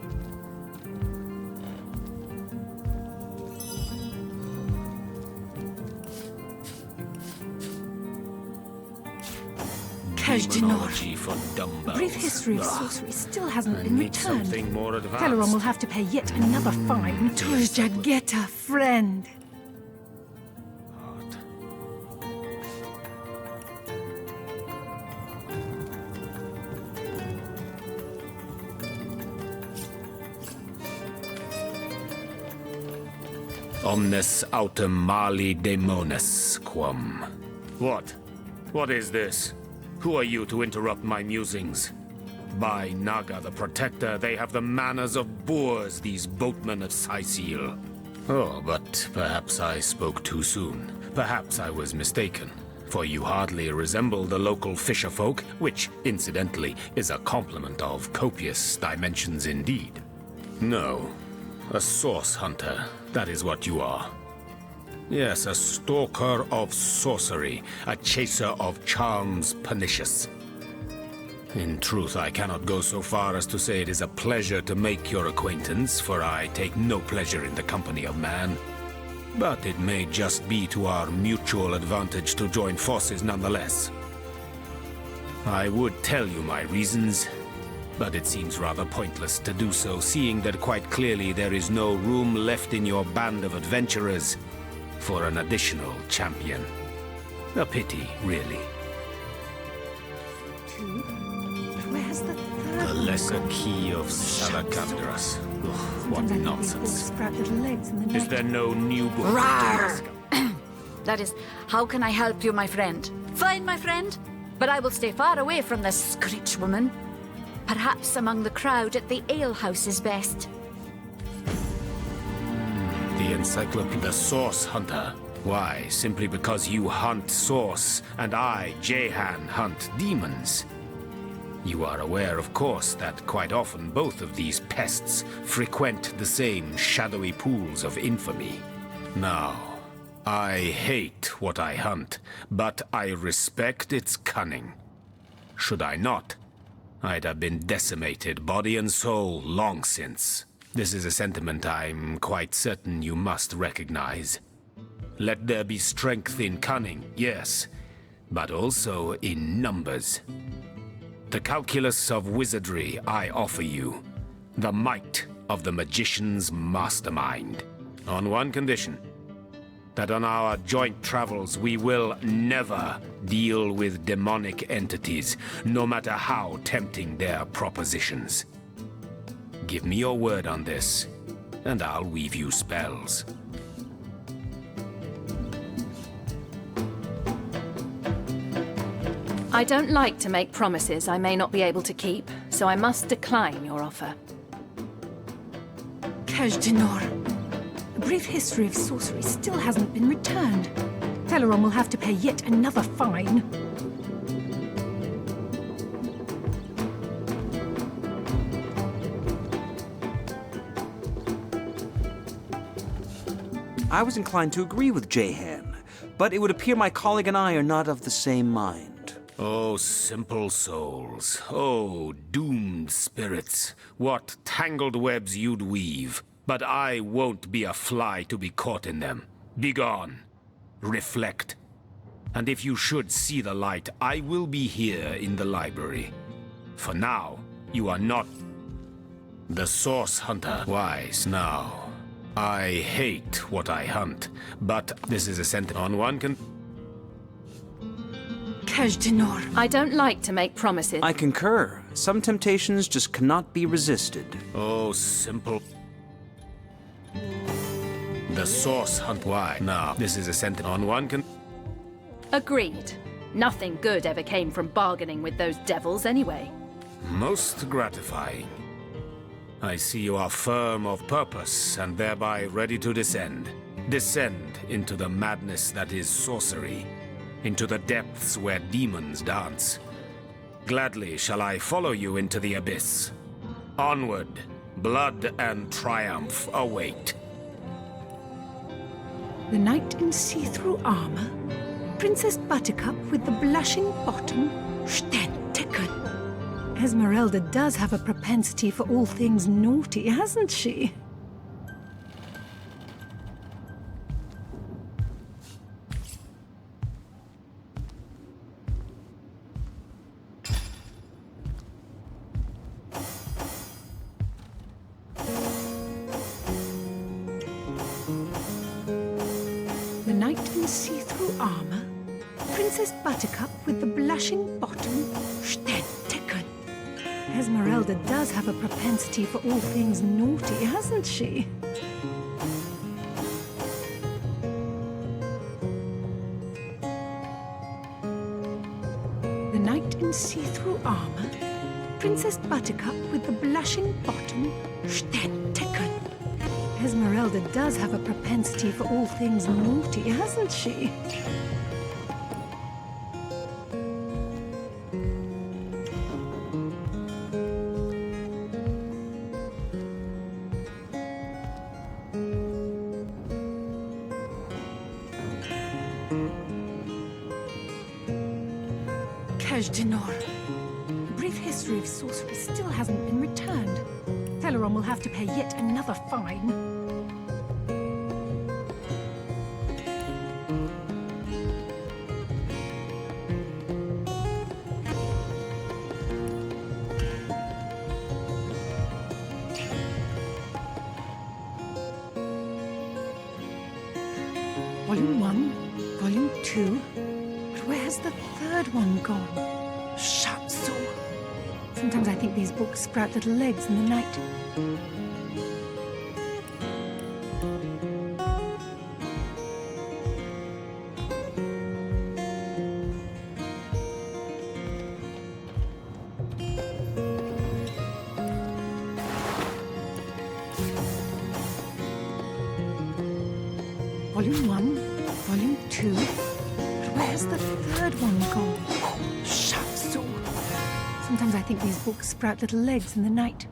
Demonology Kajdanor. for A dumbbells. brief history of Ugh. sorcery still hasn't I been need returned. something more advanced. Celeron will have to pay yet another fine. Tujda Geta, friend. Omnes autem mali daemones quam. What? What is this? Who are you to interrupt my musings? By Naga the Protector, they have the manners of boors, these boatmen of Sicile. Oh, but perhaps I spoke too soon. Perhaps I was mistaken. For you hardly resemble the local fisherfolk, which, incidentally, is a compliment of copious dimensions indeed. No, a source hunter, that is what you are. Yes, a stalker of sorcery, a chaser of charms pernicious. In truth, I cannot go so far as to say it is a pleasure to make your acquaintance, for I take no pleasure in the company of man. But it may just be to our mutual advantage to join forces nonetheless. I would tell you my reasons, but it seems rather pointless to do so, seeing that quite clearly there is no room left in your band of adventurers for an additional champion. A pity, really. Where's the third? The lesser key of Salacandras. Ugh, what nonsense. Is there no new book? Rawr! That is, how can I help you, my friend? Fine, my friend, but I will stay far away from this screech woman. Perhaps among the crowd at the alehouse is best. The encyclopedia, the Source Hunter. Why, simply because you hunt Source, and I, Jehan, hunt demons. You are aware, of course, that quite often both of these pests frequent the same shadowy pools of infamy. Now, I hate what I hunt, but I respect its cunning. Should I not, I'd have been decimated, body and soul, long since. This is a sentiment I'm quite certain you must recognize. Let there be strength in cunning, yes, but also in numbers. The calculus of wizardry I offer you, the might of the magician's mastermind, on one condition, that on our joint travels we will never deal with demonic entities, no matter how tempting their propositions. Give me your word on this, and I'll weave you spells. I don't like to make promises I may not be able to keep, so I must decline your offer. Kajdanor. A brief history of sorcery still hasn't been returned. Teleron will have to pay yet another fine. I was inclined to agree with Jehan, but it would appear my colleague and I are not of the same mind. Oh, simple souls. Oh, doomed spirits. What tangled webs you'd weave. But I won't be a fly to be caught in them. Begone. Reflect. And if you should see the light, I will be here in the library. For now, you are not the Source Hunter. Wise now. I hate what I hunt, but this is a sentence on one can... Kajdanor. I don't like to make promises. I concur. Some temptations just cannot be resisted. Oh, simple... The Source Hunt. Why? Now, this is a sentence on one can... Agreed. Nothing good ever came from bargaining with those devils anyway. Most gratifying. I see you are firm of purpose, and thereby ready to descend. Descend into the madness that is sorcery, into the depths where demons dance. Gladly shall I follow you into the abyss. Onward, blood and triumph await. The knight in see-through armor, Princess Buttercup with the blushing bottom, Stenticken. Esmeralda does have a propensity for all things naughty, hasn't she? The knight in see-through armor, Princess Buttercup with the blushing bottom, Stenticken. Esmeralda does have a propensity for all things naughty, hasn't she? The knight in see-through armor, Princess Buttercup with the blushing bottom, Stenticken. Esmeralda does have a propensity for all things naughty, hasn't she? Kajdanor. brief history of sorcery still hasn't been returned. Teleron will have to pay yet another fine. Volume 1, Volume 2. But where's the third one gone? Shatsu. Sometimes I think these books sprout little legs in the night. Volume 1, Volume 2. But where's the third one gone? Shatsu. Sometimes I think these books sprout little legs in the night.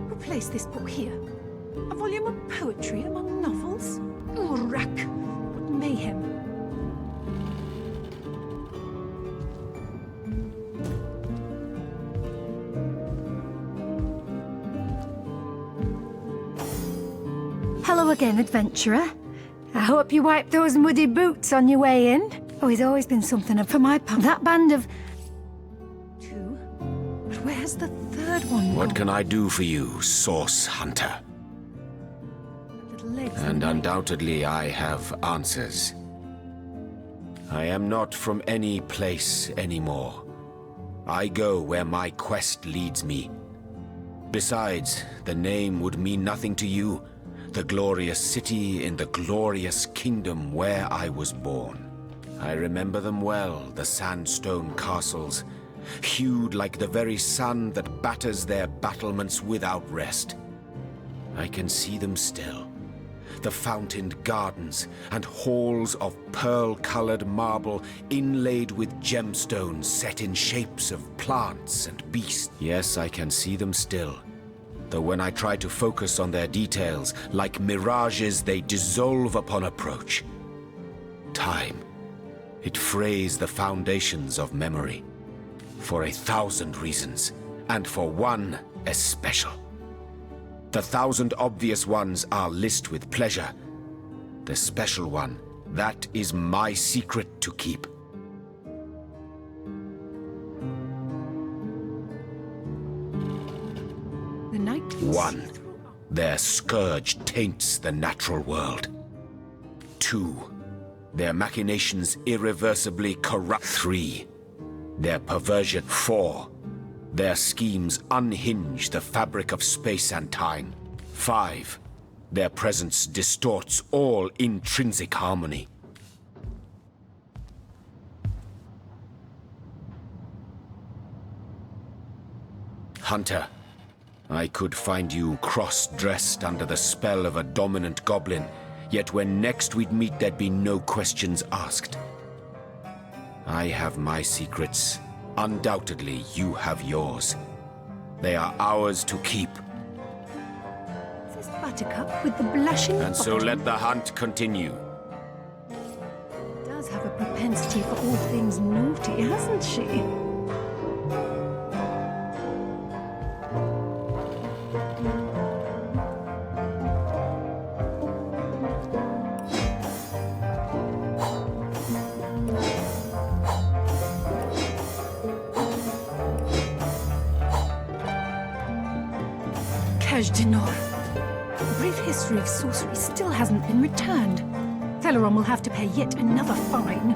Who placed this book here? A volume of poetry among novels? Oh, rack! What mayhem! Hello again, adventurer. I hope you wiped those muddy boots on your way in. Oh, he's always been something for my part. That band of... 2? But where's the third one? What can I do for you, Source Hunter? And undoubtedly I have answers. I am not from any place anymore. I go where my quest leads me. Besides, the name would mean nothing to you. The glorious city in the glorious kingdom where I was born. I remember them well, the sandstone castles, hued like the very sun that batters their battlements without rest. I can see them still. The fountained gardens and halls of pearl-colored marble inlaid with gemstones set in shapes of plants and beasts. Yes, I can see them still. Though when I try to focus on their details, like mirages, they dissolve upon approach. Time. It frays the foundations of memory. For 1,000 reasons, and for one especial. The 1,000 obvious ones I'll list with pleasure. The special one, that is my secret to keep. The night. 1. Their scourge taints the natural world. 2. Their machinations irreversibly corrupt. 3. Their perversion. 4. Their schemes unhinge the fabric of space and time. 5. Their presence distorts all intrinsic harmony. Hunter, I could find you cross-dressed under the spell of a dominant goblin, yet when next we'd meet there'd be no questions asked. I have my secrets. Undoubtedly, you have yours. They are ours to keep. This buttercup with the blushing And so bottom. let the hunt continue. Does have a propensity for all things naughty, hasn't she? A brief history of sorcery still hasn't been returned. Teleron will have to pay yet another fine.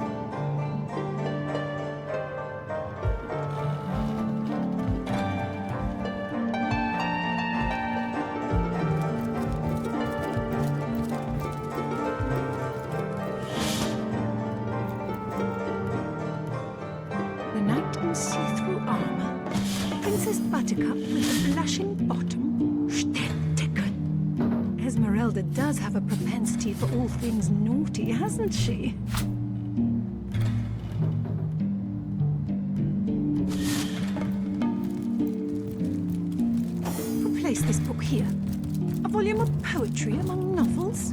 The knight in see-through armor. Princess Buttercup with the blushing bottom. Esmeralda does have a propensity for all things naughty, hasn't she? place this book here? A volume of poetry among novels?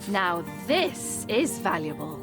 Now this is valuable.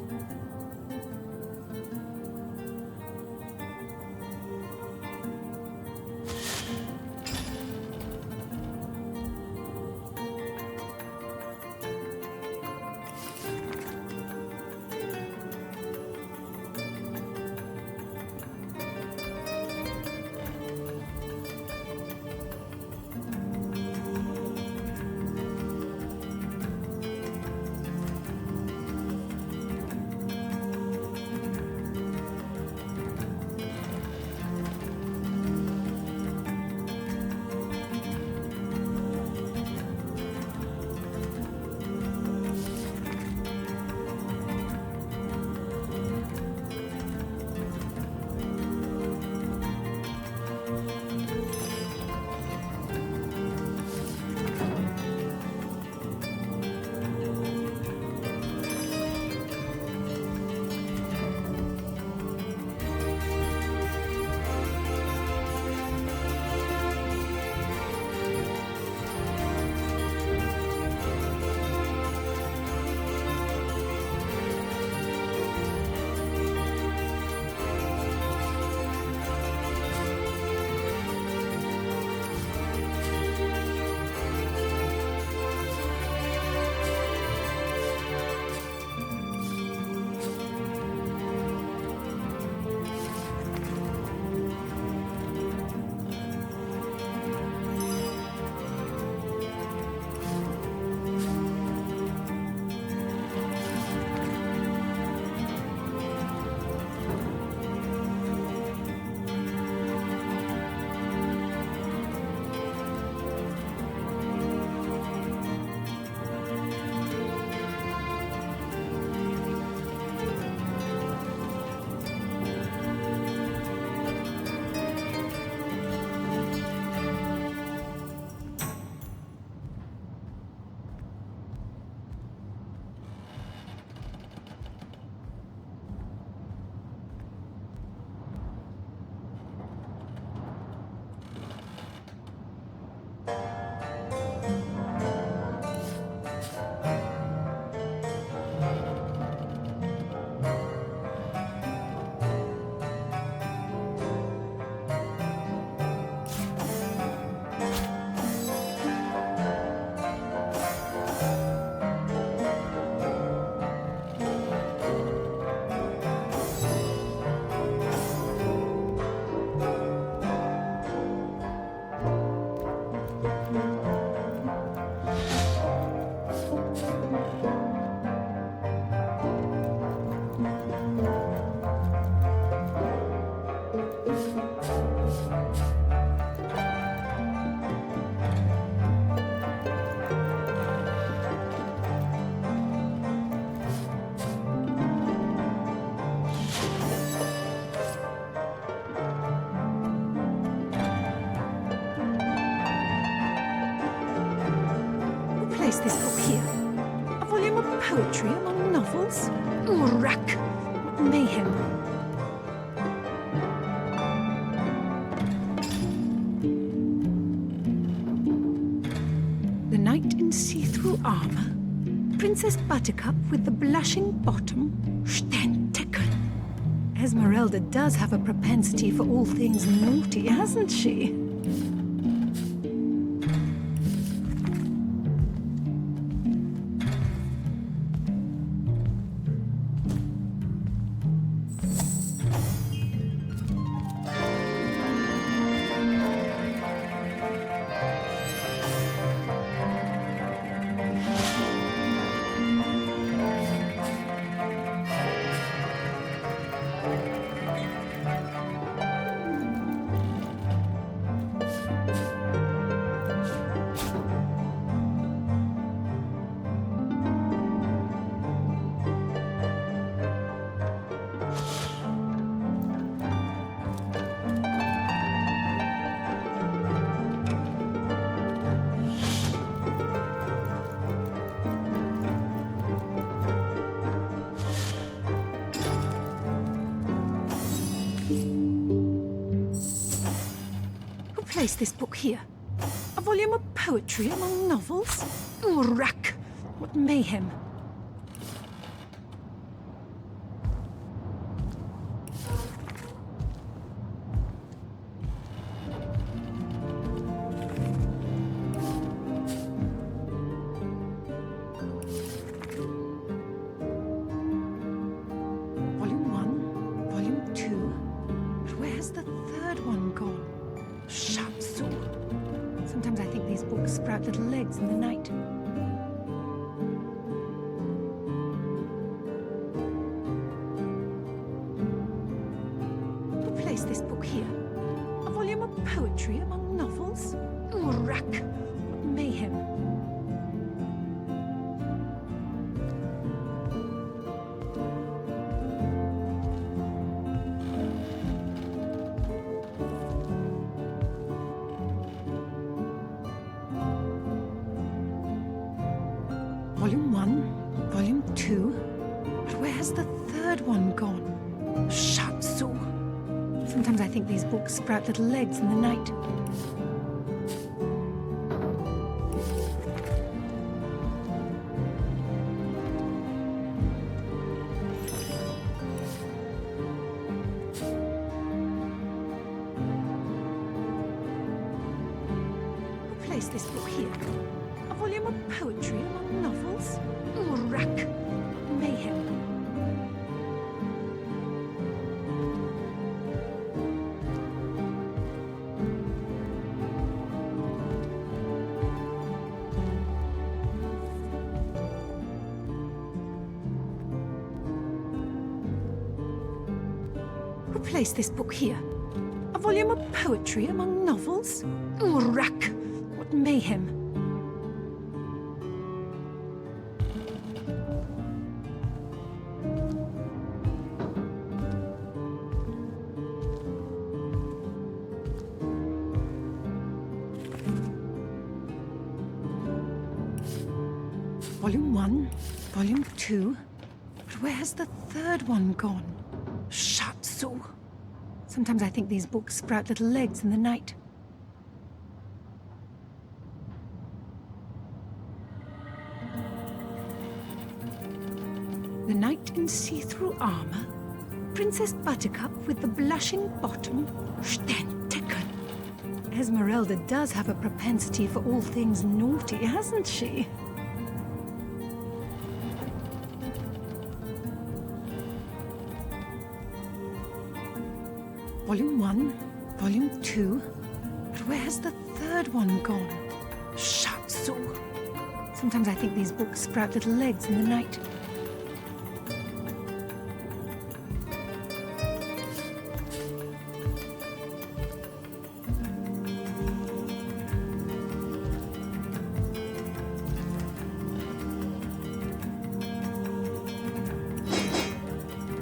This book here? A volume of poetry among novels? Urack! mayhem. The knight in see-through armor, Princess Buttercup with the blushing bottom, Sternticken. Esmeralda does have a propensity for all things naughty, hasn't she? Place this book here. A volume of poetry among novels? Urrak! What mayhem. Volume 1, Volume 2. But where's the third one gone? Shatsu. Sometimes I think these books sprout little legs in the night. Who placed this book here? A volume of poetry among novels? Urrak! What mayhem. Volume 1, Volume 2. But where's the third one gone? Shatsu. Sometimes I think these books sprout little legs in the night. Who placed this book here? A volume of poetry among novels? Urrak! Mayhem. Who placed this book here? A volume of poetry among novels? Urrak! What mayhem. Volume 1, Volume 2. But where's the third one gone? Shatsu. Sometimes I think these books sprout little legs in the night. The knight in see-through armor, Princess Buttercup with the blushing bottom, Sternticken. Esmeralda does have a propensity for all things naughty, hasn't she? Volume 1, Volume 2. But where's the third one gone? Shatsu. Sometimes I think these books sprout little legs in the night.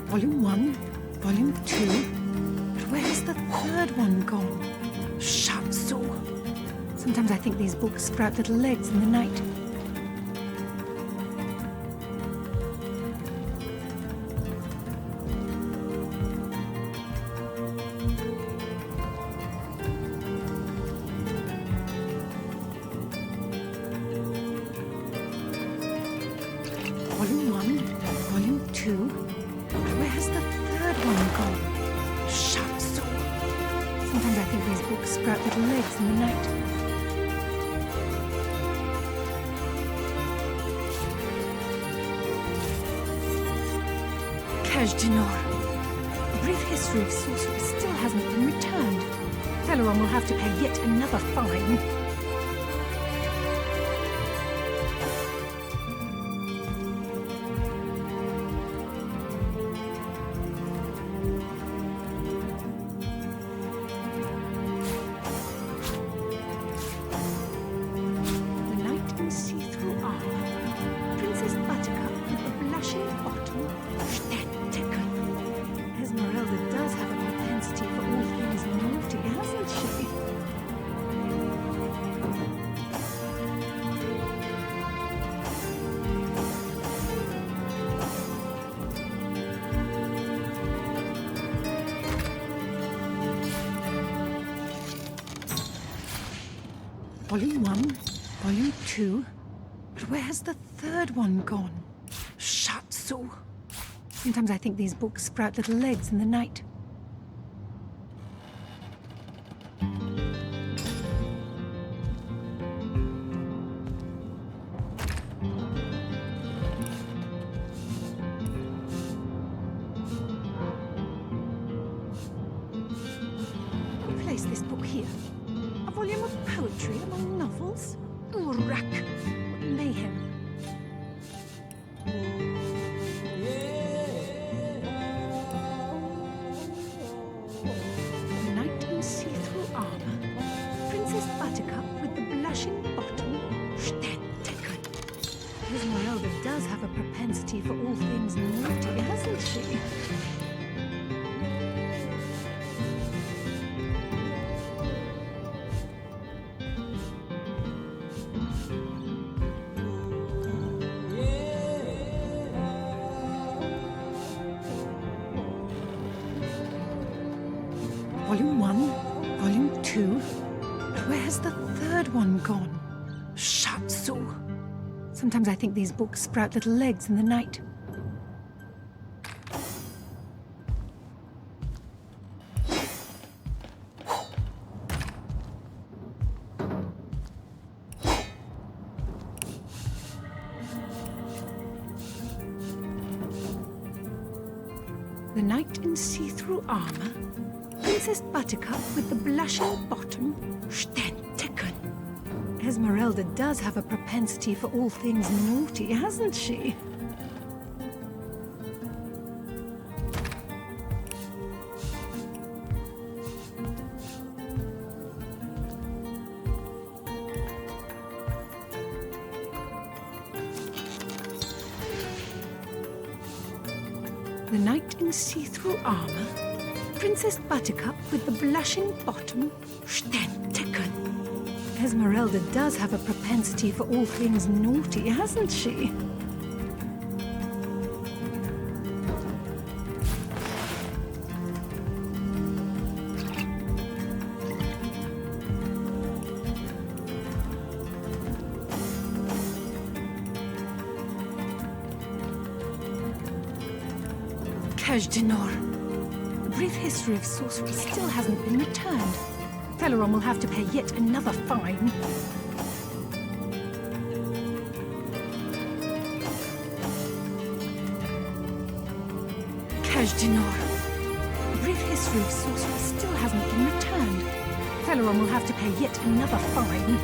Volume 1, Volume 2. But where's the third one gone? Shatsu. Sometimes I think these books sprout little legs in the night. 2. Where's the third one gone? Shut so. Sometimes I think these books sprout little legs in the night. A brief history of sorcery still hasn't been returned. Teleron will have to pay yet another fine. The knight in see-through armor. Princess Buttercup with the blushing bottom. Esmeralda does have a propensity for all things naughty, hasn't she? Volume 1, Volume 2. But where's the third one gone? Shut so. Sometimes I think these books sprout little legs in the night. Place this book here. A volume of poetry among novels? Oh, rack! What mayhem! Knight in see-through armor. Princess Buttercup with the blushing bottom. Esmeralda does have a propensity for all things naughty, hasn't she? Volume 1, Volume 2. But where's the third one gone? Shut so. Sometimes I think these books sprout little legs in the night. The knight in see-through armor. Princess Buttercup with the blushing bottom. Esmeralda does have a propensity for all things naughty, hasn't she? The knight in see-through armor. Princess Buttercup with the blushing bottom. Esmeralda does have a propensity for all things naughty, hasn't she? A brief history of sorcery still hasn't been returned. Teleron will have to pay yet another fine. A brief history of sorcery still hasn't been returned. Teleron will have to pay yet another fine.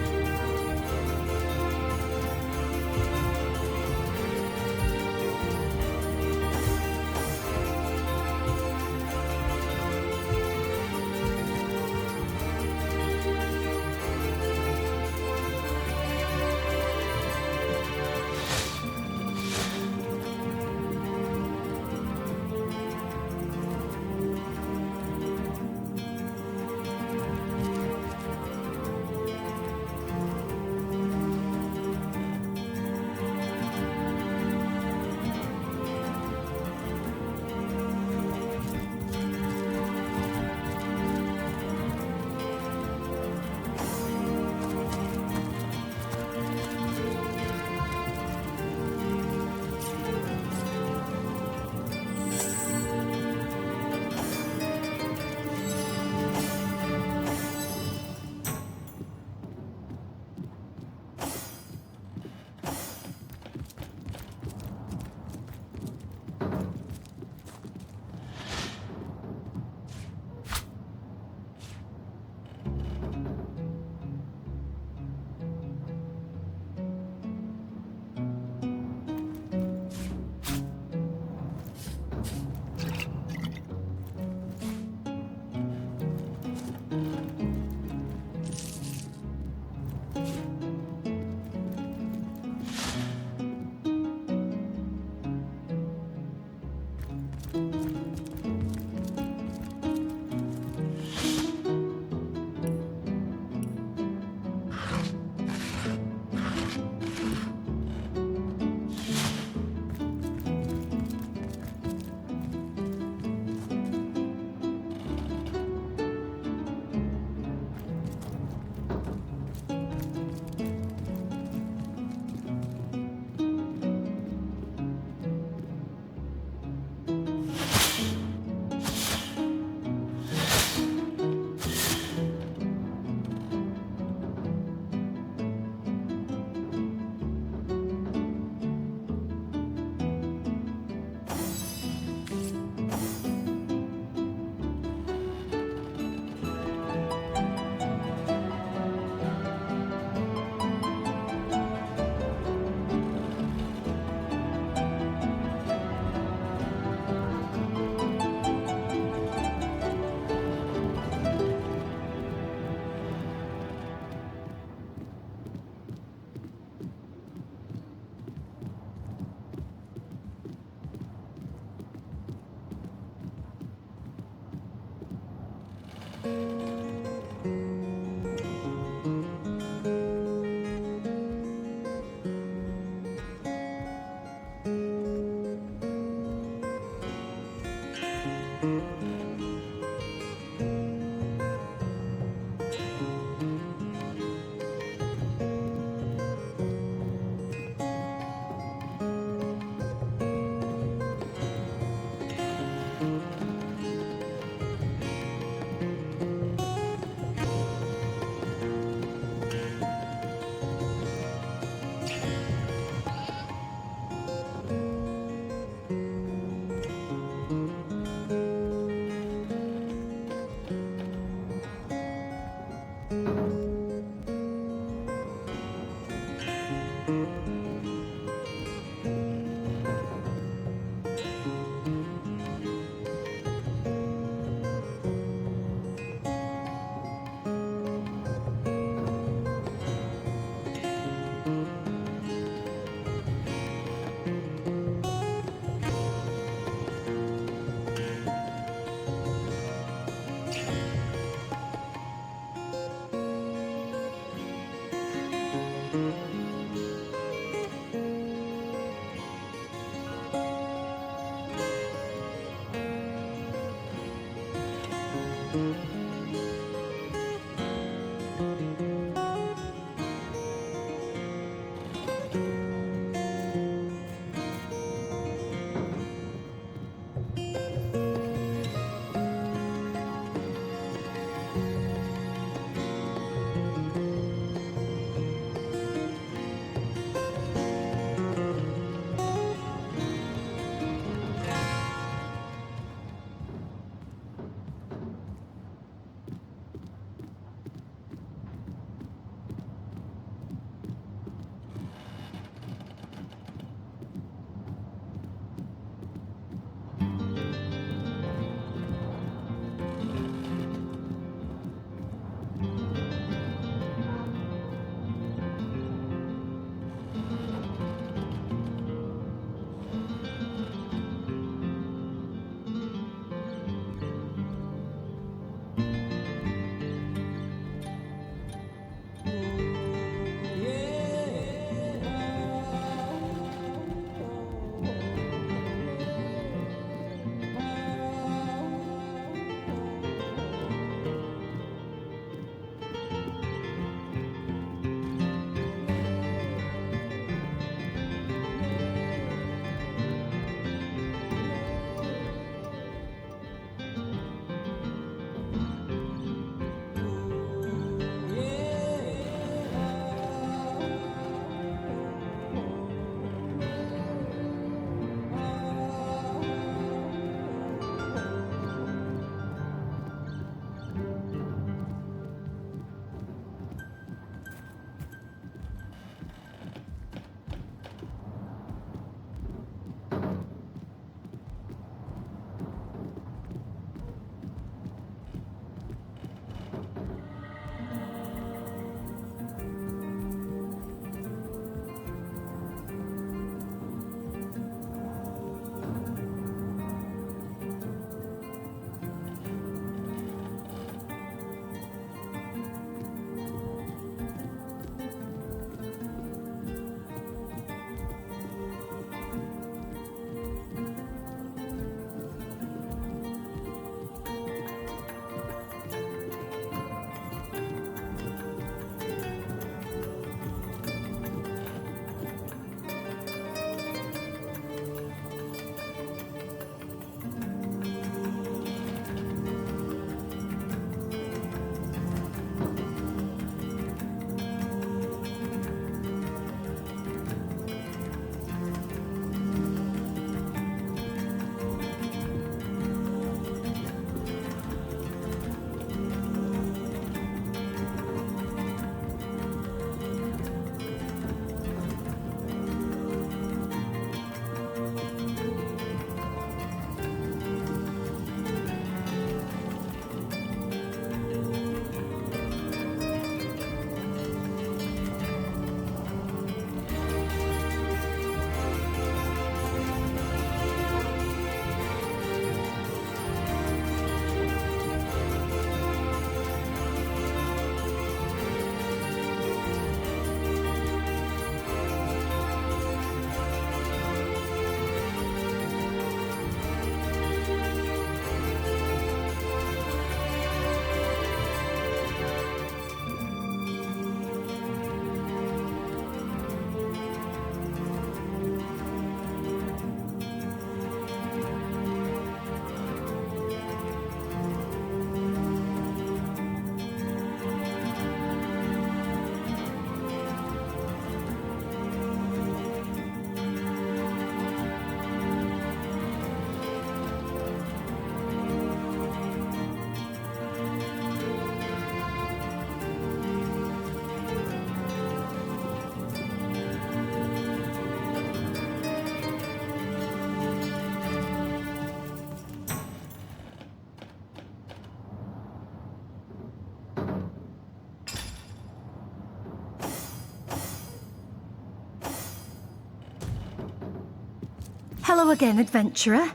Hello again, adventurer.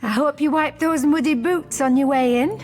I hope you wiped those muddy boots on your way in.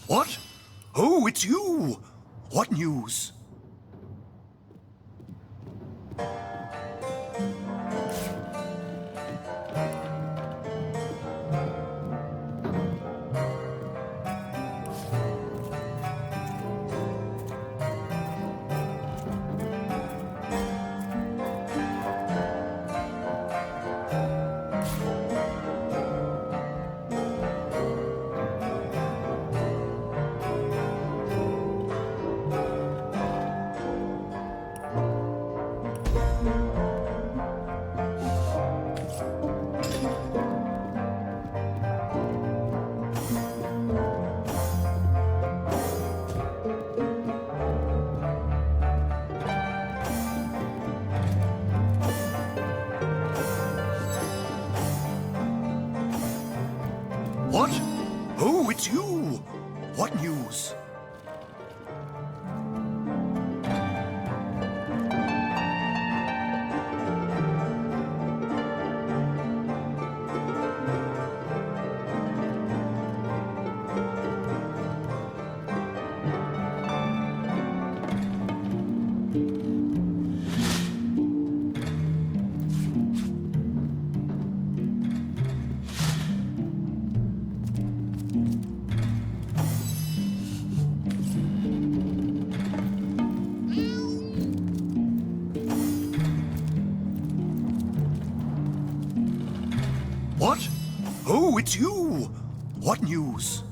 What? Oh, it's you! What news? What? Oh, it's you! What news? What? Oh, it's you! What news?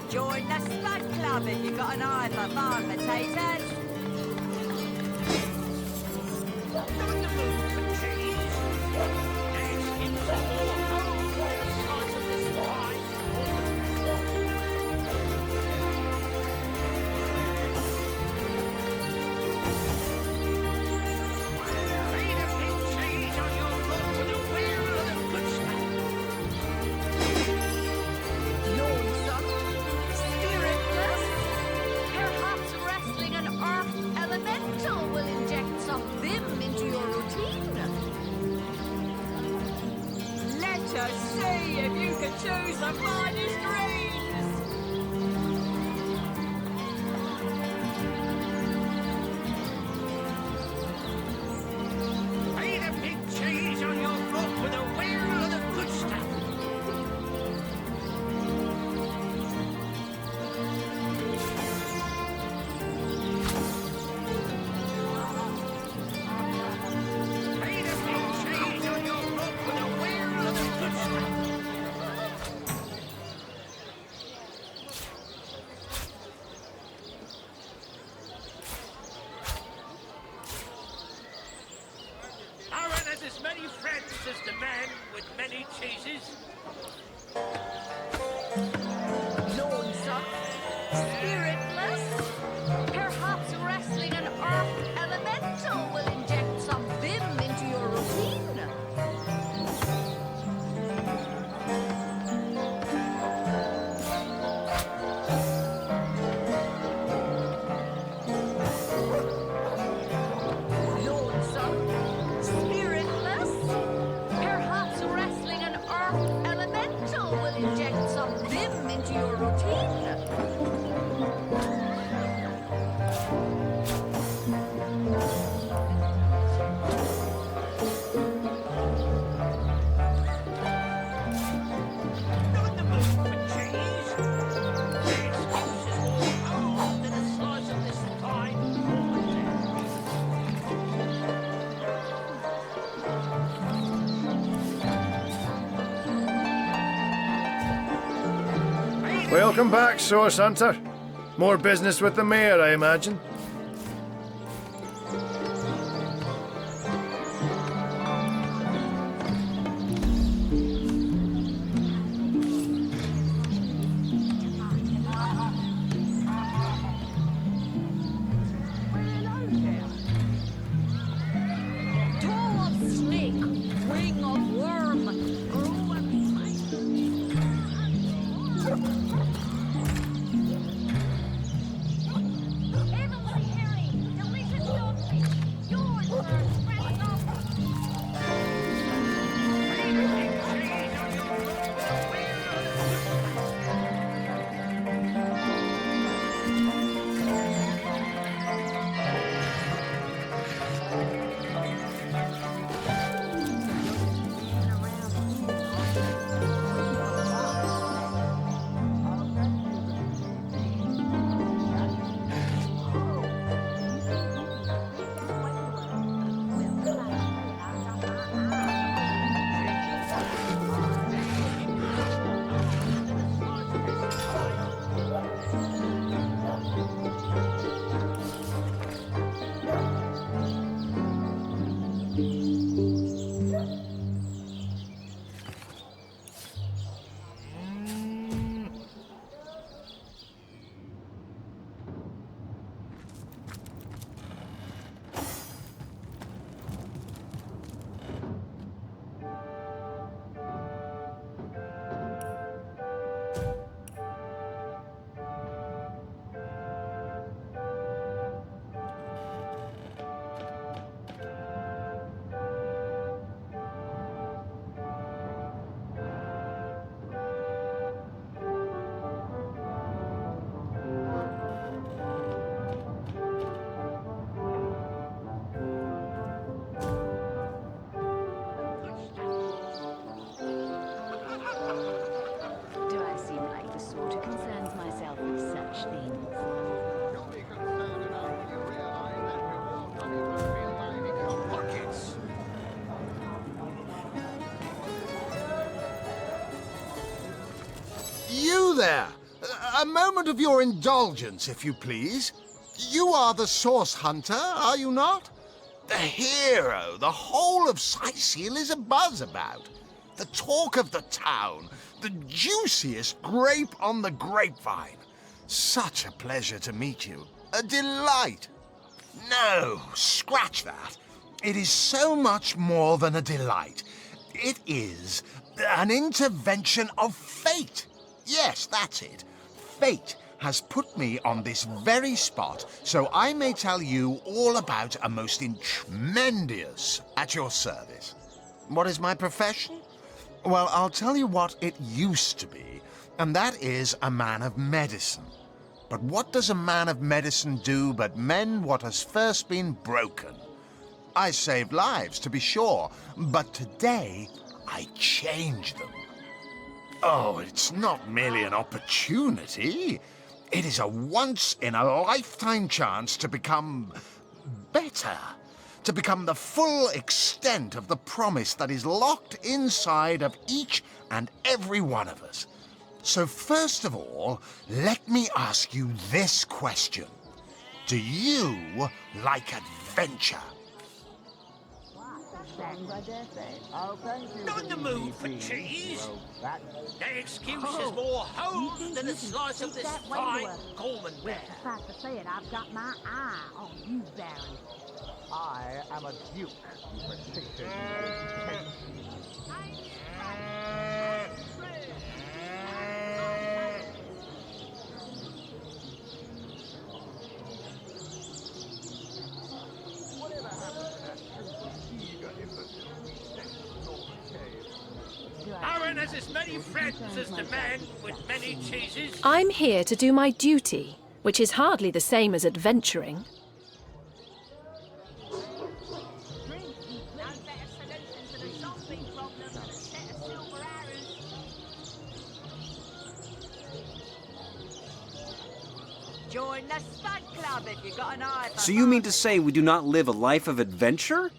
Join the Spud Club if you've got an eye for farm potatoes. See if you can choose the finest greens! Ain't a big cheese on your book with a wheel of the good stuff. Ain't a big cheese on your book with a wheel of the good stuff. Aaron has as many friends as the man with many cheeses. Lonesome, spiritless. Perhaps wrestling an earth elemental will inject some vim into your routine. Lonesome, spiritless. Perhaps wrestling an earth elemental will inject some vim into your routine. Not in the mood for cheese. The excuse is more old than a slice of this fine Welcome back, Source Hunter. More business with the mayor, I imagine. moment of your indulgence, if you please. You are the source hunter, are you not? The hero the whole of Cyseal is abuzz about. The talk of the town. The juiciest grape on the grapevine. Such a pleasure to meet you. A delight. No, scratch that. It is so much more than a delight. It is an intervention of fate. Yes, that's it. Fate has put me on this very spot, so I may tell you all about a most tremendous at your service. What is my profession? Well, I'll tell you what it used to be, and that is a man of medicine. But what does a man of medicine do but mend what has first been broken? I saved lives, to be sure, but today I change them. Oh, it's not merely an opportunity. It is a once-in-a-lifetime chance to become better, to become the full extent of the promise that is locked inside of each and every one of us. So first of all, let me ask you this question. Do you like adventure? Not in the mood for cheese. That excuse is more holes than a slice of this fine Gorman bear. Suffice to say it, I've got my eye on you, Baron. I am a duke, you prestigious Aaron has as many friends as the man with many cheeses. I'm here to do my duty, which is hardly the same as adventuring. Join the Spud Club if you got an eye for So you mean to say we do not live a life of adventure?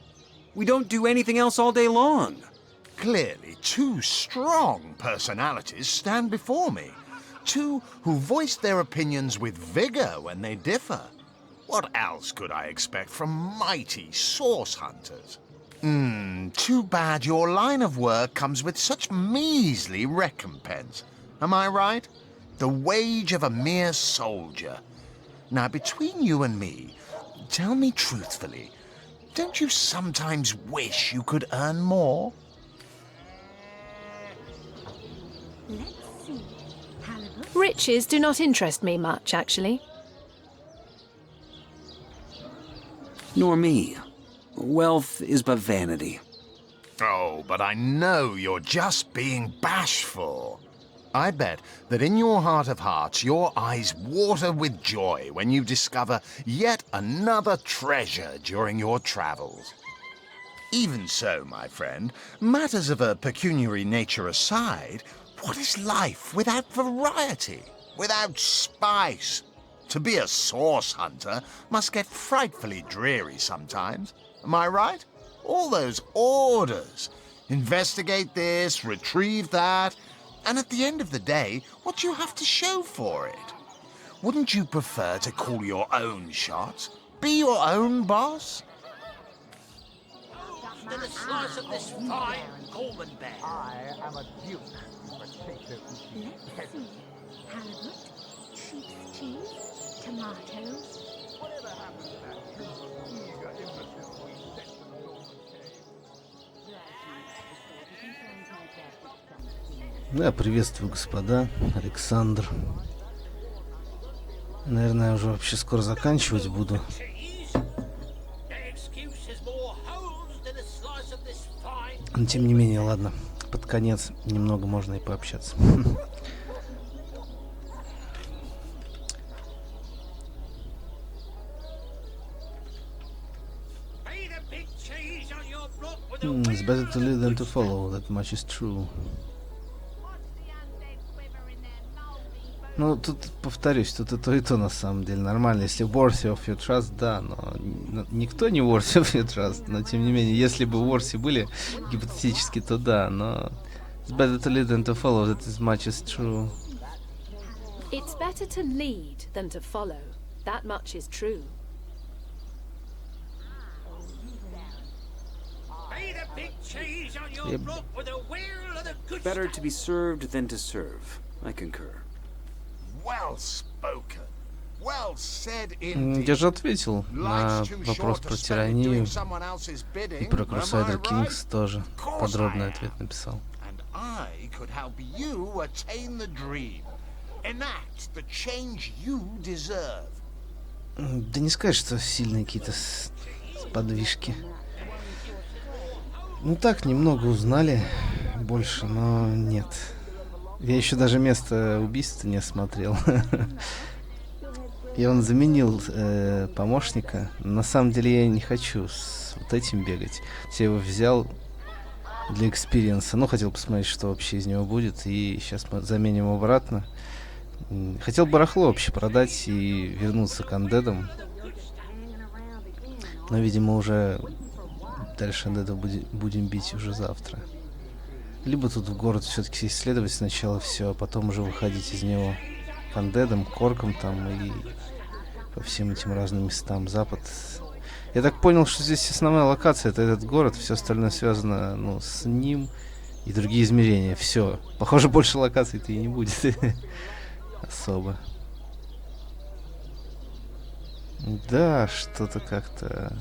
We don't do anything else all day long. Clearly, two strong personalities stand before me. Two who voice their opinions with vigor when they differ. What else could I expect from mighty source hunters? Too bad your line of work comes with such measly recompense. Am I right? The wage of a mere soldier. Now, between you and me, tell me truthfully, don't you sometimes wish you could earn more? Let's see. Riches do not interest me much, actually. Nor me. Wealth is but vanity. Oh, but I know you're just being bashful. I bet that in your heart of hearts, your eyes water with joy when you discover yet another treasure during your travels. Even so, my friend, matters of a pecuniary nature aside, what is life without variety, without spice? To be a source hunter must get frightfully dreary sometimes. Am I right? All those orders. Investigate this, retrieve that. And at the end of the day, what do you have to show for it? Wouldn't you prefer to call your own shots? Be your own boss? Than a slice of this fine Gorman bear. I am a duke. Let's see. Halibut, sheep's cheese, tomatoes. Whatever happened to that two eager imbecile we set to the Northern Да, приветствую, господа. Александр. Наверное, я уже вообще скоро заканчивать буду. Но тем не менее, ладно. Под конец немного можно и пообщаться. It's better to lead than to follow, that much is true. Ну, тут, повторюсь, тут и то на самом деле нормально. Если worthy of your trust, да, но никто не worthy of your trust. Но, тем не менее, если бы worthy были гипотетически, то да, но it's better to lead than to follow, that as much as true. It's better to lead than to follow. That much is true. Better to be served than to serve. I concur. Well spoken. Well said indeed. Я же ответил на вопрос про тиранию и про Crusader Kings тоже. Подробный ответ написал. And I could help you attain the dream. Enact the change you deserve. Да не сказать, что сильные какие-то подвижки. Ну так, немного узнали больше, но нет. Я еще даже место убийства не осмотрел. И он заменил помощника. На самом деле я не хочу с вот этим бегать. Я его взял для экспириенса. Ну, хотел посмотреть, что вообще из него будет. И сейчас мы заменим обратно. Хотел барахло вообще продать и вернуться к андедам. Но, видимо, уже дальше андедов будем бить уже завтра. Либо тут в город все-таки исследовать сначала все, а потом уже выходить из него к андедам, к оркам там и по всем этим разным местам. Запад. Я так понял, что здесь основная локация — это этот город, все остальное связано, ну, с ним и другие измерения. Все. Похоже, больше локаций-то и не будет. Особо. Да, что-то как-то...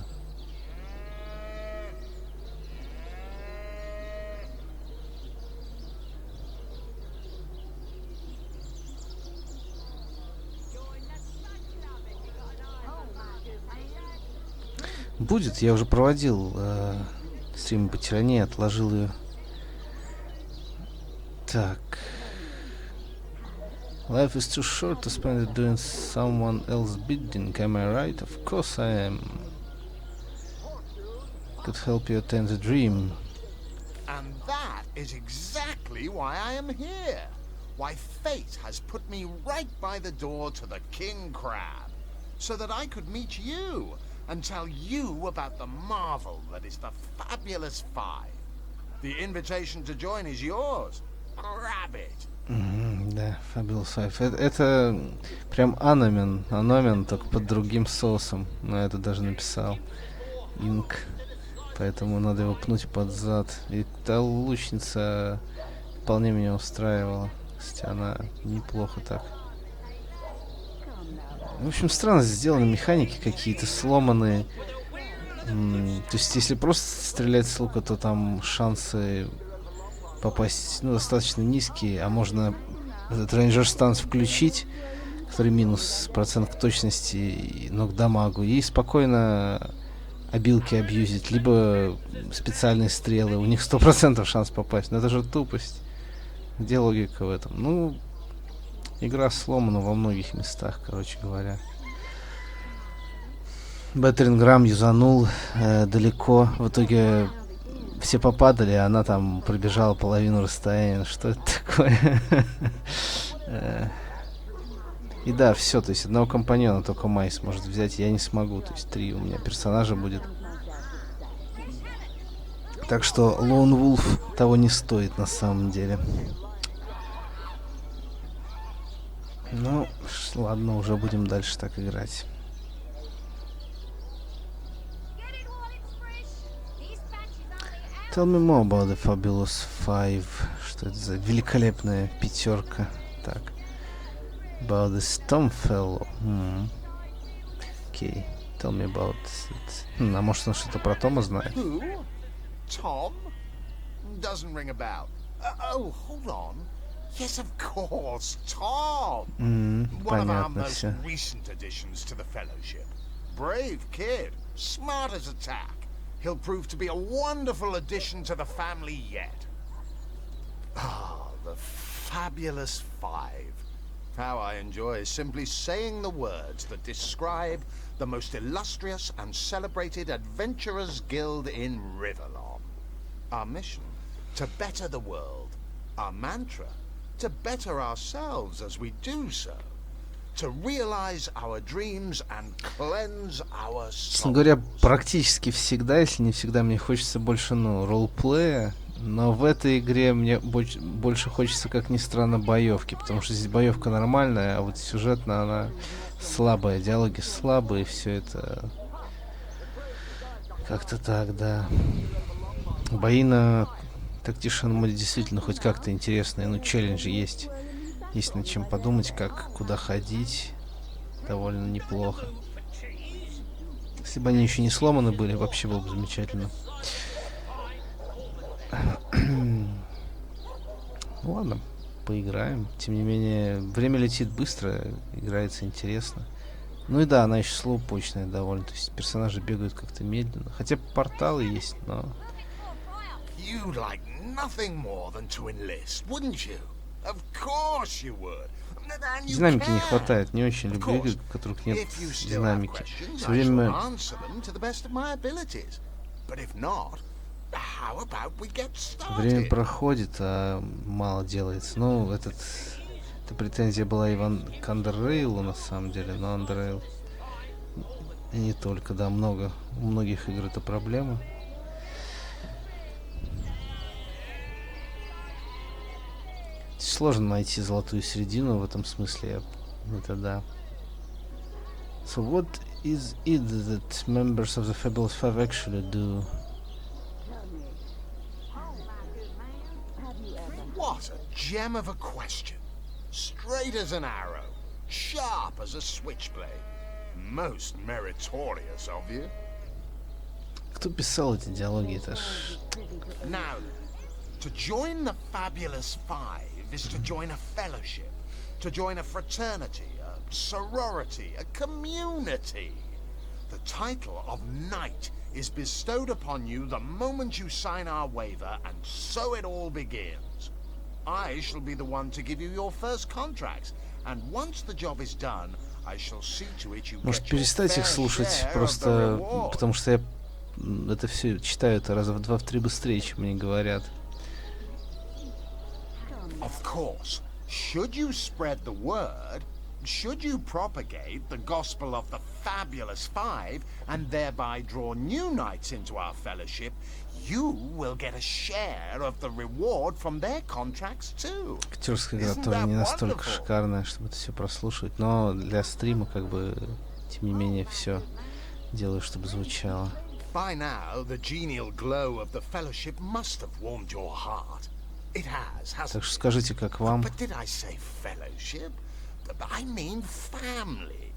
Будет, я уже проводил стрим по тирании, отложил ее. Так. Life is too short to spend it doing someone else's bidding, am I right? Of course I am. Could help you attain the dream. And that is exactly why I am here. Why fate has put me right by the door to the King Crab, so that I could meet you and tell you about the marvel that is the Fabulous Five. The invitation to join is yours. Grab it. Да, Fabulous Five. Это прям аномен, только под другим соусом. Но я это даже написал. Инк. Поэтому надо его пнуть под зад. И та лучница вполне меня устраивала. Кстати, она неплохо так. В общем, странно сделаны механики какие-то сломанные. То есть, если просто стрелять с лука, то там шансы попасть, ну, достаточно низкие, а можно этот рейнджер станс включить, который минус процент к точности, но к дамагу, и спокойно обилки абьюзить, либо специальные стрелы, у них 100% шанс попасть, но это же тупость. Где логика в этом? Ну, игра сломана во многих местах, короче говоря. Бэттеринграм юзанул далеко, в итоге все попадали, а она там пробежала половину расстояния. Что это такое? И да, все, то есть одного компаньона только Май сможет взять, я не смогу, то есть 3 у меня персонажа будет. Так что Lone Wolf того не стоит на самом деле. Ну, ладно, уже будем дальше так играть. Tell me more about the Fabulous Five. Что это за великолепная пятерка? Так. About the Stonefellow. Окей. Tell me about it. А может он что-то про Тома знает? Who? Tom? Doesn't ring a bell. Oh, hold on. Yes, of course, Tom. One of our most recent additions to the Fellowship. Brave kid, smart as a tack. He'll prove to be a wonderful addition to the family yet. Ah, the Fabulous Five. How I enjoy simply saying the words that describe the most illustrious and celebrated adventurers guild in Riverlon. Our mission, to better the world. Our mantra, to better ourselves as we do so. To realize our dreams and cleanse our souls. Честно говоря, практически всегда, если не всегда, мне хочется больше, роллплея, Но в этой игре мне больше хочется, как ни странно, боевки, потому что здесь боевка нормальная, а вот сюжетно она слабая, диалоги слабые, все это как-то так, да. Бои на Tactician моде действительно хоть как-то интересные, ну челленджи есть. Есть над чем подумать, как, куда ходить. Довольно неплохо. Если бы они еще не сломаны были, вообще было бы замечательно. Ладно, поиграем. Тем не менее, время летит быстро, играется интересно. Ну и да, она еще слоупочная довольно. То есть персонажи бегают как-то медленно. Хотя порталы есть, но... You'd like nothing more than to enlist, wouldn't you? Of course you would. And you Динамики не can. хватает. Не очень люблю игры, в которых нет динамики. Все время... Время проходит, а мало делается. Ну, эта претензия была и к Underrail, на самом деле, но Underrail и не только, да, у многих игр это проблема. Сложно найти золотую середину в этом смысле, это да. So what is it that members of the Fabulous Five actually do? What a gem of a question. Straight as an arrow, sharp as a switchblade. Most meritorious of you. Кто писал эти диалоги? Это ж... Now, to join the Fabulous Five is to join a fellowship, to join a fraternity, a sorority, a community. The title of Knight is bestowed upon you the moment you sign our waiver, and so it all begins. I shall be the one to give you your first contracts, and once the job is done, I shall see to it you get your fair share of the reward. Может перестать их слушать, просто потому что я это все читаю это раза в 2-3 быстрее, чем мне говорят. Of course, should you spread the word, should you propagate the gospel of the Fabulous Five and thereby draw new knights into our fellowship, you will get a share of the reward from their contracts too. Актерская игра тоже не настолько шикарная, чтобы это все прослушивать, но для стрима как бы, тем не менее, все делаю, чтобы звучало. By now, the genial glow of the fellowship must have warmed your heart. It has, hasn't it? Так что скажите, как вам? But did I say fellowship? I mean family.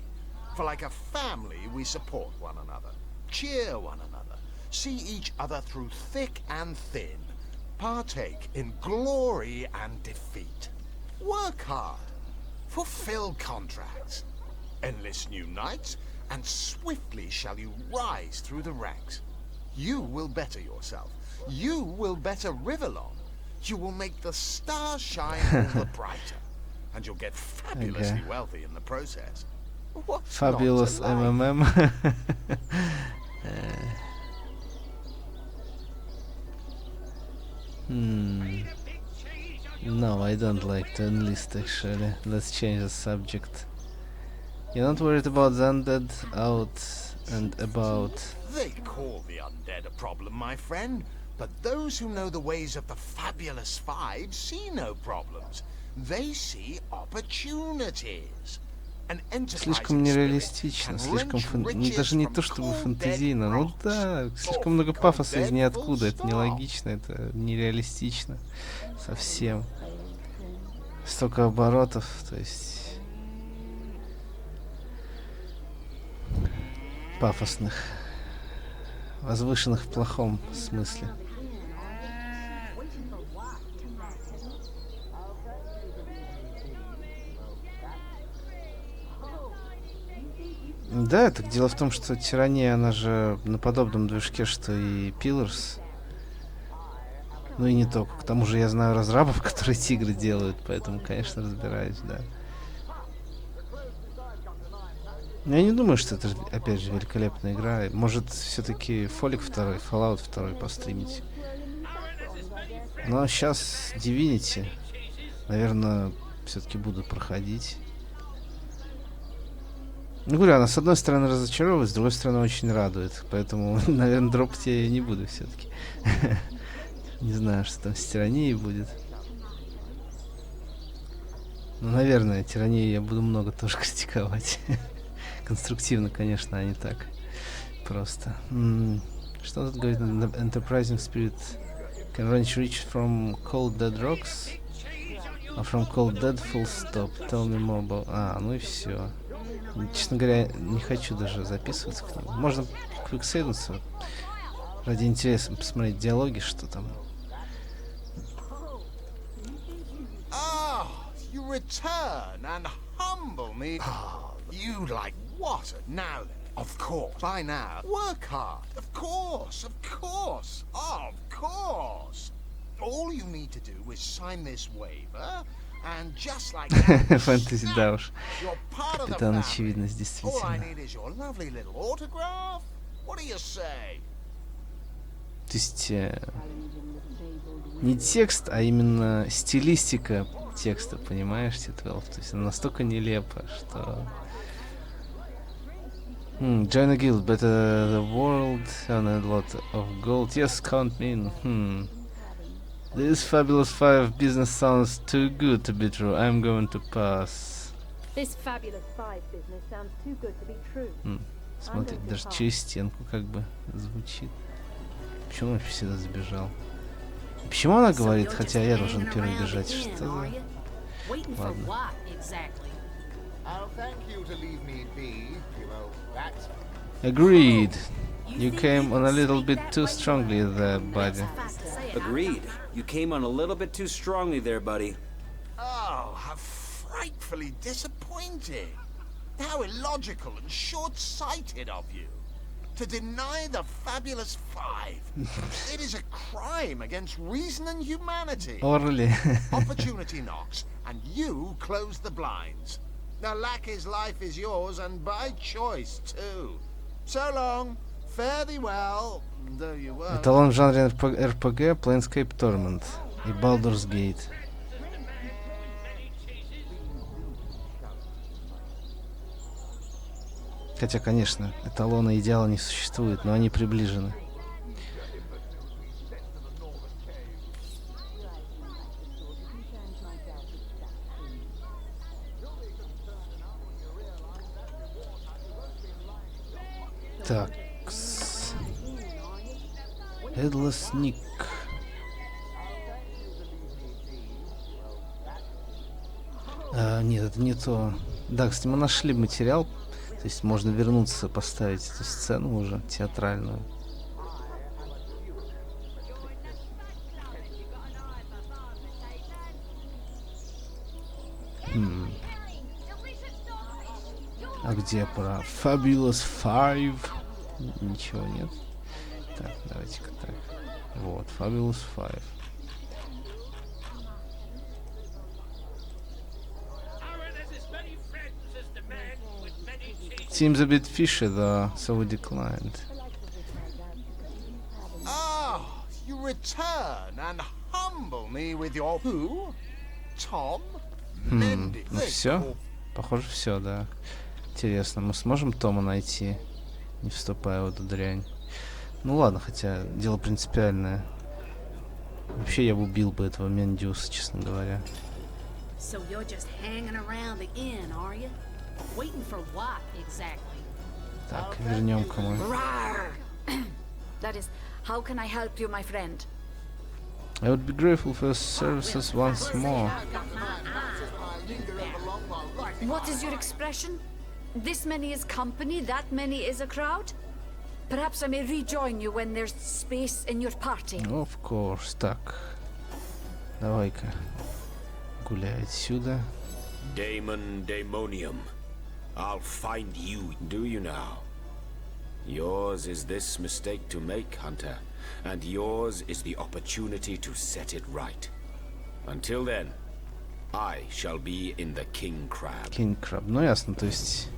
For like a family, we support one another, cheer one another, see each other through thick and thin, partake in glory and defeat, work hard, fulfill contracts, enlist new knights, and swiftly shall you rise through the ranks. You will better yourself. You will better Riverlong. You will make the stars shine all the brighter, and you'll get fabulously wealthy in the process. What's Fabulous MMM. No, I don't like to enlist actually. Let's change the subject. You're not worried about the undead out and about... They call the undead a problem, my friend. But those who know the ways of the Fabulous Five see no problems. They see opportunities. Слишком нереалистично, слишком даже не то чтобы фэнтезийно, ну да, слишком много пафоса из ниоткуда, это нелогично, это нереалистично совсем. Столько оборотов, то есть пафосных, возвышенных в плохом смысле. Да, так дело в том, что Тирания, она же на подобном движке, что и Pillars. Ну и не только. К тому же я знаю разрабов, которые эти игры делают, поэтому, конечно, разбираюсь, да. Но я не думаю, что это, опять же, великолепная игра. Может, все-таки Fallout 2 постримить. Но сейчас Divinity, наверное, все-таки буду проходить. Ну, говорю, она с одной стороны разочаровывает, с другой стороны очень радует. Поэтому, наверное, дропать я не буду все-таки. Не знаю, что там с тиранией будет. Ну, наверное, тиранию я буду много тоже критиковать. Конструктивно, конечно, а не так. Просто. Что тут говорит? Enterprising spirit can range reach from cold dead rocks. А from cold dead full stop. Tell me more about... А, ну и все. Честно говоря, не хочу даже записываться к нему. Можно квиксейднуться. Ради интереса посмотреть диалоги, что там. You return and humble me. You like what? Now then, of course. By now, work hard. Of course, of course, of course. All you need to do is sign this waiver, and just like that, Фэнтези, да уж. you're part of the Капитан family. Очевидность, All I действительно. need is your lovely little autograph. What do you say? То есть не текст, а именно стилистика текста, понимаешь, T12? То есть она настолько нелепо, что... Join a guild, better the world, earn a lot of gold. Yes, count me in. This fabulous 5 business sounds too good to be true. I'm going to pass. This fabulous 5 business sounds too good to be true. Смотри, даже через стенку как бы звучит. Почему он всегда забежал? Почему она говорит, хотя я должен первый бежать? Что за... Ладно. Agreed. You came on a little bit too strongly there, buddy. Agreed. You came on a little bit too strongly there, buddy. Oh, how frightfully disappointing. How illogical and short-sighted of you. To deny the fabulous 5. It is a crime against reason and humanity. Orly. Opportunity knocks, and you close the blinds. The lackey's life is yours, and by choice, too. So long. Fare thee well, though you won't. Эталон в жанре RPG, Planescape Torment и Baldur's Gate. Хотя, конечно, эталона идеала не существует, но они приближены. Так. Headless Nick. Нет, это не то. Да, кстати, мы нашли материал. То есть можно вернуться, поставить эту сцену уже театральную. А где про Fabulous 5? Ничего нет. Так, давайте-ка так. Вот, Fabulous 5. Seems a bit fishy though, so we declined. Ah, you return and humble me with your who? Tom? Ну все? Похоже, все, да. Интересно, мы сможем Тома найти, не вступая в эту дрянь? Ну ладно, хотя дело принципиальное. Вообще я бы убил бы этого Мендиуса, честно говоря. So you're just hanging around the inn, are you? Waiting for what exactly? Так, вернем-ка мы. That is, how can I help you, my friend? I would be grateful for your services once more. What is your expression? This many is company, that many is a crowd? Perhaps I may rejoin you when there's space in your party. Of course. Так. Давай-ка. Гуляй отсюда. Daemon Daemonium. I'll find you, do you now? Yours is this mistake to make, Hunter, and yours is the opportunity to set it right. Until then, I shall be in the King Crab. King Crab. Ну ясно, то есть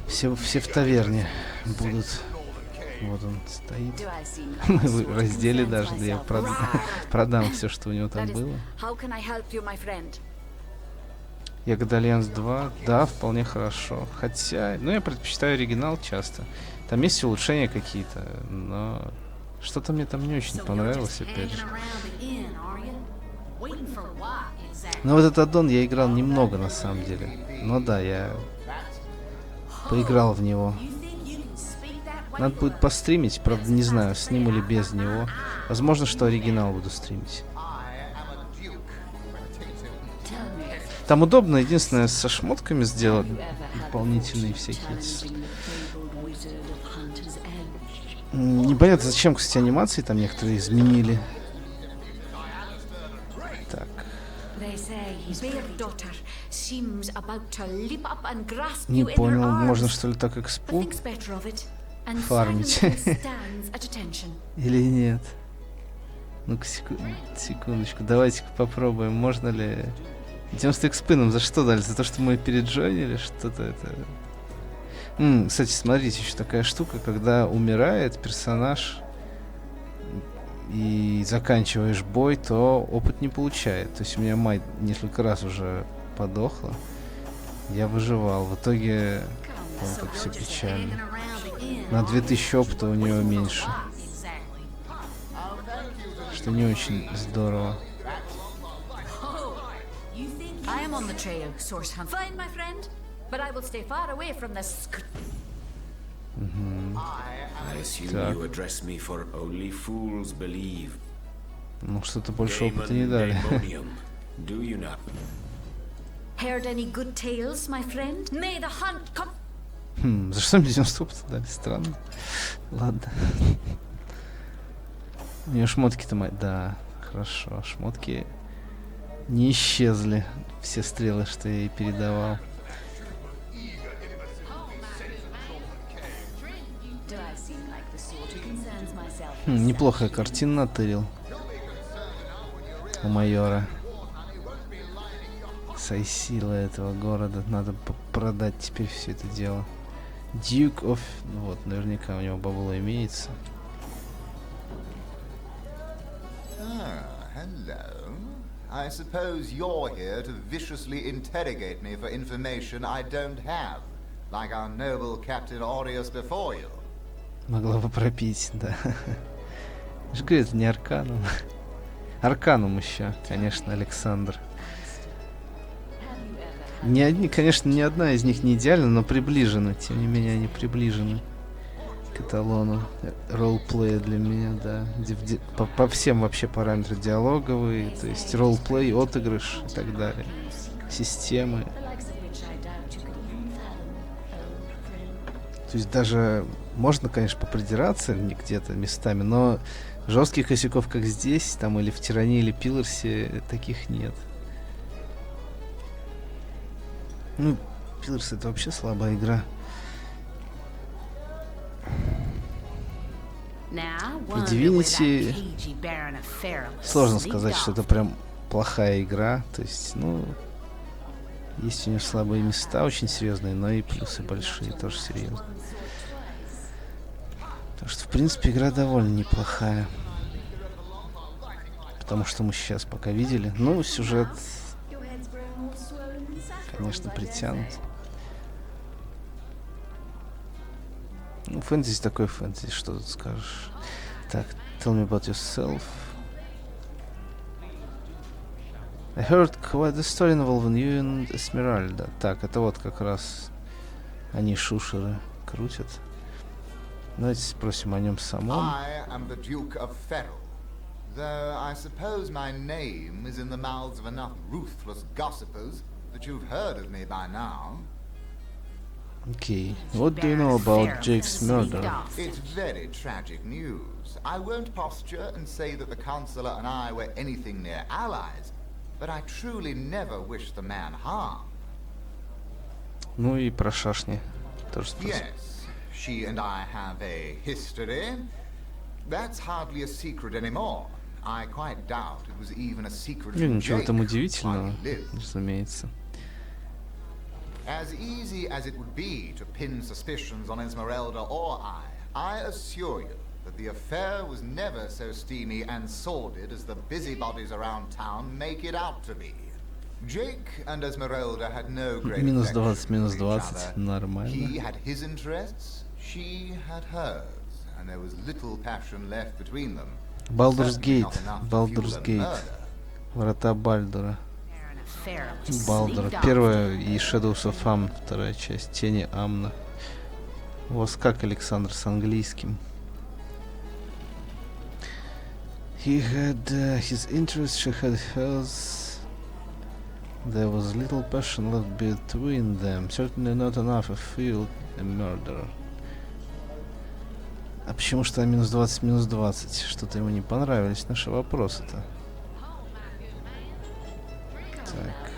все в таверне будут. Вот он стоит. Мы его раздели даже, да я продам все, что у него там было. Ягода Альянс 2, да, вполне хорошо. Хотя, ну я предпочитаю оригинал часто. Там есть улучшения какие-то, но Что-то мне там не очень понравилось, опять же. Но вот этот аддон я играл немного, на самом деле. Но да, я поиграл в него. Надо будет постримить, правда, не знаю, с ним или без него. Возможно, что оригинал буду стримить. Там удобно, единственное, со шмотками сделать дополнительные всякие. Непонятно, зачем, кстати, анимации там некоторые изменили. Так. Не понял, можно что ли так экспу фармить? Или нет? Ну-ка, секундочку, давайте-ка попробуем, можно ли... 90 экспы нам за что дали? За то, что мы переджойнили что-то это... Кстати, смотрите, еще такая штука, когда умирает персонаж и заканчиваешь бой, то опыт не получает. То есть у меня мать несколько раз уже подохла. Я выживал. В итоге, как все печально. На 2000 опыта у нее меньше. Что не очень здорово. I am on the trail, source hunt. Fine, my friend, but I will stay far away from this. I assume you address me for only fools believe. Ну, что-то больше опыта не дали. Do you not? Heard any good tales, my friend? May the hunt come. За что мне 90 опыта дали? Странно. Ладно. У нее шмотки-то мои. Да, хорошо. Шмотки не исчезли. Все стрелы, что я ей передавал. Неплохая картина натырил у майора. Сайсила этого города. Надо продать теперь все это дело. Duke of... Вот, наверняка у него бабло имеется. Hello. I suppose you're here to viciously interrogate me for information I don't have, like our noble Captain Aureus before you. Могла бы пропить, да. Я же говорю, это не Арканум. Арканум еще, конечно, Александр. Конечно, ни одна из них не идеальна, но приближена. Тем не менее, они приближены к эталону роллплея для меня, да. По всем вообще параметрам диалоговые, то есть роллплей, отыгрыш и так далее. Системы. То есть даже можно, конечно, попридираться где-то местами, но жестких косяков, как здесь, там или в Тирании, или Пиларсе, таких нет. Ну, Пиларс — это вообще слабая игра. В Divinity сложно сказать, что это прям плохая игра. То есть, ну, есть у нее слабые места, очень серьезные, но и плюсы большие, тоже серьезные. Так что, в принципе, игра довольно неплохая. Потому что мы сейчас пока видели. Ну, сюжет, конечно, притянут. Ну, фэнтези такой фэнтези, что тут скажешь. Так, tell me about yourself. I heard quite a story involving you and Esmeralda. Так, это вот как раз они шушеры крутят. Давайте спросим о нем самом. I am the Duke of Ferrell. Though I suppose my name is in the mouths of enough ruthless gossipers that you've heard of me by now. Okay, what do you know about Jake's murder? It's very tragic news. I won't posture and say that the Chancellor and I were anything near allies, but I truly never wished the man harm. Ну и про шашни тоже спросим. Yes, she and I have a history. That's hardly a secret anymore. I quite doubt it was even a secret from Ничего Jake там удивительного, while he lived. разумеется. As easy as it would be to pin suspicions on Esmeralda or I assure you that the affair was never so steamy and sordid as the busybodies around town make it out to be. Jake and Esmeralda had no great Минус affection 20, минус for each 20, other. нормально. He had his interests, she had hers. and there was little passion left between them. Baldur's Certainly Gate. not enough to Baldur's fuel a Gate. murder. Врата Бальдура. Балдура. Первая и Shadows of Amn, вторая часть. Тени Амна. У вас как, Александр, с английским? He had his interests, she had hers. There was little passion left between them. Certainly not enough to fuel a murder. А почему что минус 20, минус 20? Что-то ему не понравились наши вопросы-то. Так.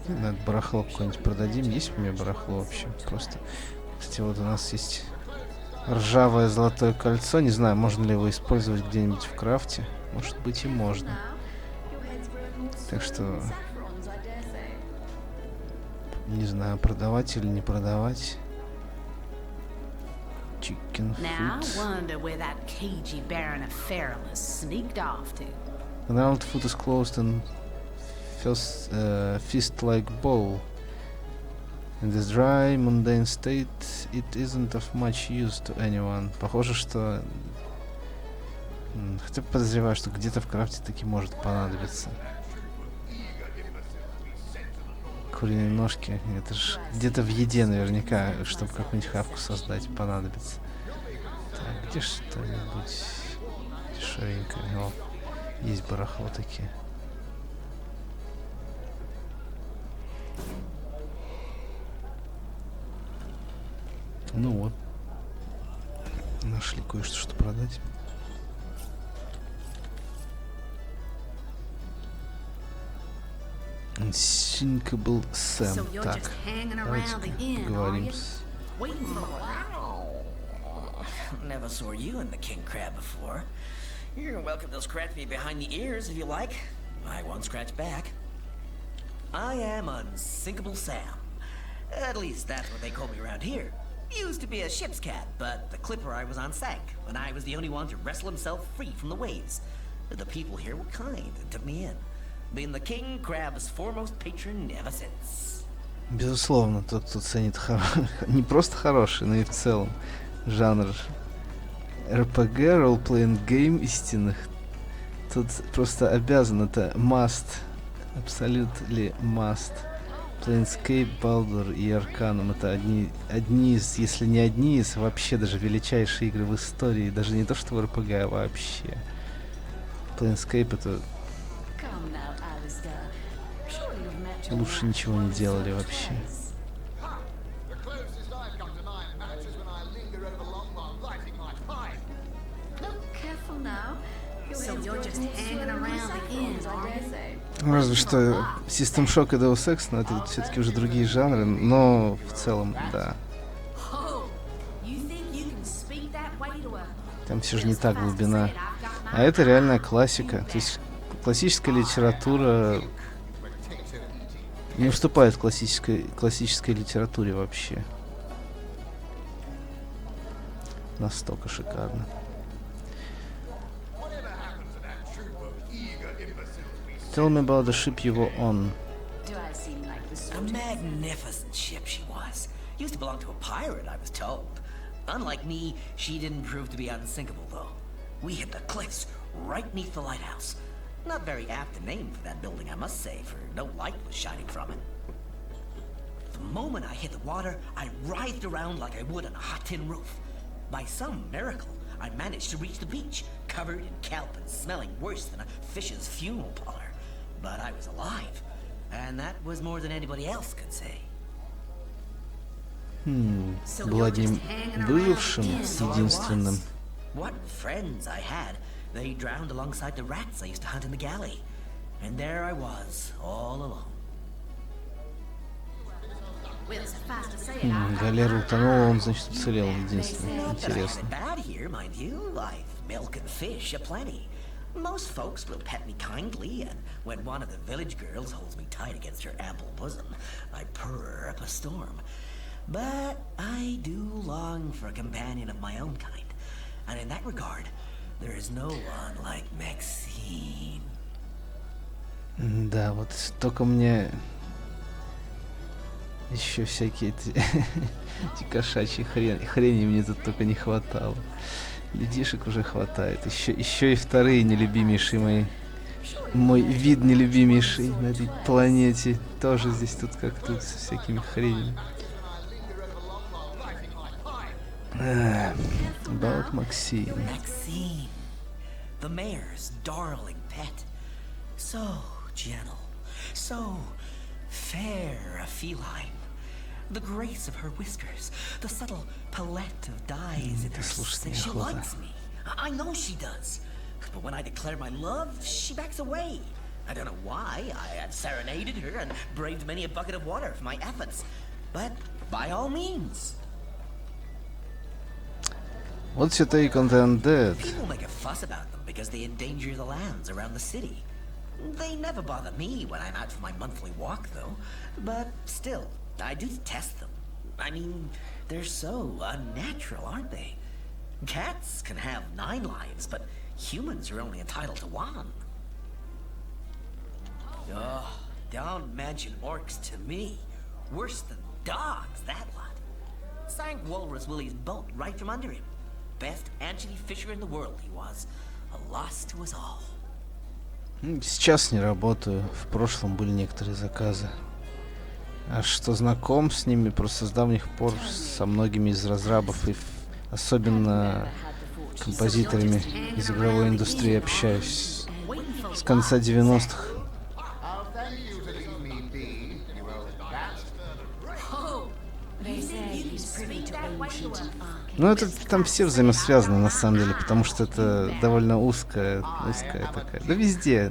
Надо барахло какое-нибудь продадим. Есть у меня барахло вообще? Просто. Кстати, вот у нас есть ржавое золотое кольцо. Не знаю, можно ли его использовать где-нибудь в крафте. Может быть и можно. Так что... Не знаю, продавать или не продавать. Chicken Now, I food. wonder where that cagey Baron of Ferrell has sneaked off to. Gnarled foot is closed and fist-like bowl. In this dry, mundane state, it isn't of much use to anyone. Похоже, что... Хотя подозреваю, что где-то в крафте таки может понадобиться. Куриные ножки. Это ж где-то в еде наверняка, чтобы какую-нибудь хавку создать, понадобится. Так, где что-нибудь дешевенькое? О, есть барахло такие. Ну вот. Нашли кое-что, что продать. Unsinkable Sam. Так, давайте поговорим с... Never saw you in the king crab before. You're welcome to scratch me behind the ears if you like. I won't scratch back. I am Unsinkable Sam. At least that's what they call me around here. Used to be a ship's cat, but the clipper I was on sank when I was the only one to wrestle himself free from the waves. The people here were kind and took me in. Been the king crab's foremost patron ever since. Безусловно, тот, кто ценит не просто хороший, но и в целом жанр RPG, role-playing game истинных, тут просто обязан, это must, абсолютно must. Planescape, Baldur и Arcanum — это одни из, если не одни из, вообще даже величайшие игры в истории, даже не то что в RPG, а вообще. Planescape — это лучше ничего не делали вообще. Разве что System Shock и Deus Ex, но это все-таки уже другие жанры, но в целом, да. Там все же не та глубина. А это реальная классика. То есть классическая литература не уступает классической литературе вообще. Настолько шикарно. Tell me about the ship you were on. A magnificent ship she was. Used to belong to a pirate, I was told. Unlike me, she didn't prove to be unsinkable, though. We hit the cliffs right beneath the lighthouse. Not very apt a name for that building, I must say, for no light was shining from it. The moment I hit the water, I writhed around like I would on a hot tin roof. By some miracle, I managed to reach the beach, covered in kelp and smelling worse than a fish's funeral parlor. But I was alive, and that was more than anybody else could say. Был одним выжившим, единственным. What friends I had. They drowned alongside the rats I used to hunt in the galley. And there I was, all alone. Галера утонула, он, значит, уцелел, единственное. Интересно. Bad here, mind you. I've milk and fish aplenty. Most folks will pet me kindly, and when one of the village girls holds me tight against her ample bosom, I purr up a storm. But I do long for a companion of my own kind, and in that regard, there is no one like Maxine. Да, вот только мне еще всякие эти кошачьи хрени мне тут только не хватало. Людишек уже хватает. Еще и вторые нелюбимейшие мои. Мой вид нелюбимейший на этой планете. Тоже здесь тут как тут со всякими хренями. About Maxine. Maxine, the mayor's darling pet. So gentle, so fair a feline. The grace of her whiskers, the subtle palette of dyes in her skin. She likes me. I know she does. But when I declare my love, she backs away. I don't know why. I have serenaded her and braved many a bucket of water for my efforts. But by all means. What's your take on the undead? People make a fuss about them because they endanger the lands around the city. They never bother me when I'm out for my monthly walk, though. But still, I do detest them. I mean, they're so unnatural, aren't they? Cats can have 9 lives, but humans are only entitled to 1. Oh, don't mention orcs to me. Worse than dogs, that lot. Sank Walrus Willie's boat right from under him. Best anchovy fisher in the world he was. A loss to us all. Сейчас не работаю. В прошлом были некоторые заказы. А что знаком с ними просто с давних пор, со многими из разрабов и особенно композиторами из игровой индустрии общаюсь с конца 90-х. Ну, это там все взаимосвязано, на самом деле, потому что это довольно узкая такая. Да везде.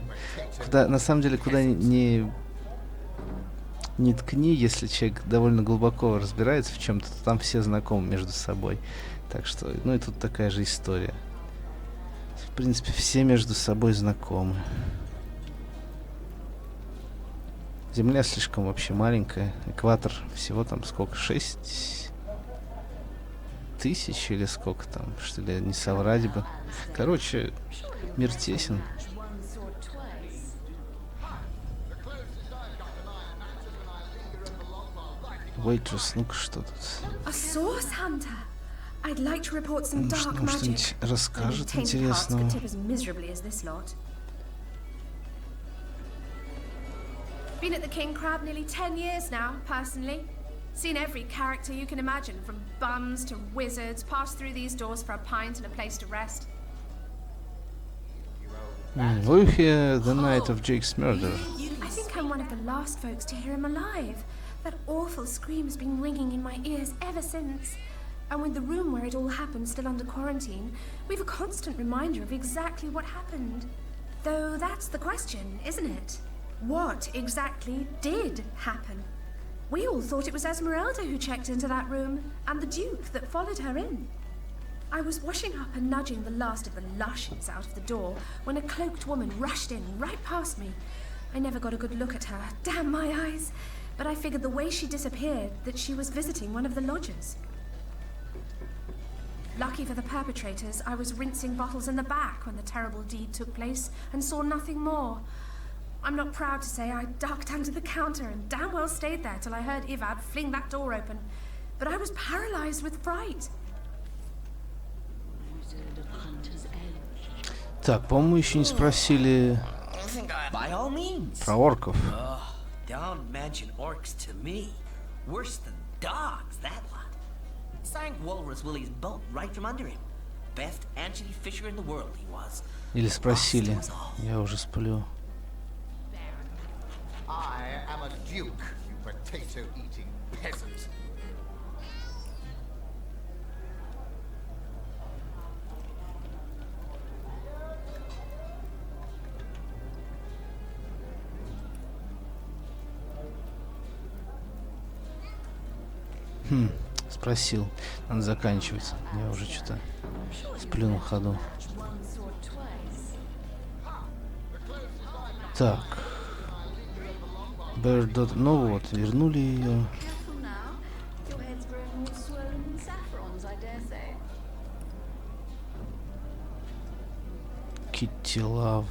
Куда, на самом деле, куда не ткни, если человек довольно глубоко разбирается в чем-то, то там все знакомы между собой. Так что, ну и тут такая же история. В принципе, все между собой знакомы. Земля слишком вообще маленькая. Экватор всего там сколько? 6 тысяч или сколько там? Что ли, не соврать бы. Короче, мир тесен. Waitress, ну-ка что тут? Ну, что-нибудь расскажет интересного. Been at the King Crab nearly 10 years now, personally. Seen every character you can imagine, from bums to wizards, passed through these doors for a pint and a place to rest. Were you here the night of Jake's murder? I think I'm one of the last folks to hear him alive. That awful scream has been ringing in my ears ever since. And with the room where it all happened still under quarantine, we've a constant reminder of exactly what happened. Though that's the question, isn't it? What exactly did happen? We all thought it was Esmeralda who checked into that room, and the Duke that followed her in. I was washing up and nudging the last of the lushes out of the door when a cloaked woman rushed in right past me. I never got a good look at her, damn my eyes, but I figured the way she disappeared that she was visiting one of the lodgers. Lucky for the perpetrators, I was rinsing bottles in the back when the terrible deed took place and saw nothing more. I'm not proud to say I ducked under the counter and damn well stayed there till I heard Ivad fling that door open. But I was paralyzed with fright. Так, по-моему, еще не спросили про орков. Don't mention orcs to me. Worse than dogs, that lot. Sank Walrus Willie's boat right from under him. Best anchovy fisher in the world he was. Или спросили. Я уже сплю. I am a duke, you potato-eating peasant. Спросил. Надо заканчивать. Я уже что-то сплю на ходу. Так. Ну вот, вернули ее. Kitty Love.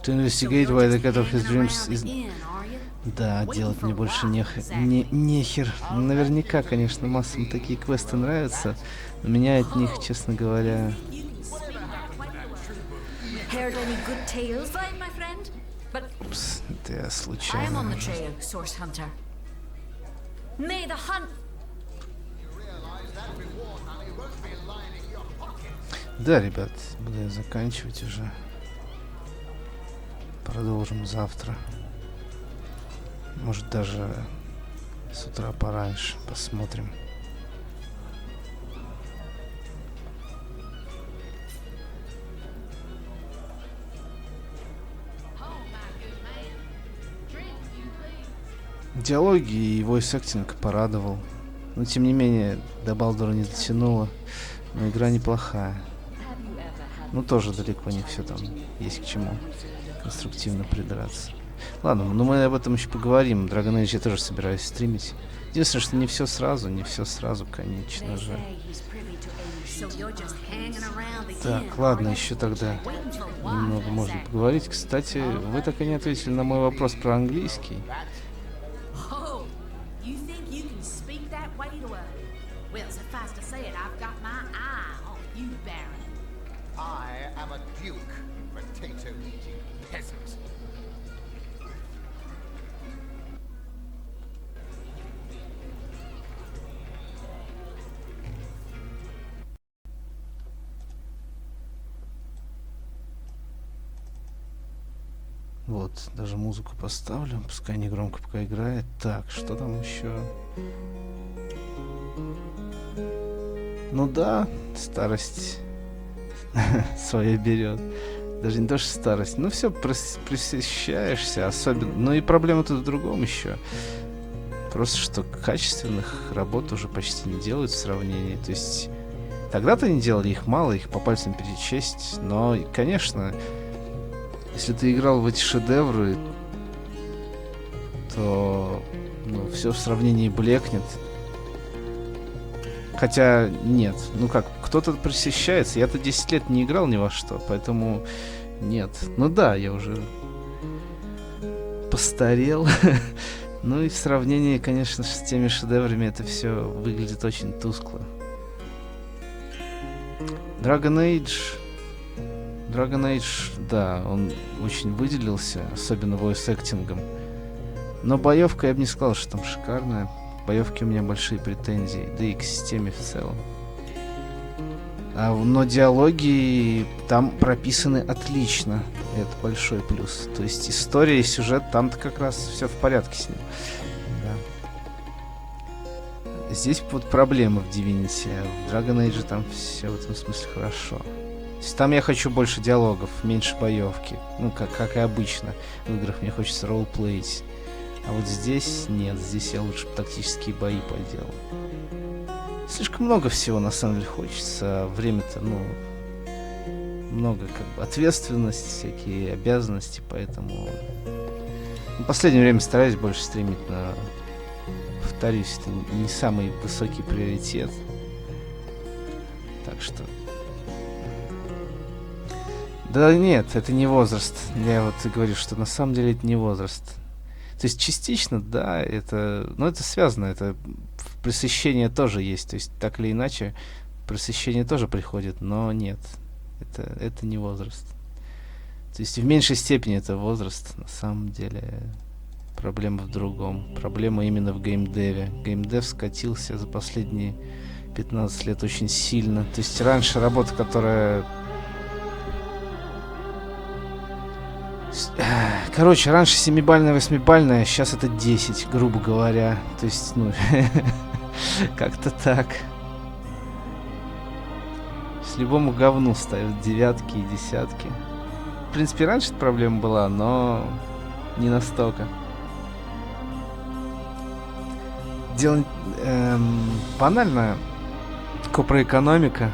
To investigate why the cat of his dreams is... Да, делать мне больше нехер. Наверняка, конечно, массам такие квесты нравятся, но меня от них, честно говоря... Упс, это я случайно. Да, ребят, буду я заканчивать уже. Продолжим завтра. Может, даже с утра пораньше. Посмотрим. Диалоги и voice-acting порадовал. Но, тем не менее, до Балдура не дотянуло. Но игра неплохая. Ну, тоже далеко не все там есть к чему конструктивно придраться. Ладно, но мы об этом еще поговорим. Dragon Age я тоже собираюсь стримить. Единственное, что не все сразу, конечно же. Так, ладно, еще тогда немного можно поговорить. Кстати, вы так и не ответили на мой вопрос про английский. Вот, даже музыку поставлю, пускай не громко пока играет. Так, что там еще? Ну да, старость своя берет. Даже не то, что старость. Ну все, пресыщаешься особенно. Ну и проблема тут в другом еще. Просто, что качественных работ уже почти не делают в сравнении. То есть, тогда-то не делали, их мало, их по пальцам перечесть. Но, конечно... Если ты играл в эти шедевры, то все в сравнении блекнет. Хотя нет, кто-то пресыщается. Я-то 10 лет не играл ни во что, поэтому нет. Ну да, я уже постарел. Ну и в сравнении, конечно, с теми шедеврами это все выглядит очень тускло. Dragon Age, да, он очень выделился, особенно voice-актингом. Но боевка, я бы не сказал, что там шикарная. К боевке у меня большие претензии, да и к системе в целом. Но диалоги там прописаны отлично. Это большой плюс. То есть история и сюжет, там-то как раз все в порядке с ним. Да. Здесь вот проблема в Divinity, а в Dragon Age там все в этом смысле хорошо. То есть там я хочу больше диалогов, меньше боевки. Ну, как и обычно. В играх мне хочется ролл-плеить. А вот здесь нет, здесь я лучше тактические бои поделал. Слишком много всего на самом деле хочется. Время-то, много ответственности, всякие обязанности, поэтому... В последнее время стараюсь больше стримить на... Повторюсь, это не самый высокий приоритет. Так что... Да нет, это не возраст. Я вот и говорю, что на самом деле это не возраст. То есть частично, да, это связано, это пресыщение тоже есть. То есть так или иначе пресыщение тоже приходит, но нет, это не возраст. То есть в меньшей степени это возраст, на самом деле проблема в другом. Проблема именно в геймдеве. Геймдев скатился за последние 15 лет очень сильно. То есть раньше работа, которая... Короче, раньше 7-бальная, 8-бальная, сейчас это 10, грубо говоря. То есть, как-то так. С любому говну ставят 9 и 10. В принципе, раньше эта проблема была, но не настолько. Дело банально. Копроэкономика.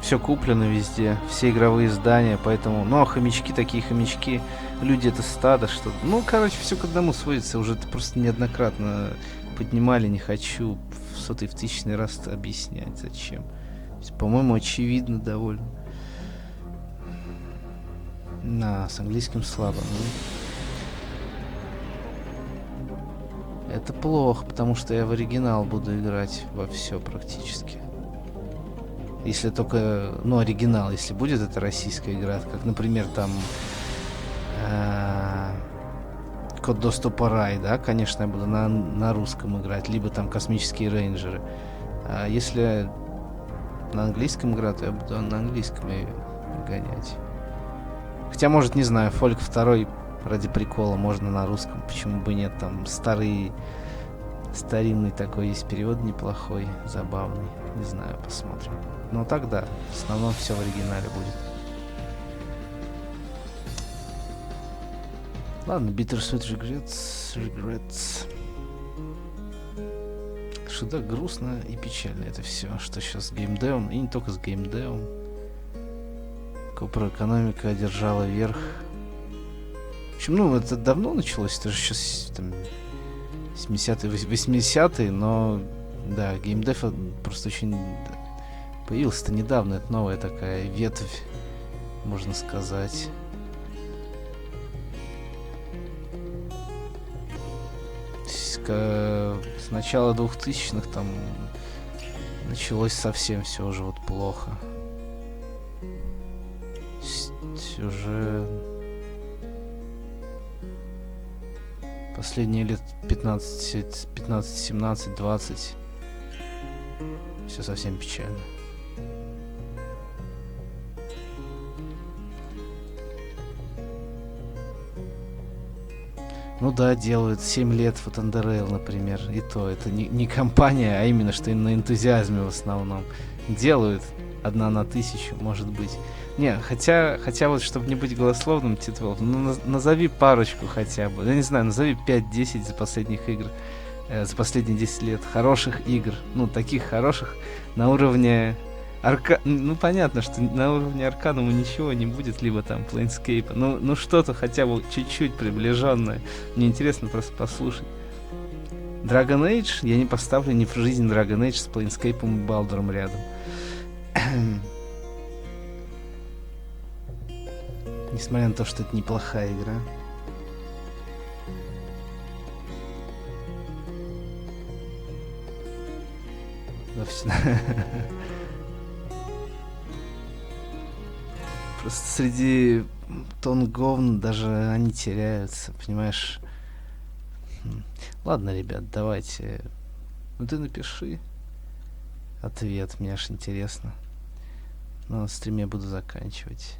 Все куплено везде, все игровые издания, поэтому, хомячки, такие хомячки, люди это стадо, что... все к одному сводится, уже это просто неоднократно поднимали, не хочу в 100-й, в 1000-й раз объяснять, зачем. По-моему, очевидно довольно. С английским слабо. Это плохо, потому что я в оригинал буду играть во все практически. Если только, оригинал, если будет это российская игра, как, например, там Dystopia, да, конечно, я буду на русском играть, либо там Космические рейнджеры. А если на английском играть, то я буду на английском и гонять. Хотя, может, не знаю, Фольк 2 ради прикола можно на русском, почему бы нет, там старинный такой есть перевод неплохой, забавный, не знаю, посмотрим. Но тогда, в основном все в оригинале будет. Ладно, Bittersweet Regrets. Что да, грустно и печально это все, что сейчас с геймдевом, и не только с геймдевом. Экономика одержала верх. В общем, это давно началось, это же сейчас там 70-е, 80-е, но да, геймдев просто очень появился-то недавно, это новая такая ветвь, можно сказать. С начала 2000-х там началось совсем все уже вот плохо. Уже последние лет 15, 17, 20 все совсем печально. Ну да, делают 7 лет вот Underrail, например, и то это не компания, а именно что на энтузиазме в основном делают. 1 на 1000, может быть. Не, хотя вот, чтобы не быть голословным, T12, назови парочку хотя бы. Я не знаю, назови 5-10 за последних игр, за последние 10 лет хороших игр. Таких хороших на уровне понятно, что на уровне Арканума ничего не будет, либо там Planescape. Что-то хотя бы чуть-чуть приближенное. Мне интересно просто послушать. Dragon Age я не поставлю ни в жизнь Dragon Age с Planescape и Baldur'ом рядом. Несмотря на то, что это неплохая игра. Просто среди тон говн даже они теряются, понимаешь? Ладно, ребят, давайте. Ты напиши ответ, мне аж интересно. Но на стриме буду заканчивать.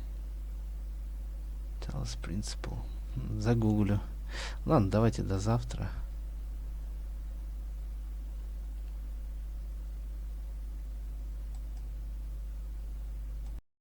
Talos Principle. Загуглю. Ладно, давайте до завтра.